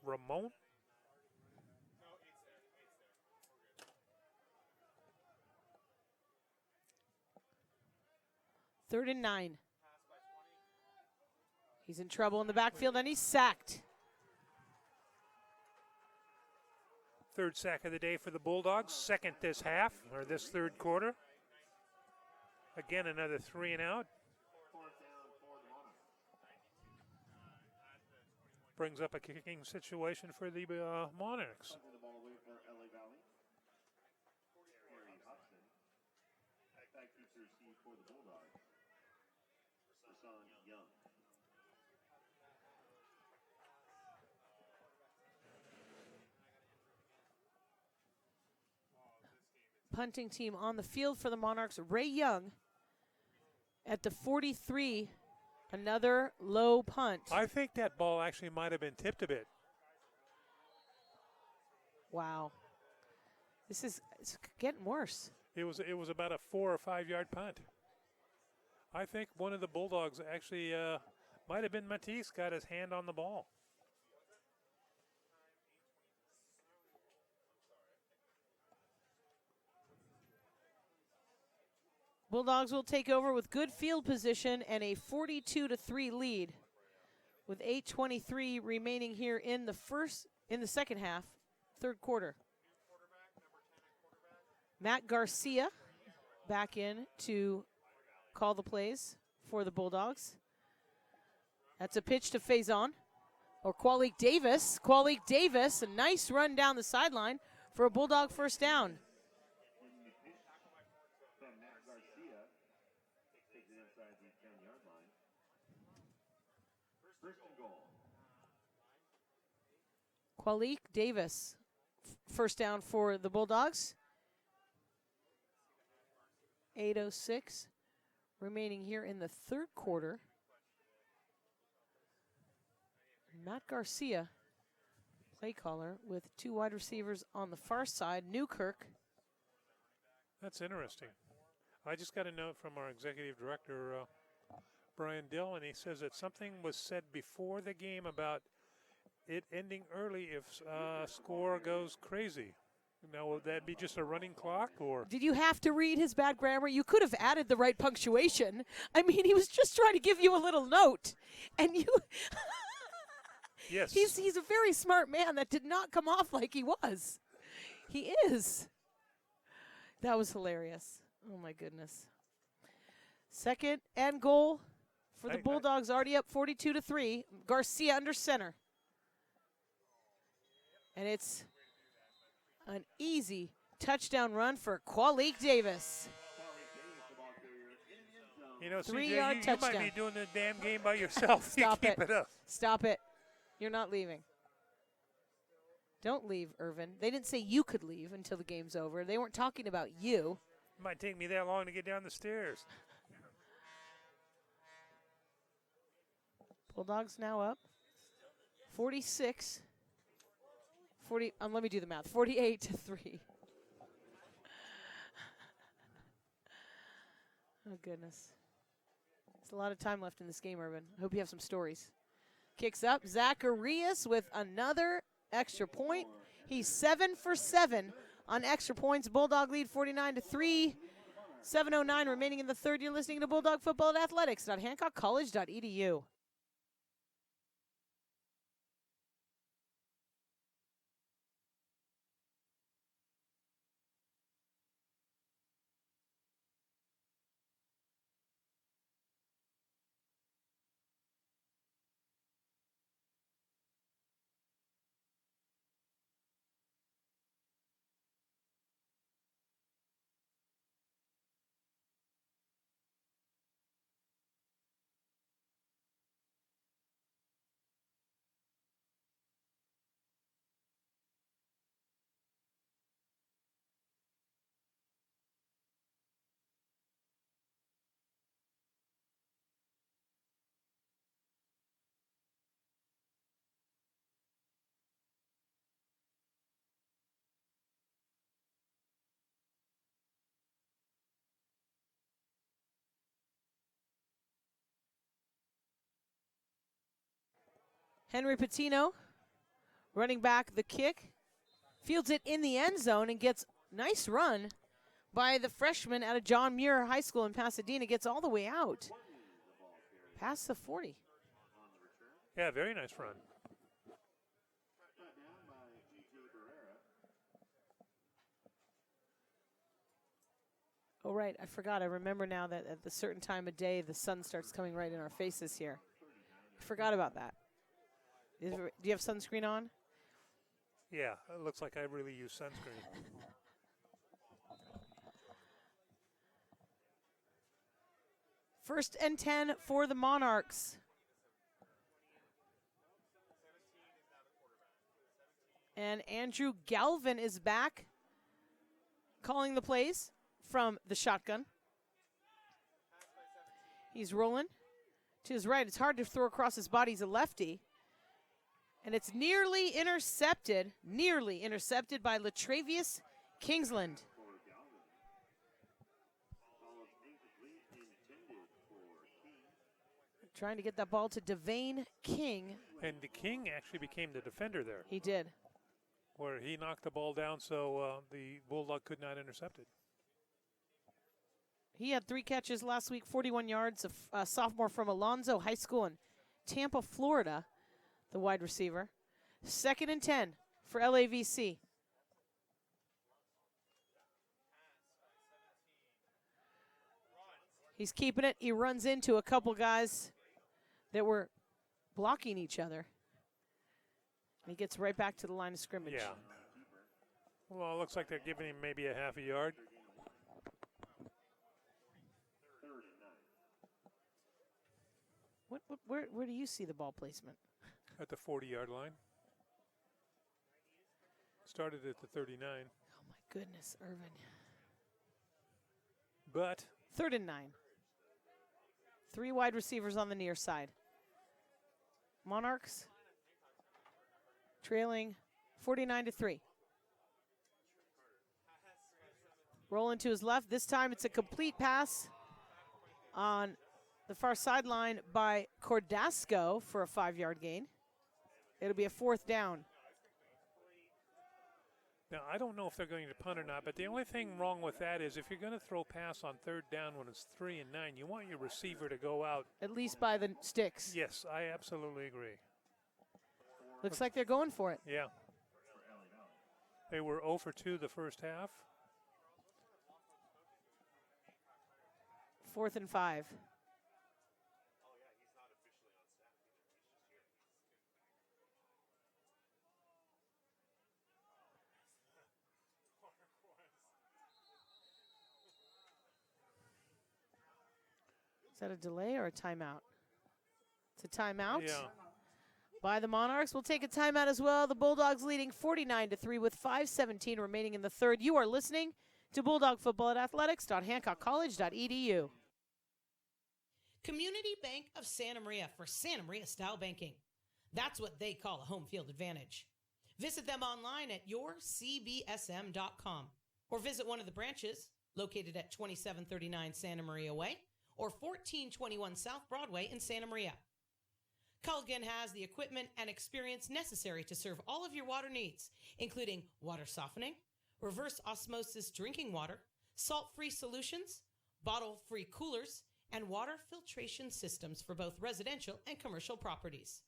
Ramon. Third and 9. He's in trouble in the backfield, and he's sacked. Third sack of the day for the Bulldogs. Second this half, or this third quarter. Again, another 3 and out. Brings up a kicking situation for the Monarchs. Punting team on the field for the Monarchs. Ray Young at the 43. Another low punt. I think that ball actually might have been tipped a bit. Wow. It's getting worse. It was about a 4 or 5 yard punt. I think one of the Bulldogs actually might have been Matisse, got his hand on the ball. Bulldogs will take over with good field position and a 42-3 lead, with 8:23 remaining here in the second half, third quarter. Matt Garcia back in to call the plays for the Bulldogs. That's a pitch to Faison, or Qualik Davis. Qualik Davis, a nice run down the sideline for a Bulldog first down. Qualik Davis, first down for the Bulldogs. 8:06 remaining here in the third quarter. Matt Garcia, play caller, with 2 wide receivers on the far side. Newkirk. That's interesting. I just got a note from our executive director, Brian Dill, and he says that something was said before the game about it ending early if score goes crazy. Now, would that be just a running clock, or? Did you have to read his bad grammar? You could have added the right punctuation. I mean, he was just trying to give you a little note, and you. Yes. He's a very smart man. That did not come off like he was. He is. That was hilarious. Oh my goodness. Second and goal for the Bulldogs, already up 42-3. Garcia under center. And it's an easy touchdown run for Qualik Davis. You know, 3-yard CJ, you touchdown. might be doing the damn game by yourself. Stop you keep it up. Stop it. You're not leaving. Don't leave, Irvin. They didn't say you could leave until the game's over. They weren't talking about you. It might take me that long to get down the stairs. Bulldogs now up 46. 40. Let me do the math. 48-3. Oh goodness. There's a lot of time left in this game, Irvin. I hope you have some stories. Kicks up. Zacharias with another extra point. He's 7 for 7 on extra points. Bulldog lead 49-3. 7:09 remaining in the third. You're listening to Bulldog Football at athletics.hancockcollege.edu. Henry Patino, running back, the kick, fields it in the end zone and gets nice run by the freshman out of John Muir High School in Pasadena. Gets all the way out, past the 40. Yeah, very nice run. Oh, right, I forgot. I remember now that at a certain time of day, the sun starts coming right in our faces here. I forgot about that. Do you have sunscreen on? Yeah, it looks like I really use sunscreen. First and 10 for the Monarchs. And Andrew Galvin is back, calling the plays from the shotgun. He's rolling to his right. It's hard to throw across his body. He's a lefty. And it's nearly intercepted by Latravius Kingsland. Trying to get that ball to Devane King. And the King actually became the defender there, He did. where he knocked the ball down so the Bulldog could not intercept it. He had 3 catches last week, 41 yards, a sophomore from Alonzo High School in Tampa, Florida, the wide receiver. Second and 10 for LAVC. He's keeping it. He runs into a couple guys that were blocking each other. And he gets right back to the line of scrimmage. Yeah. Well, it looks like they're giving him maybe a half a yard. Where do you see the ball placement? At the 40-yard line. Started at the 39. Oh, my goodness, Irvin. But Third and 9. 3 wide receivers on the near side. Monarchs trailing 49-3. Rolling to his left. This time it's a complete pass on the far sideline by Cordasco for a 5-yard gain. It'll be a 4th down. now I don't know if they're going to punt or not, but the only thing wrong with that is if you're going to throw pass on 3rd down when it's 3 and 9, you want your receiver to go out. At least by the sticks. Yes, I absolutely agree. Looks like they're going for it. Yeah. They were 0 for 2 the first half. 4th and 5. Is that a delay or a timeout? It's a timeout. Yeah. By the Monarchs. We'll take a timeout as well. The Bulldogs leading 49-3 with 5:17 remaining in the third. You are listening to Bulldog Football at athletics.hancockcollege.edu. Community Bank of Santa Maria for Santa Maria style banking. That's what they call a home field advantage. Visit them online at yourcbsm.com or visit one of the branches located at 2739 Santa Maria Way or 1421 South Broadway in Santa Maria. Culligan has the equipment and experience necessary to serve all of your water needs, including water softening, reverse osmosis drinking water, salt-free solutions, bottle-free coolers, and water filtration systems for both residential and commercial properties.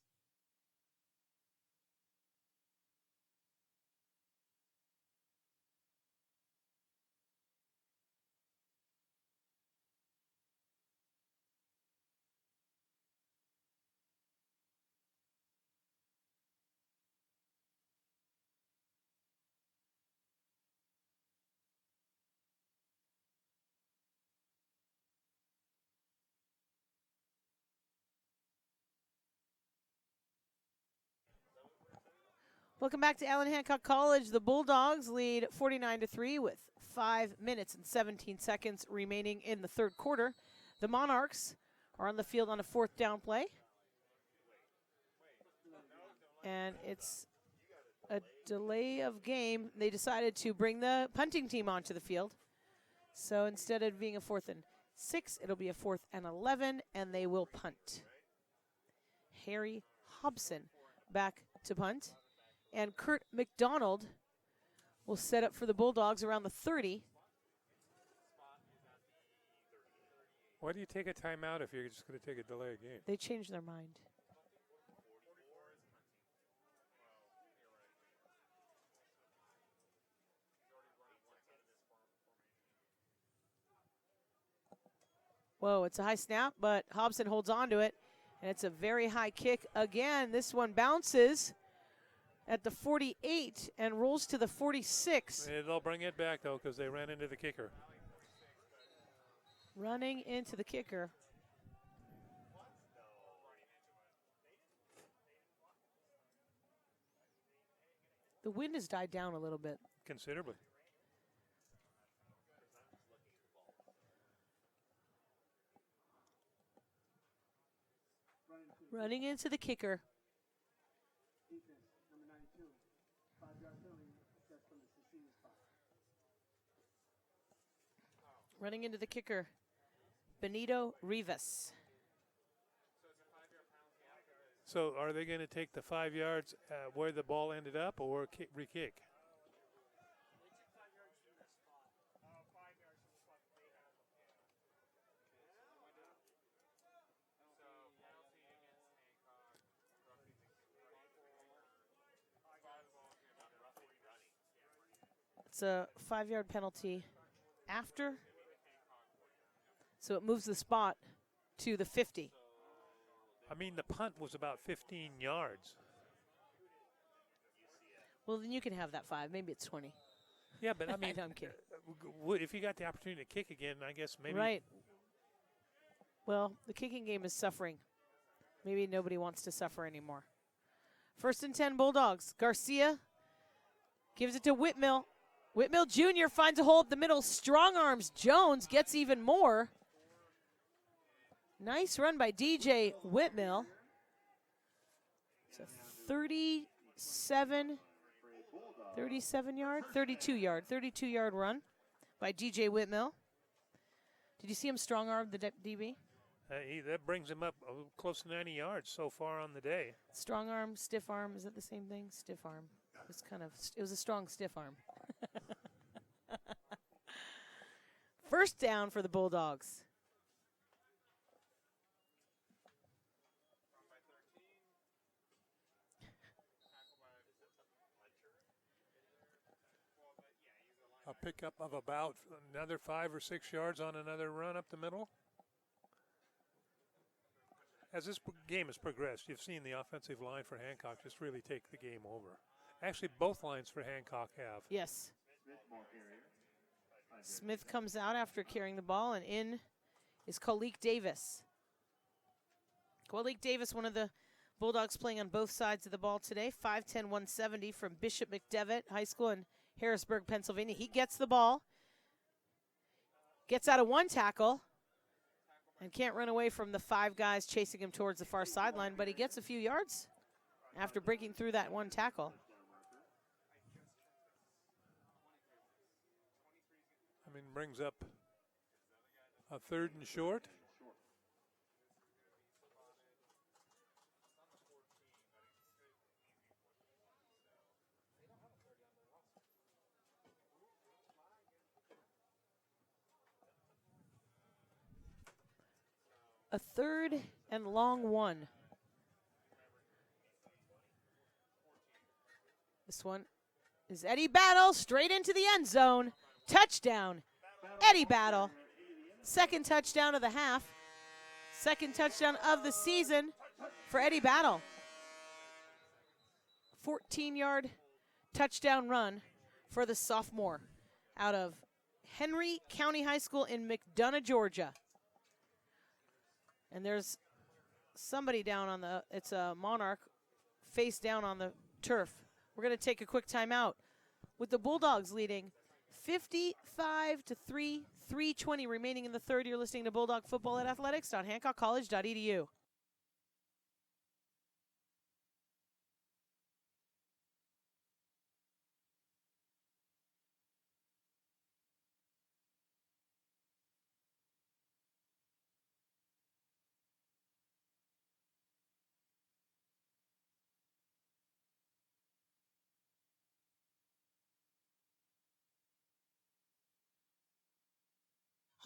Welcome back to Allen Hancock College. The Bulldogs lead 49-3 with 5 minutes and 17 seconds remaining in the third quarter. The Monarchs are on the field on a fourth down play. And it's a delay of game. They decided to bring the punting team onto the field. So instead of being a 4th and 6, it'll be a 4th and 11, and they will punt. Harry Hobson back to punt. And Kurt McDonald will set up for the Bulldogs around the 30. Why do you take a timeout if you're just going to take a delay game? They changed their mind. Whoa, it's a high snap, but Hobson holds on to it. And it's a very high kick again. This one bounces at the 48 and rolls to the 46. They'll bring it back, though, because they ran into the kicker. Running into the kicker. The wind has died down a little bit. Considerably. Running into the kicker. Running into the kicker, Benito Rivas. So are they going to take the 5 yards where the ball ended up or re-kick? It's a 5-yard penalty after. So it moves the spot to the 50. I mean, the punt was about 15 yards. Well, then you can have that 5. Maybe it's 20. Yeah, but I mean, No, I'm kidding. If you got the opportunity to kick again, I guess maybe. Right. Well, the kicking game is suffering. Maybe nobody wants to suffer anymore. 1st and 10 Bulldogs. Garcia gives it to Whitmill. Whitmill Jr. finds a hole up the middle. Strong arms Jones, gets even more. Nice run by DJ Whitmill. It's a 32-yard run by DJ Whitmill. Did you see him strong arm the DB? That brings him up close to 90 yards so far on the day. Strong arm, stiff arm, is that the same thing? Stiff arm. It was a strong stiff arm. First down for the Bulldogs. A pickup of about another 5 or 6 yards on another run up the middle. As this game has progressed, you've seen the offensive line for Hancock just really take the game over. Actually, both lines for Hancock have. Yes. Smith comes out after carrying the ball, and in is Khalik Davis. Khalik Davis, one of the Bulldogs playing on both sides of the ball today. 5'10", 170 from Bishop McDevitt High School in Harrisburg, Pennsylvania. He gets the ball, gets out of one tackle, and can't run away from the 5 guys chasing him towards the far sideline, but he gets a few yards after breaking through that one tackle. I mean, brings up a 3rd and short. A 3rd and long 1. This one is Eddie Battle straight into the end zone. Touchdown, Eddie Battle. 2nd touchdown of the half. 2nd touchdown of the season for Eddie Battle. 14-yard touchdown run for the sophomore out of Henry County High School in McDonough, Georgia. And there's somebody down on the, it's a Monarch, face down on the turf. We're going to take a quick timeout with the Bulldogs leading 55-3, 3:20 remaining in the 3rd. You're listening to Bulldog Football at athletics.hancockcollege.edu.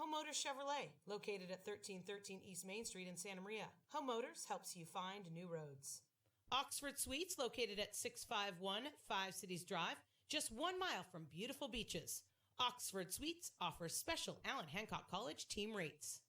Home Motors Chevrolet, located at 1313 East Main Street in Santa Maria. Home Motors helps you find new roads. Oxford Suites, located at 651 Five Cities Drive, just 1 mile from beautiful beaches. Oxford Suites offers special Allen Hancock College team rates.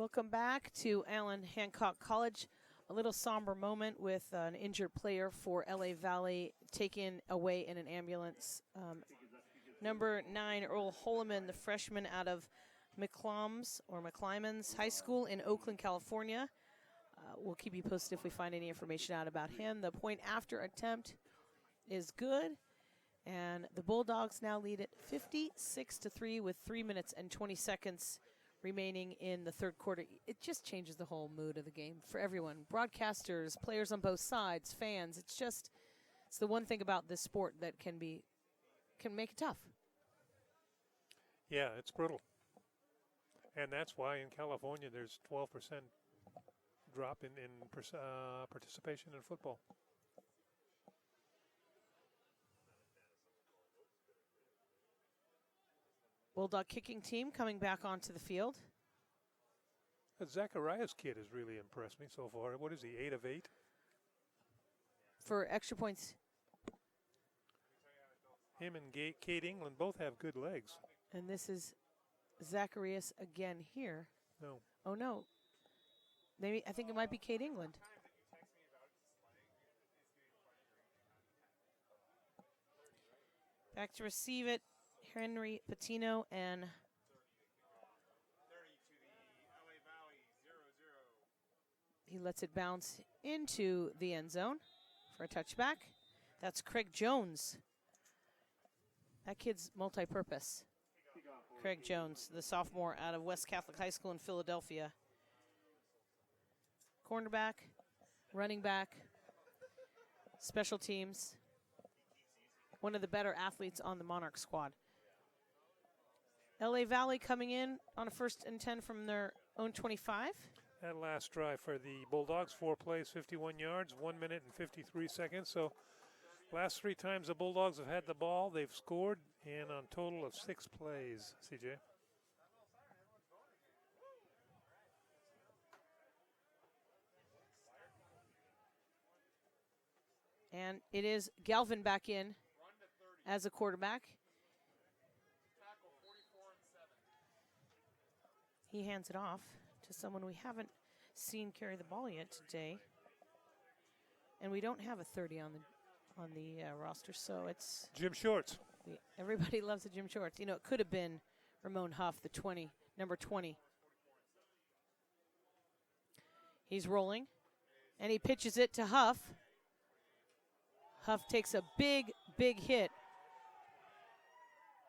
Welcome back to Allen Hancock College. A little somber moment with an injured player for LA Valley taken away in an ambulance. Number 9, Earl Holloman, the freshman out of McClymonds High School in Oakland, California. We'll keep you posted if we find any information out about him. The point after attempt is good, and the Bulldogs now lead it 56-3 with 3 minutes and 20 seconds remaining in the third quarter. It just changes the whole mood of the game for everyone. Broadcasters, players on both sides, fans. It's the one thing about this sport that can make it tough. Yeah, it's brutal. And that's why in California there's 12% drop in participation in football. Bulldog kicking team coming back onto the field. That Zacharias kid has really impressed me so far. What is he, 8 of 8? For extra points. Him and Kate England both have good legs. And this is Zacharias again here. No. Oh, no. Maybe I think it might be Kate England. Back to receive it, Henry Patino and he lets it bounce into the end zone for a touchback. That's Craig Jones. That kid's multi-purpose. Craig Jones, the sophomore out of West Catholic High School in Philadelphia. Cornerback, running back, special teams. One of the better athletes on the Monarch squad. LA Valley coming in on a 1st and 10 from their own 25. That last drive for the Bulldogs, 4 plays, 51 yards, 1 minute and 53 seconds. So last 3 times the Bulldogs have had the ball, they've scored in on a total of 6 plays, CJ. And it is Galvin back in as a quarterback. He hands it off to someone we haven't seen carry the ball yet today. And we don't have a 30 on the roster, so it's Jim Shorts. Everybody loves the Jim Shorts. You know, it could have been Ramon Huff, the 20, number 20. He's rolling, and he pitches it to Huff. Huff takes a big, big hit.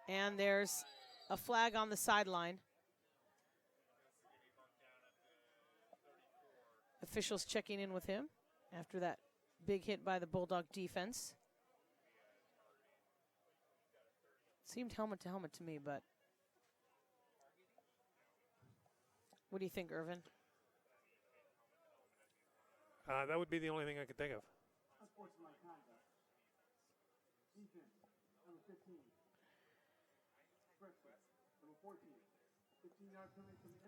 And there's a flag on the sideline. Officials checking in with him after that big hit by the Bulldog defense. Seemed helmet to helmet to me, but what do you think, Irvin? That would be the only thing I could think of.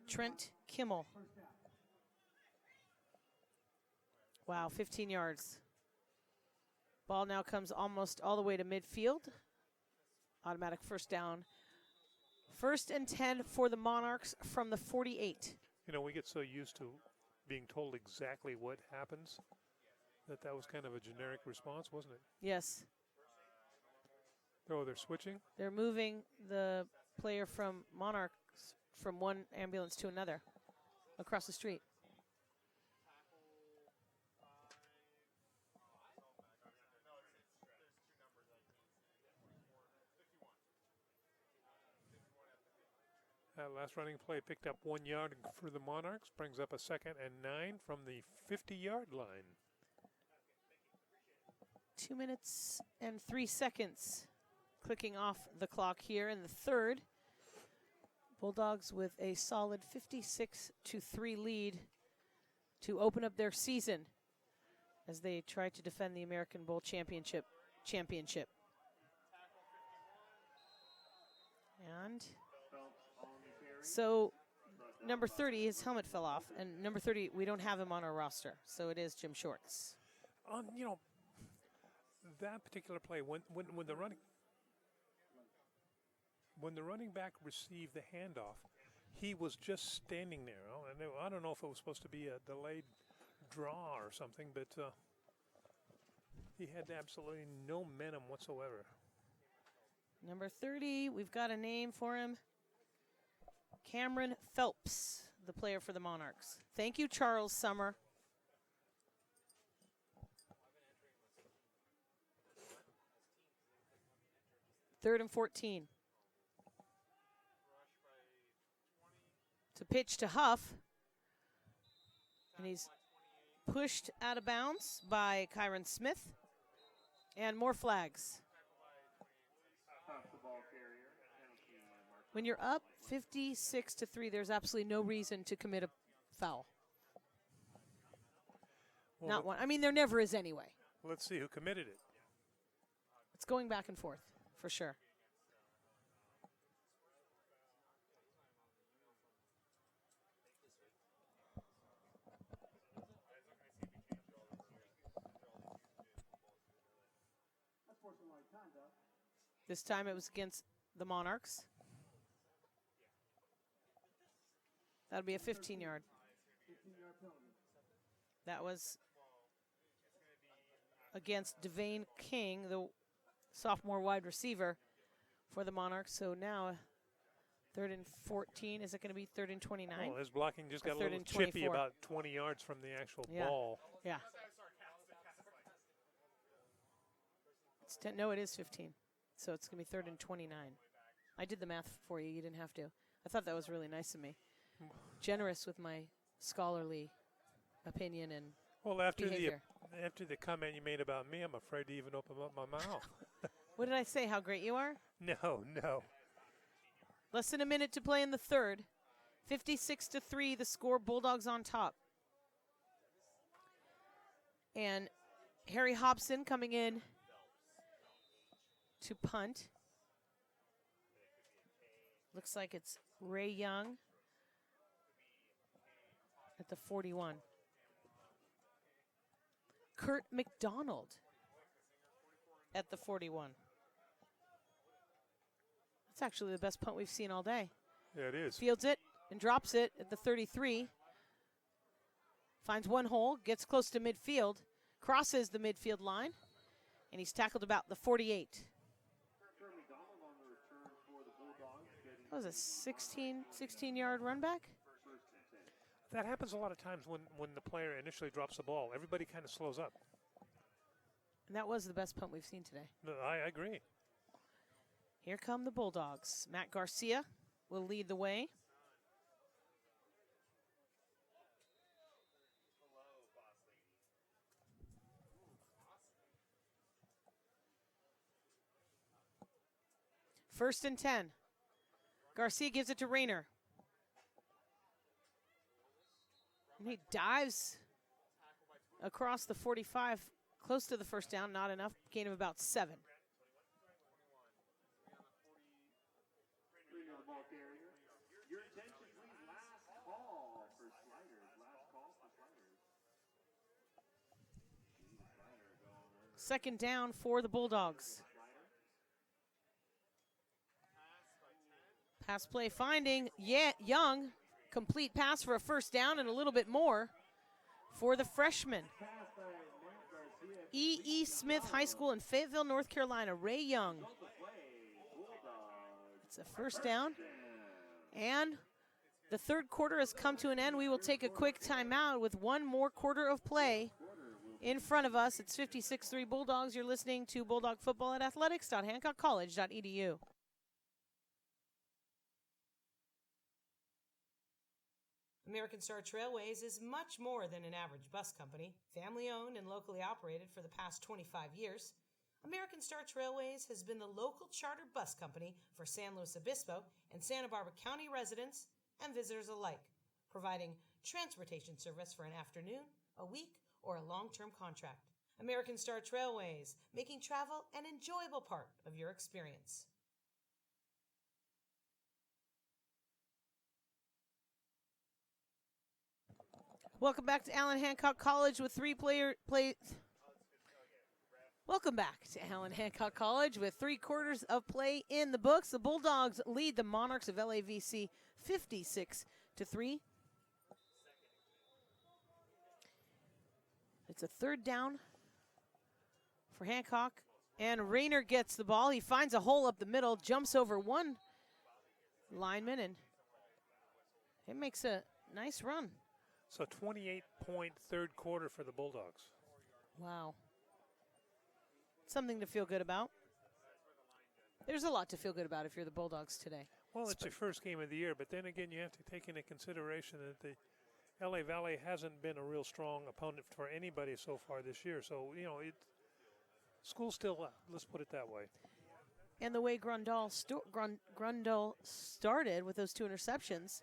Trent Kimmel. Wow, 15 yards. Ball now comes almost all the way to midfield. Automatic first down. 1st and 10 for the Monarchs from the 48. You know, we get so used to being told exactly what happens that was kind of a generic response, wasn't it? Yes. Oh, they're switching? They're moving the player from Monarchs from one ambulance to another across the street. That last running play picked up 1 yard for the Monarchs, brings up a 2nd and 9 from the 50-yard line. 2 minutes and 3 seconds clicking off the clock here in the third. Bulldogs with a solid 56-3 lead to open up their season as they try to defend the American Bowl championship. And so number 30, his helmet fell off, and number 30, we don't have him on our roster, so it is Jim Shorts. You know, that particular play, when the running back received the handoff, he was just standing there. I don't know if it was supposed to be a delayed draw or something, but he had absolutely no momentum whatsoever. Number 30, we've got a name for him. Cameron Phelps, the player for the Monarchs. Thank you, Charles Summer. Third and 14. To pitch to Huff. And he's pushed out of bounds by Kyron Smith. And more flags. When you're up 56-3, there's absolutely no reason to commit a foul. Well, Not one. I mean, there never is anyway. Let's see who committed it. It's going back and forth, for sure. This time it was against the Monarchs. That'll be a 15-yard. That was against Devane King, the sophomore wide receiver for the Monarchs. So now, 3rd and 14. Is it going to be 3rd and 29? Oh, his blocking just got a Or 3rd little and chippy 24. about 20 yards from the actual Yeah. ball. Yeah. It's 10, no, it is 15. So it's going to be 3rd and 29. I did the math for you. You didn't have to. I thought that was really nice of me. Generous with my scholarly opinion and Well, after behavior. the comment you made about me, I'm afraid to even open up my mouth. What did I say? How great you are? No. Less than a minute to play in the third. 56-3, the score. Bulldogs on top. And Harry Hobson coming in to punt. Looks like it's Ray Young at the 41. Kurt McDonald at the 41. That's actually the best punt we've seen all day. Yeah, it is. Fields it and drops it at the 33. Finds one hole, gets close to midfield, crosses the midfield line, and he's tackled about the 48. That was a 16-yard run back? That happens a lot of times when the player initially drops the ball. Everybody kind of slows up. And that was the best punt we've seen today. No, I agree. Here come the Bulldogs. Matt Garcia will lead the way. First and 10. Garcia gives it to Rayner. And he dives across the 45, close to the first down, not enough, gain of about 7. Second down for the Bulldogs. Pass play finding Young. Complete pass for a first down and a little bit more for the freshman. E.E. Smith High School in Fayetteville, North Carolina. Ray Young. It's a first down. And the third quarter has come to an end. We will take a quick timeout with one more quarter of play in front of us. It's 56-3 Bulldogs. You're listening to Bulldog Football at athletics.hancockcollege.edu. American Star Trailways is much more than an average bus company. Family owned and locally operated for the past 25 years, American Star Trailways has been the local charter bus company for San Luis Obispo and Santa Barbara County residents and visitors alike, providing transportation service for an afternoon, a week, or a long-term contract. American Star Trailways, making travel an enjoyable part of your experience. Welcome back to Allen Hancock College with Welcome back to Allen Hancock College with 3 quarters of play in the books. The Bulldogs lead the Monarchs of LAVC 56-3. It's a third down for Hancock. And Rayner gets the ball. He finds a hole up the middle, jumps over one lineman, and it makes a nice run. So 28-point third quarter for the Bulldogs. Wow. Something to feel good about. There's a lot to feel good about if you're the Bulldogs today. Well, it's your first game of the year, but then again, you have to take into consideration that the LA Valley hasn't been a real strong opponent for anybody so far this year. So, you know, school's still up. Let's put it that way. And the way Grundle started with those 2 interceptions,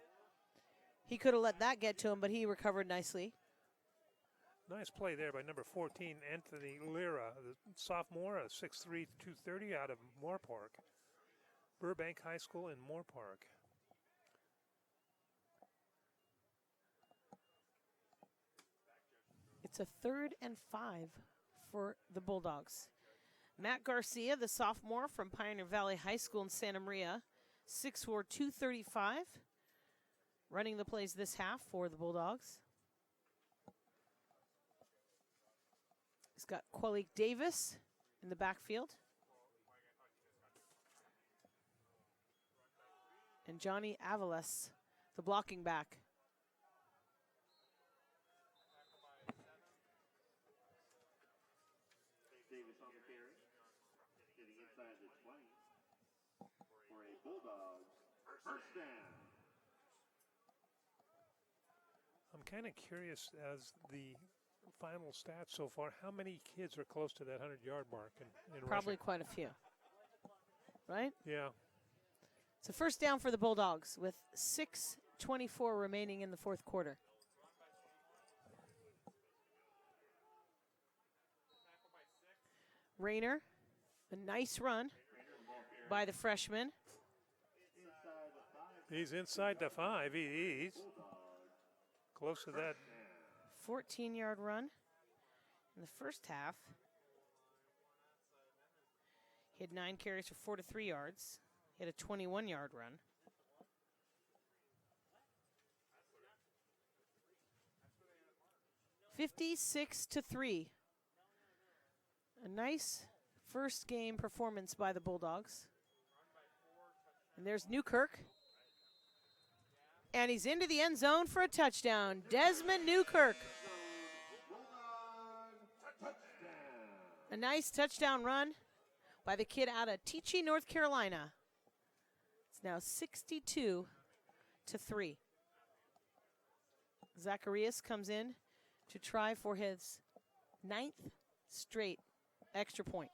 he could have let that get to him, but he recovered nicely. Nice play there by number 14, Anthony Lira, the sophomore, a 6'3", 230 out of Moore Park. Burbank High School in Moore Park. It's a 3rd and 5 for the Bulldogs. Matt Garcia, the sophomore from Pioneer Valley High School in Santa Maria, 6'4", 235, running the plays this half for the Bulldogs. He's got Qualik Davis in the backfield. And Johnny Avalos, the blocking back. Davis on the carry. Getting inside the 20 for a Bulldogs first down. I'm kind of curious as the final stats so far, how many kids are close to that 100-yard mark in Probably rushing? quite a few. Right? Yeah. It's a first down for the Bulldogs with 6:24 remaining in the fourth quarter. Rayner, a nice run by the freshman. He's inside the 5. He's close to that. 14-yard run in the first half. He had 9 carries for 43 yards. He had a 21-yard run. (56-3). A nice first game performance by the Bulldogs. And there's Newkirk. And he's into the end zone for a touchdown. Desmond Newkirk. A nice touchdown run by the kid out of Teachey, North Carolina. It's now 62-3. Zacharias comes in to try for his 9th straight extra point.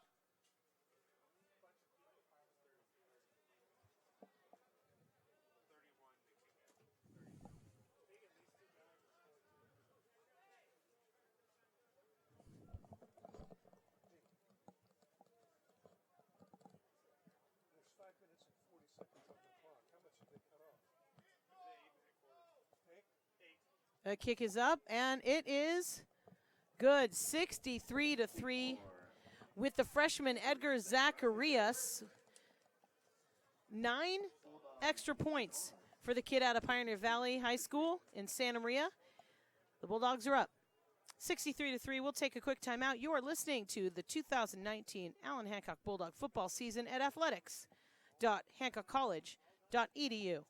The kick is up, and it is good. 63-3 with the freshman Edgar Zacharias. 9 extra points for the kid out of Pioneer Valley High School in Santa Maria. The Bulldogs are up 63-3. We'll take a quick timeout. You are listening to the 2019 Allen Hancock Bulldog football season at athletics.hancockcollege.edu.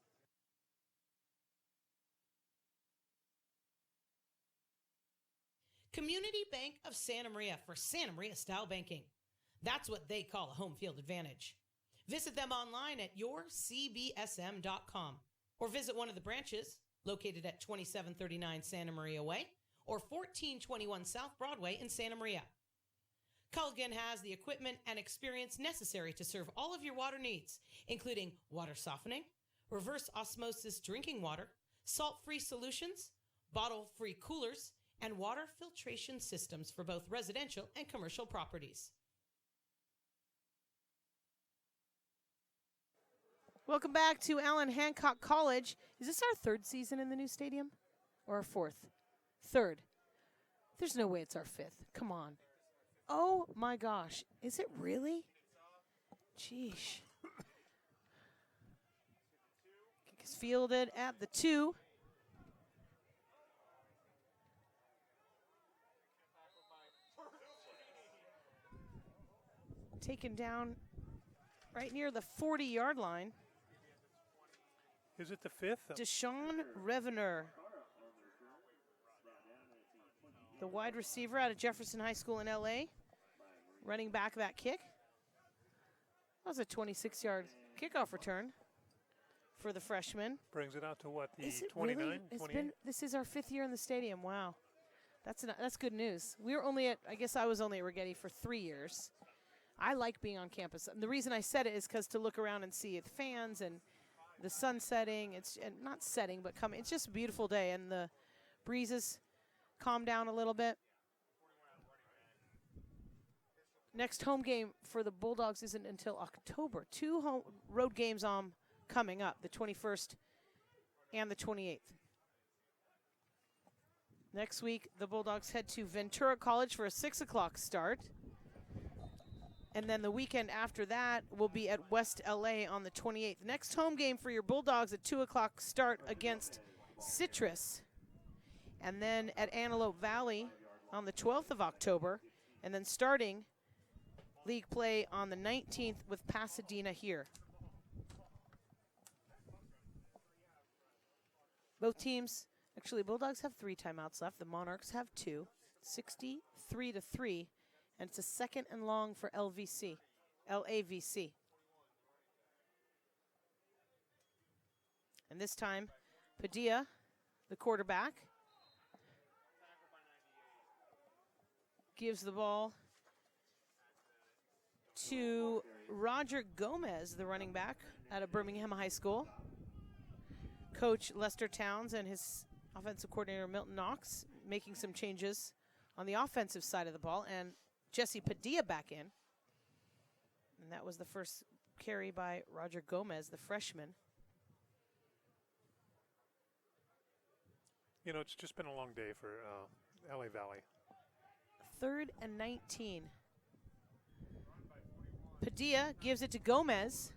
Community Bank of Santa Maria for Santa Maria style banking. That's what they call a home field advantage. Visit them online at yourcbsm.com or visit one of the branches located at 2739 Santa Maria Way or 1421 South Broadway in Santa Maria. Culligan has the equipment and experience necessary to serve all of your water needs, including water softening, reverse osmosis drinking water, salt-free solutions, bottle-free coolers, and water filtration systems for both residential and commercial properties. Welcome back to Allen Hancock College. Is this our 3rd season in the new stadium? Or our 4th? 3rd. There's no way it's our 5th. Come on. Oh my gosh. Is it really? Jeesh. Kick is fielded at the 2. Taken down right near the 40-yard line. Is it the 5th? Deshaun Revener, the wide receiver out of Jefferson High School in LA, running back that kick. That was a 26-yard kickoff return for the freshman. Brings it out to what, the Is it 29, really? 28? This is our 5th year in the stadium. Wow. That's good news. We were only at, I guess I was only at Rigetti for 3 years. I like being on campus. And the reason I said it is because to look around and see the fans and the sun setting, it's and not setting, but coming. It's just a beautiful day, and the breezes calm down a little bit. Next home game for the Bulldogs isn't until October. 2 road games coming up, the 21st and the 28th. Next week, the Bulldogs head to Ventura College for a 6 o'clock start. And then the weekend after that will be at West LA on the 28th. Next home game for your Bulldogs at 2 o'clock start against Citrus. And then at Antelope Valley on the 12th of October. And then starting league play on the 19th with Pasadena here. Both teams, actually Bulldogs have 3 timeouts left. The Monarchs have 2. 63-3. And it's a 2nd and long for LAVC. And this time, Padilla, the quarterback, gives the ball to Roger Gomez, the running back out of Birmingham High School. Coach Lester Towns and his offensive coordinator Milton Knox making some changes on the offensive side of the ball, and Jesse Padilla back in. And that was the first carry by Roger Gomez, the freshman. You know, it's just been a long day for LA Valley. 3rd and 19. Padilla gives it to Gomez.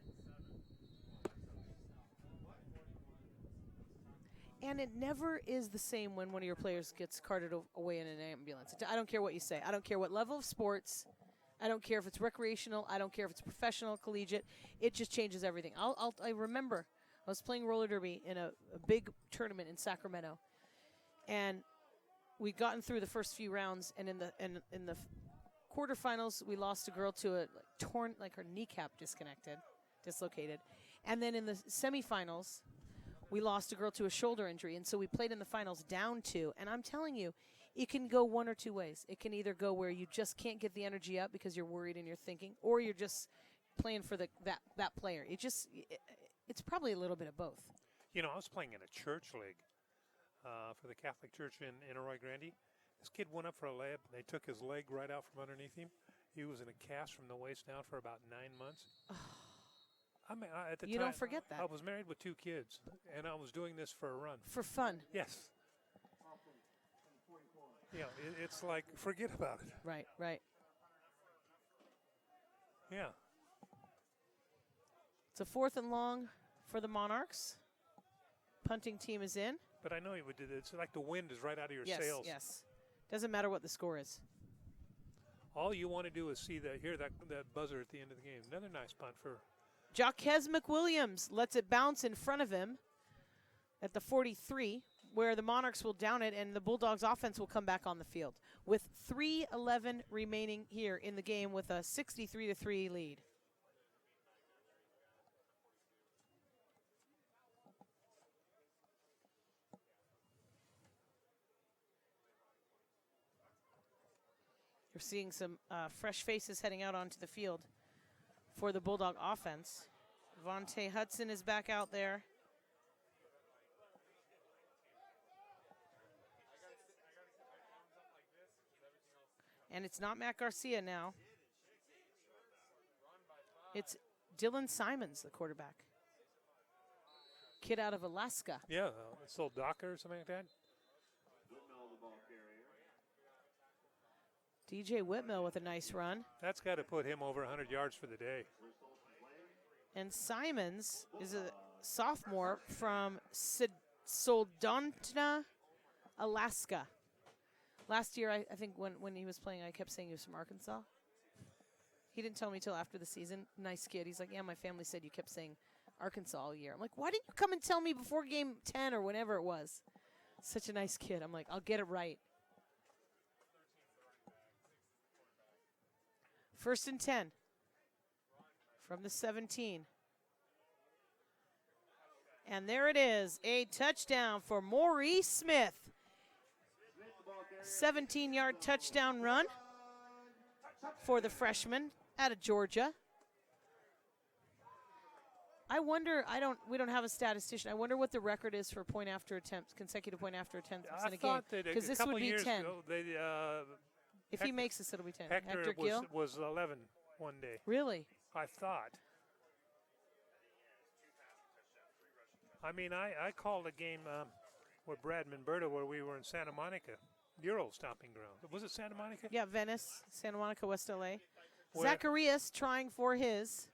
And it never is the same when one of your players gets carted away in an ambulance. I don't care what you say. I don't care what level of sports. I don't care if it's recreational. I don't care if it's professional, collegiate. It just changes everything. I remember I was playing roller derby in a big tournament in Sacramento, and we'd gotten through the first few rounds, and in the quarterfinals we lost a girl to a torn, like her kneecap dislocated, and then in the semifinals we lost a girl to a shoulder injury, and so we played in the finals down 2. And I'm telling you, it can go one or two ways. It can either go where you just can't get the energy up because you're worried and you're thinking, or you're just playing for that player. It's probably a little bit of both. You know, I was playing in a church league for the Catholic Church in Arroyo Grande. This kid went up for a layup, and they took his leg right out from underneath him. He was in a cast from the waist down for about 9 months. I mean, at the time, You don't forget that. I was married with 2 kids, and I was doing this for a run. For fun. Yes. Yeah, it's like, forget about it. Right. Yeah. It's a 4th and long for the Monarchs. Punting team is in. But I know you would do this. It's like the wind is right out of your sails. Yes. Doesn't matter what the score is. All you want to do is hear that buzzer at the end of the game. Another nice punt for Jaquez McWilliams lets it bounce in front of him at the 43, where the Monarchs will down it, and the Bulldogs offense will come back on the field with 3:11 remaining here in the game with a 63-3 lead. You're seeing some fresh faces heading out onto the field for the Bulldog offense. Vontae Hudson is back out there. And it's not Matt Garcia now. It's Dylan Simons, the quarterback. Kid out of Alaska. Yeah, it's a little Docker or something like that. DJ Whitmill with a nice run. That's got to put him over 100 yards for the day. And Simons is sophomore from Soldotna, Alaska. Last year, I think when he was playing, I kept saying he was from Arkansas. He didn't tell me till after the season. Nice kid. He's like, yeah, my family said you kept saying Arkansas all year. I'm like, why didn't you come and tell me before game 10 or whenever it was? Such a nice kid. I'm like, I'll get it right. 1st and 10 from the 17. And there it is, a touchdown for Maurice Smith. 17-yard touchdown run for the freshman out of Georgia. I wonder, we don't have a statistician. I wonder what the record is for point after attempts, consecutive point after attempts in a game. Because this would be 10. If he makes this, it'll be 10. Hector Gill? was 11 one day. Really? I thought. I mean, I called a game with Brad Minberta where we were in Santa Monica, your old stomping ground. Was it Santa Monica? Yeah, Venice, Santa Monica, West LA. Where- Zacharias trying for his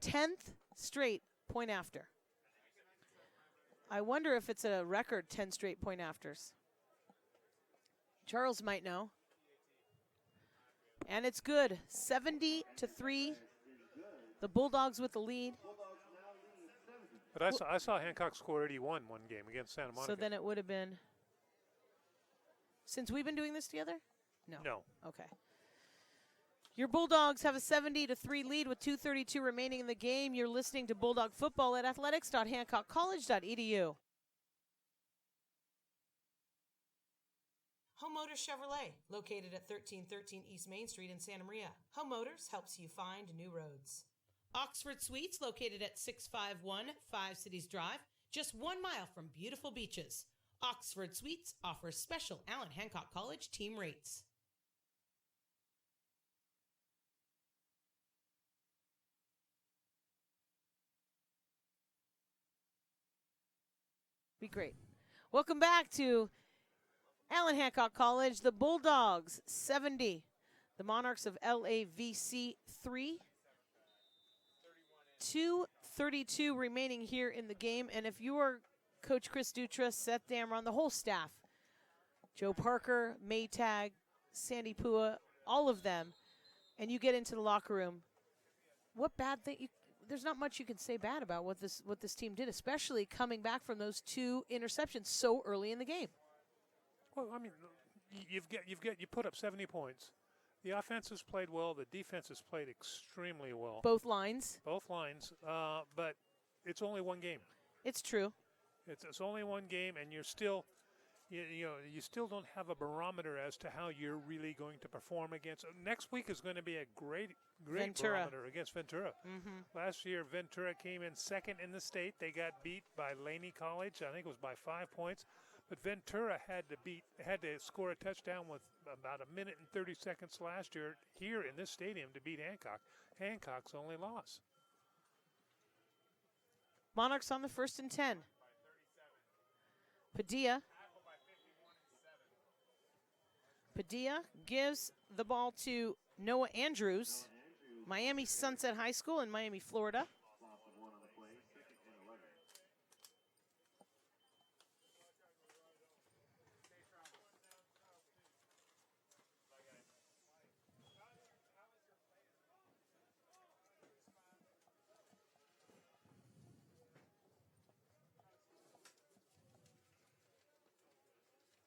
10th straight point after. I wonder if it's a record 10 straight point afters. Charles might know. And it's good. 70-3. The Bulldogs with the lead. But I saw Hancock score 81 one game against Santa Monica. So then it would have been. Since we've been doing this together? No. No. Okay. Your Bulldogs have a 70-3 lead with 2:32 remaining in the game. You're listening to Bulldog Football at athletics.hancockcollege.edu. Home Motors Chevrolet, located at 1313 East Main Street in Santa Maria. Home Motors helps you find new roads. Oxford Suites, located at 651 Five Cities Drive, just 1 mile from beautiful beaches. Oxford Suites offers special Allen Hancock College team rates. Be great. Welcome back to Allen Hancock College. The Bulldogs 70. The Monarchs of LAVC 3. 2:32 remaining here in the game. And if you are Coach Chris Dutra, Seth Damron, the whole staff, Joe Parker, Maytag, Sandy Pua, all of them, and you get into the locker room, what bad thing? There's not much you can say bad about what this team did, especially coming back from those 2 interceptions so early in the game. Well, I mean, you put up 70 points. The offense has played well. The defense has played extremely well. Both lines. Both lines. But it's only one game. It's true. It's only one game, and you're still, you still don't have a barometer as to how you're really going to perform against. Next week is going to be a great Ventura. barometer against Ventura. Last year, Ventura came in second in the state. They got beat by Laney College. I think it was by 5 points. But Ventura had to score a touchdown with about 1 minute and 30 seconds last year here in this stadium to beat Hancock. Hancock's only loss. Monarchs on the 1st and 10. Padilla gives the ball to Noah Andrews, Miami Sunset High School in Miami, Florida.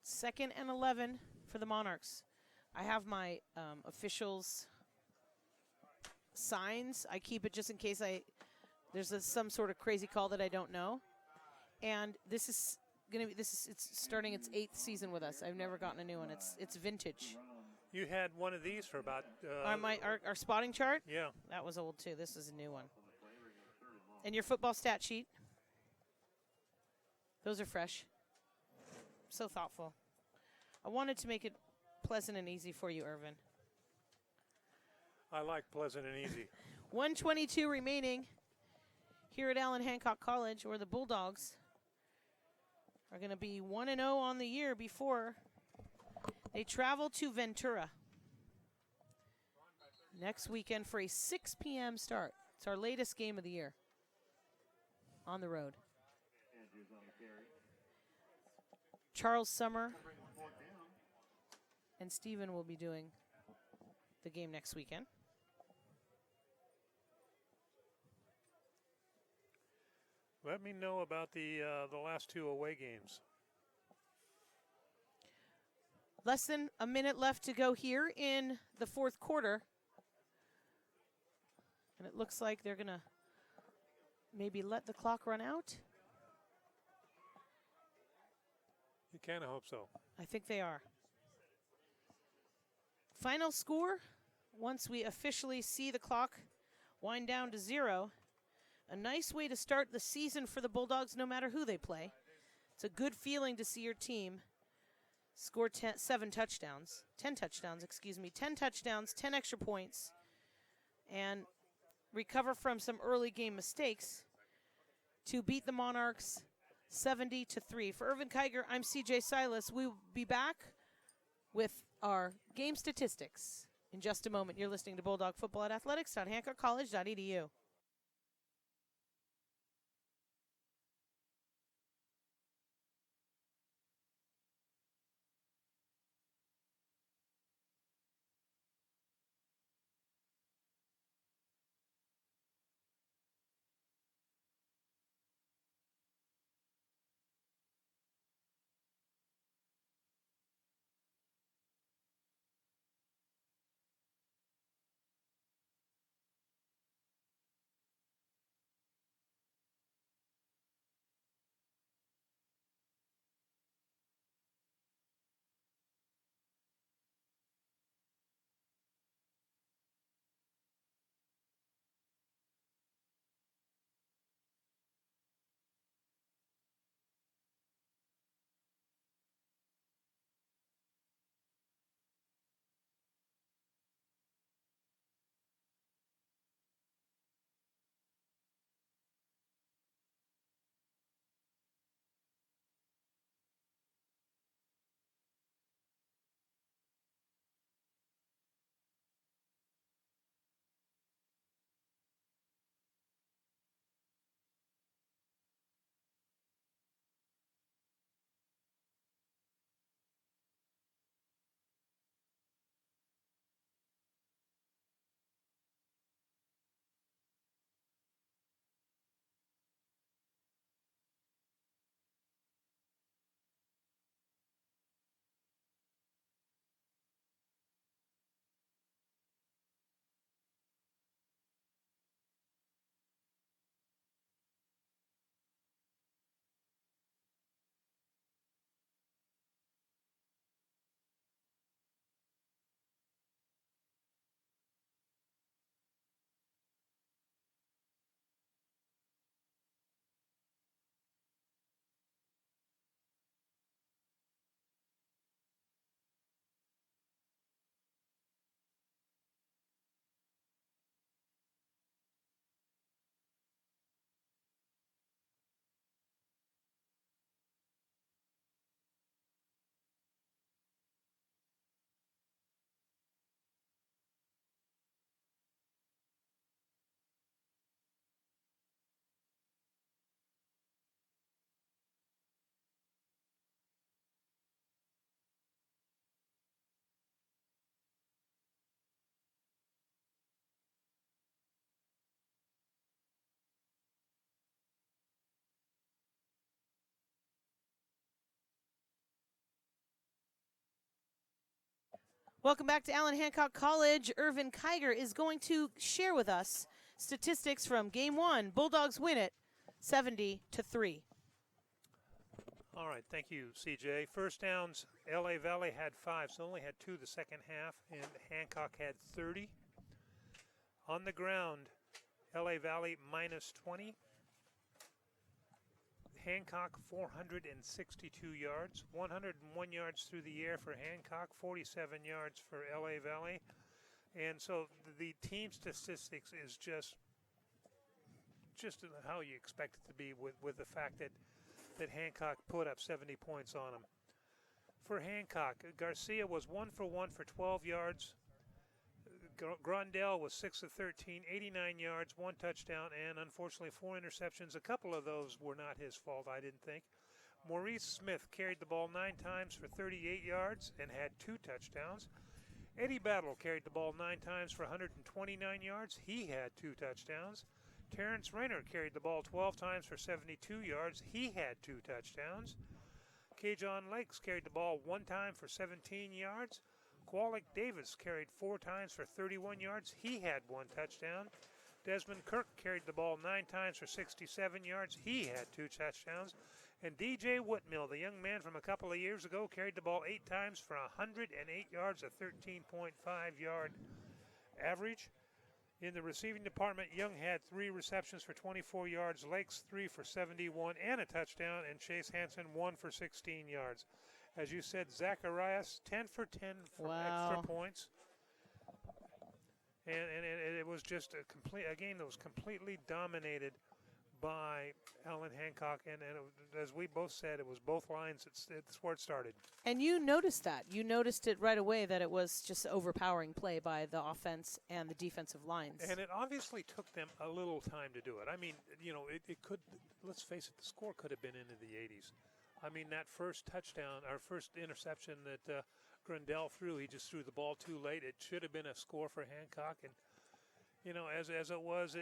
Second and 11 for the Monarchs. I have my officials' signs. I keep it just in case there's some sort of crazy call that I don't know. And this is it's starting its 8th season with us. I've never gotten a new one. It's vintage. You had one of these for about our spotting chart? Yeah. That was old too. This is a new one. And your football stat sheet. Those are fresh. So thoughtful. I wanted to make it pleasant and easy for you, Irvin. I like pleasant and easy. 1:22 remaining here at Allen Hancock College, where the Bulldogs are going to be 1-0 on the year before they travel to Ventura next weekend for a 6 p.m. start. It's our latest game of the year. on the road. Andrews on the carry. Charles Summer Bring the fourth down. and Steven will be doing the game next weekend. Let me know about the last 2 away games. Less than a minute left to go here in the fourth quarter. And it looks like they're going to maybe let the clock run out. You kind of hope so. I think they are. Final score, once we officially see the clock wind down to 0. A nice way to start the season for the Bulldogs no matter who they play. It's a good feeling to see your team score 10 touchdowns, 10 touchdowns, 10 extra points, and recover from some early game mistakes to beat the Monarchs 70-3. For Irvin Kiger, I'm CJ Silas. We will be back with our game statistics in just a moment. You're listening to Bulldog Football at athletics.hancockcollege.edu. Welcome back to Allen Hancock College. Irvin Kiger is going to share with us statistics from Game 1. Bulldogs win it 70-3. All right, thank you, CJ. First downs, LA Valley had 5, so only had 2 the second half, and Hancock had 30. On the ground, LA Valley minus 20. Hancock 462 yards, 101 yards through the air for Hancock, 47 yards for LA Valley. And so the team statistics is just how you expect it to be with the fact that Hancock put up 70 points on them. For Hancock, Garcia was 1 for 1 for 12 yards. Grondell was 6 of 13, 89 yards, 1 touchdown, and unfortunately 4 interceptions. A couple of those were not his fault, I didn't think. Maurice Smith carried the ball 9 times for 38 yards and had 2 touchdowns. Eddie Battle carried the ball 9 times for 129 yards. He had 2 touchdowns. Terrence Rayner carried the ball 12 times for 72 yards. He had 2 touchdowns. Kajon Lakes carried the ball 1 time for 17 yards. Qualic Davis carried 4 times for 31 yards. He had 1 touchdown. Desmond Kirk carried the ball 9 times for 67 yards. He had 2 touchdowns. And DJ Whitmill, the young man from a couple of years ago, carried the ball 8 times for 108 yards, a 13.5-yard average. In the receiving department, Young had 3 receptions for 24 yards, Lakes 3 for 71 and a touchdown, and Chase Hansen 1 for 16 yards. As you said, Zacharias 10 for 10 from extra points. And it was just a game that was completely dominated by Alan Hancock, and as we both said, it was both lines. It's where it started. And you noticed that. You noticed it right away that it was just overpowering play by the offense and the defensive lines. And it obviously took them a little time to do it. I mean, it could, let's face it, the score could have been into the 80s. I mean, that first touchdown, our first interception that Grandel threw, he just threw the ball too late. It should have been a score for Hancock. And, as it was,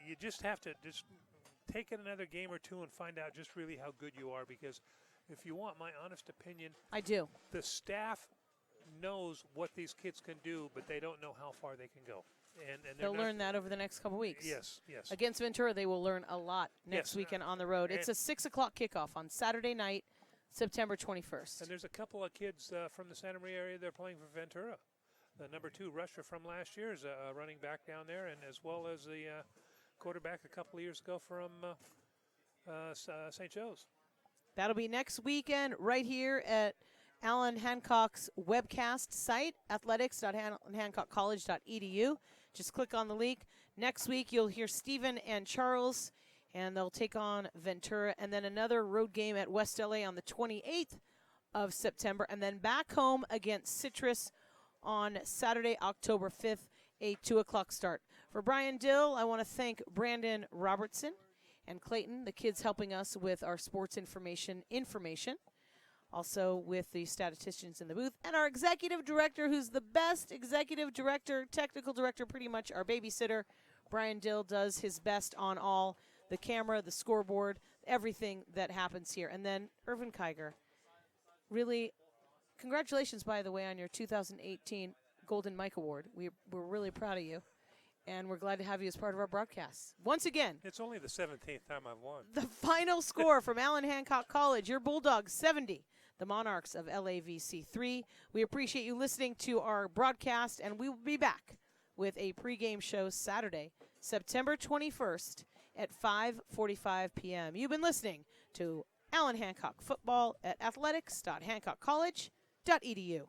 you just have to just take it another game or two and find out just really how good you are, because if you want my honest opinion, I do. The staff knows what these kids can do, but they don't know how far they can go. And they'll learn that over the next couple weeks. Yes. Against Ventura, they will learn a lot next weekend on the road. It's a 6 o'clock kickoff on Saturday night, September 21st. And there's a couple of kids from the Santa Maria area. They're playing for Ventura. The number 2 rusher from last year is a running back down there, and as well as the quarterback a couple of years ago from St. Joe's. That'll be next weekend right here at Alan Hancock's webcast site, athletics.hancockcollege.edu. Just click on the link. Next week, you'll hear Stephen and Charles, and they'll take on Ventura, and then another road game at West LA on the 28th of September, and then back home against Citrus on Saturday, October 5th, a 2 o'clock start. For Brian Dill, I want to thank Brandon Robertson and Clayton, the kids helping us with our sports information. Also with the statisticians in the booth, and our executive director, who's the best executive director, technical director, pretty much our babysitter. Brian Dill does his best on all, the camera, the scoreboard, everything that happens here. And then Irvin Kiger, really, congratulations, by the way, on your 2018 Golden Mike Award. We're really proud of you, and we're glad to have you as part of our broadcast. Once again, it's only the 17th time I've won. The final score from Allen Hancock College, your Bulldogs 70, the Monarchs of LAVC 3. We appreciate you listening to our broadcast, and we will be back with a pregame show Saturday, September 21st at 5:45 p.m. You've been listening to Allen Hancock Football at athletics.hancockcollege.edu.